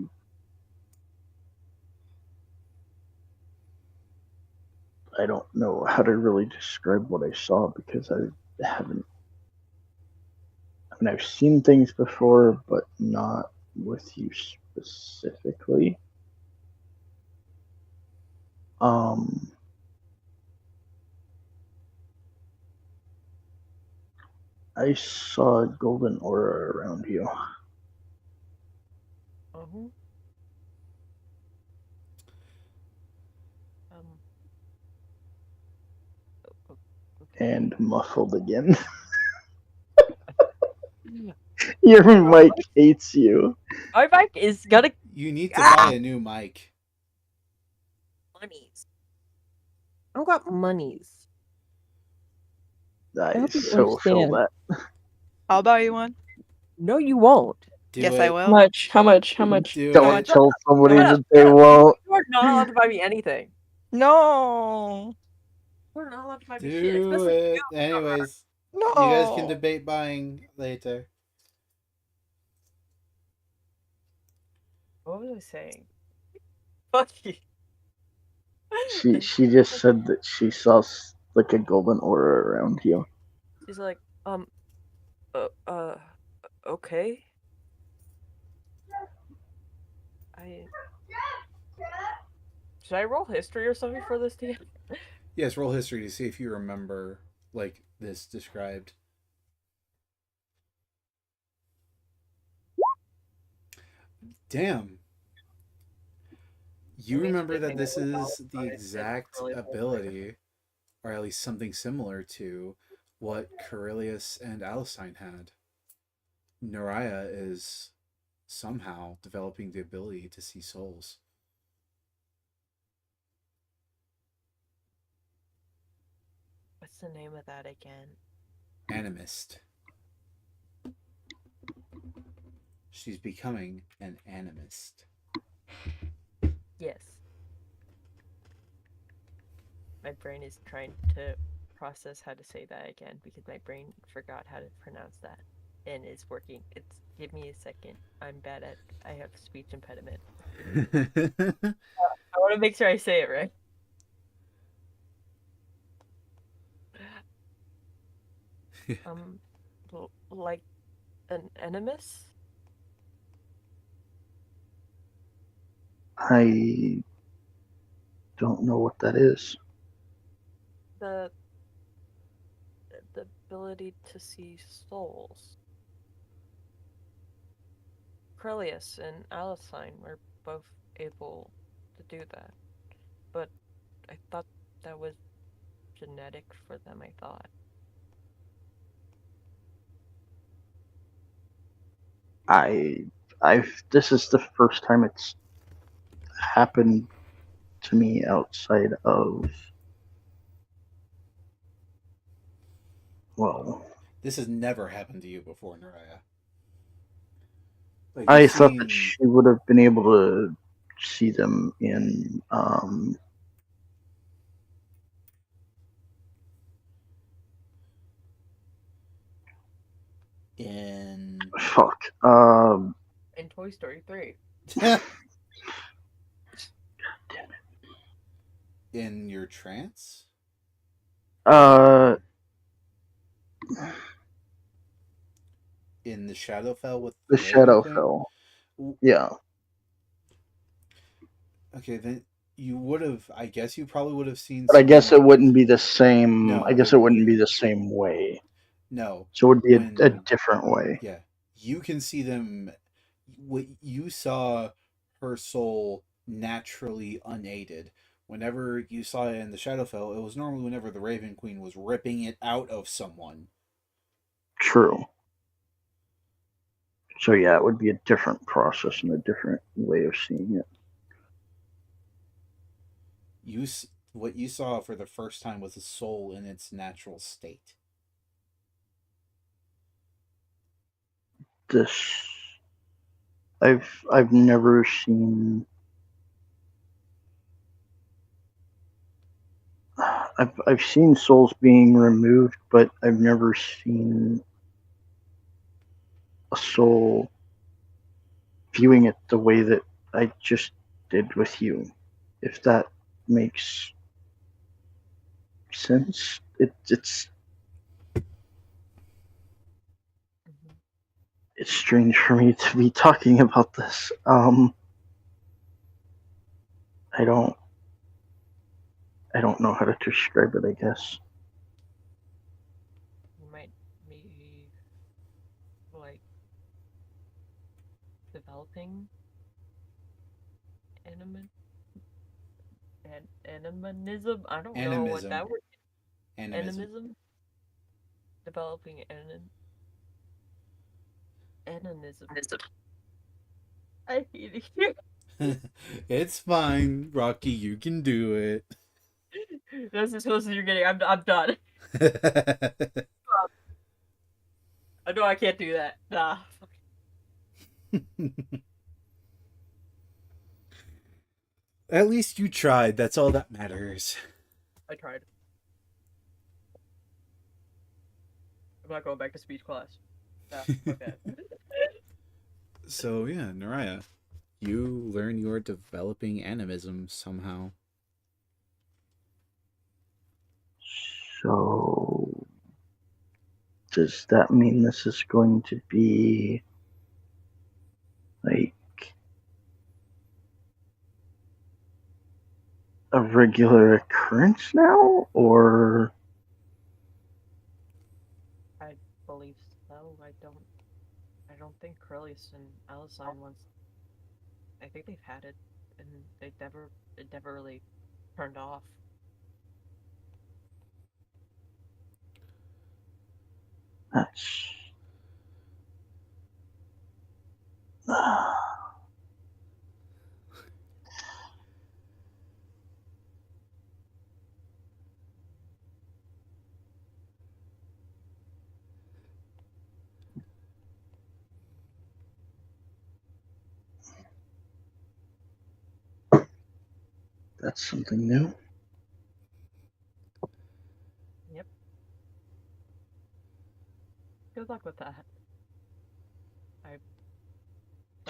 don't know how to really describe what I saw because I haven't. I mean, I've seen things before, but not with you specifically. I saw a golden aura around you. Um, okay. And muffled again. Your mic hates you. My mic is gonna You need to buy a new mic. monies. I don't got monies. I hope you so feel understand. that. I'll buy you one. No, you won't. Do Yes, it. I How will. much? How much? How much? Do Don't it. tell somebody Shut up, that they shut up. won't. You are not allowed to buy me anything. No. You're not allowed to buy me shit. Do Especially it. you. Anyways, No. you guys can debate buying later. What was I saying? Fuck you. She just said that she saw like a golden aura around you. She's like, okay. Should I roll history or something for this team? Yes, roll history to see if you remember like this described. Damn. You remember that this is the exact ability, or at least something similar to, what Corellius and Alcine had. Naraya is somehow developing the ability to see souls. What's the name of that again? Animist. She's becoming an animist. Yes. My brain is trying to process how to say that again because my brain forgot how to pronounce that. And it's working. It's give me a second. I'm bad at I have speech impediment. I want to make sure I say it right. Like an animus? I don't know what that is. The ability to see souls. Crelius and Alicine were both able to do that. But I thought that was genetic for them, I thought. This is the first time it's happened to me outside of, well, This has never happened to you before, Naraya. Like, I thought that she would have been able to see them in in Toy Story 3. In your trance? In the Shadowfell with the Raven Queen? Shadowfell. Yeah. Okay, then you would have. I guess you probably would have seen. But I guess like, it wouldn't be the same. No, I guess it wouldn't be the same way. No. So it would be a different way. Yeah. You can see them. What you saw her soul naturally unaided. Whenever you saw it in the Shadowfell, it was normally whenever the Raven Queen was ripping it out of someone. True. So yeah, it would be a different process and a different way of seeing it. What you saw for the first time was a soul in its natural state. This I've never seen. I've seen souls being removed, but I've never seen a soul viewing it the way that I just did with you. If that makes sense, it's strange for me to be talking about this. I don't know how to describe it, I guess. You might be like developing animism. I don't know what that word. Animism. Developing animism. I hate it. It's fine, Rocky. You can do it. That's as close as you're getting. I'm done. I know I can't do that. Nah. At least you tried. That's all that matters. I tried. I'm not going back to speech class. Nah, okay. So yeah, Naraya, you learn you're developing animism somehow. So does that mean this is going to be like a regular occurrence now, or I believe so. I don't think Curlius and Alicine once. I think they've had it, and it never really turned off. that's that's something new. Yep. Good luck with that. I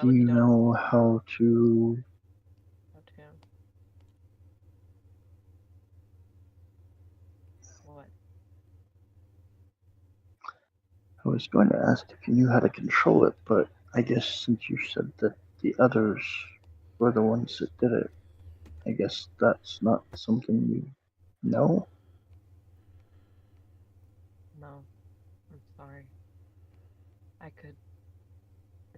Do you know how to? What? I was going to ask if you knew how to control it, but I guess since you said that the others were the ones that did it, I guess that's not something you know. No, I'm sorry. I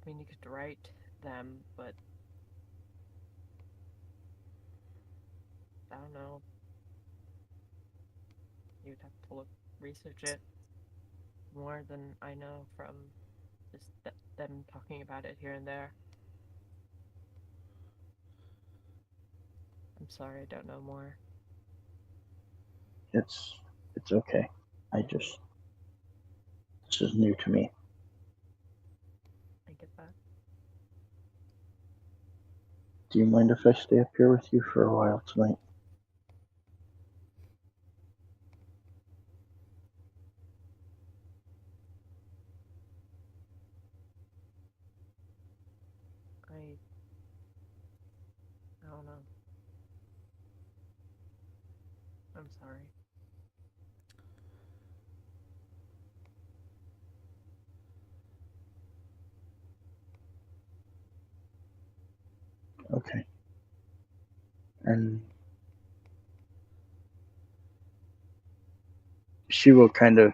mean, you could write them, but I don't know. You'd have to research it more than I know from just them talking about it here and there. I'm sorry, I don't know more. It's okay. This is new to me. I get that. Do you mind if I stay up here with you for a while tonight? I don't know. I'm sorry. Okay. And she will kind of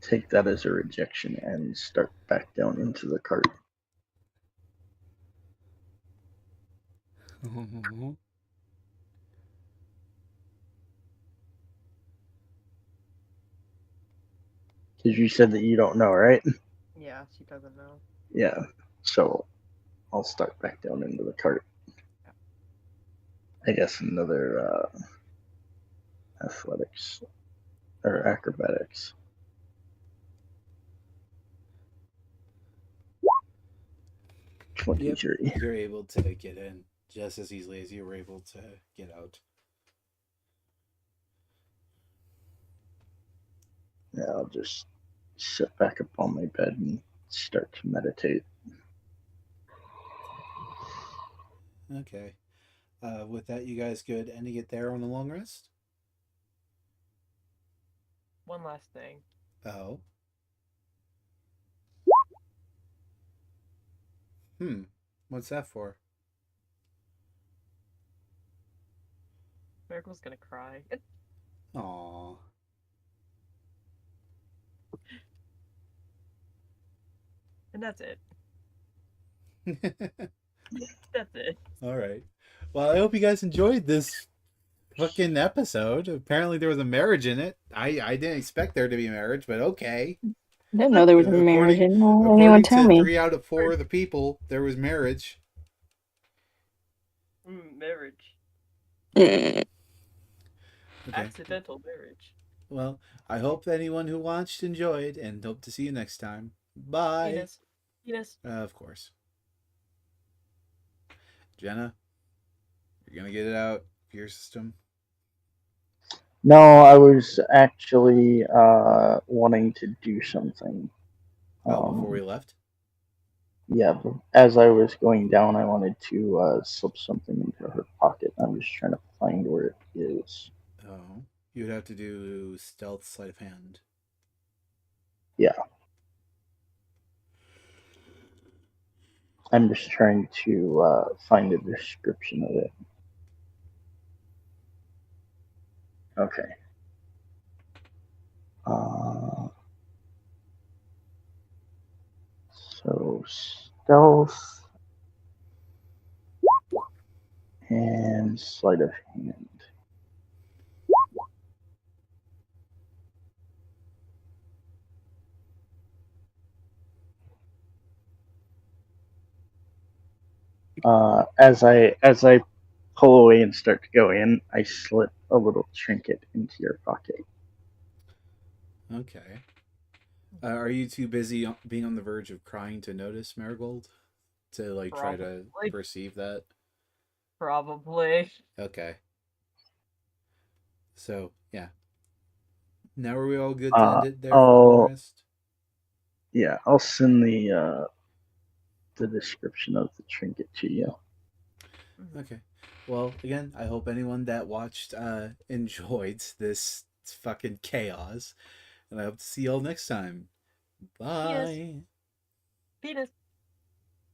take that as a rejection and start back down into the cart. Because you said that you don't know, right? Yeah, she doesn't know. Yeah. So I'll start back down into the cart. I guess another athletics or acrobatics. Yep, 23. you're able to get in just as easily as you were able to get out. Yeah, I'll just sit back up on my bed and start to meditate. Okay. With that, you guys good ending it there on the long rest? One last thing. Oh. What's that for? Miracle's gonna cry. Aww. And that's it. That's it. All right. Well, I hope you guys enjoyed this fucking episode. Apparently, there was a marriage in it. I didn't expect there to be a marriage, but okay. I didn't know there was a marriage. According Anyone according tell to me? 3 out of 4 of the people, there was marriage. Marriage. Mm. Okay. Accidental marriage. Well, I hope anyone who watched enjoyed, and hope to see you next time. Bye. Penis. Penis. Of course. Jenna, you're gonna get it out of your system. No, I was actually wanting to do something. Before we left? Yeah, but as I was going down, I wanted to slip something into her pocket. I'm just trying to find where it is. Oh. You would have to do stealth sleight of hand. Yeah. I'm just trying to find a description of it. Okay. So stealth and sleight of hand. As I pull away and start to go in, I slip a little trinket into your pocket. Okay. Are you too busy being on the verge of crying to notice, Marigold? To like try to Probably. perceive that? Probably. Okay. So, yeah. Now are we all good to end it there for the long rest? Yeah, I'll send the description of the trinket to you. Okay. Well, again, I hope anyone that watched enjoyed this fucking chaos. And I hope to see y'all next time. Bye. Penis.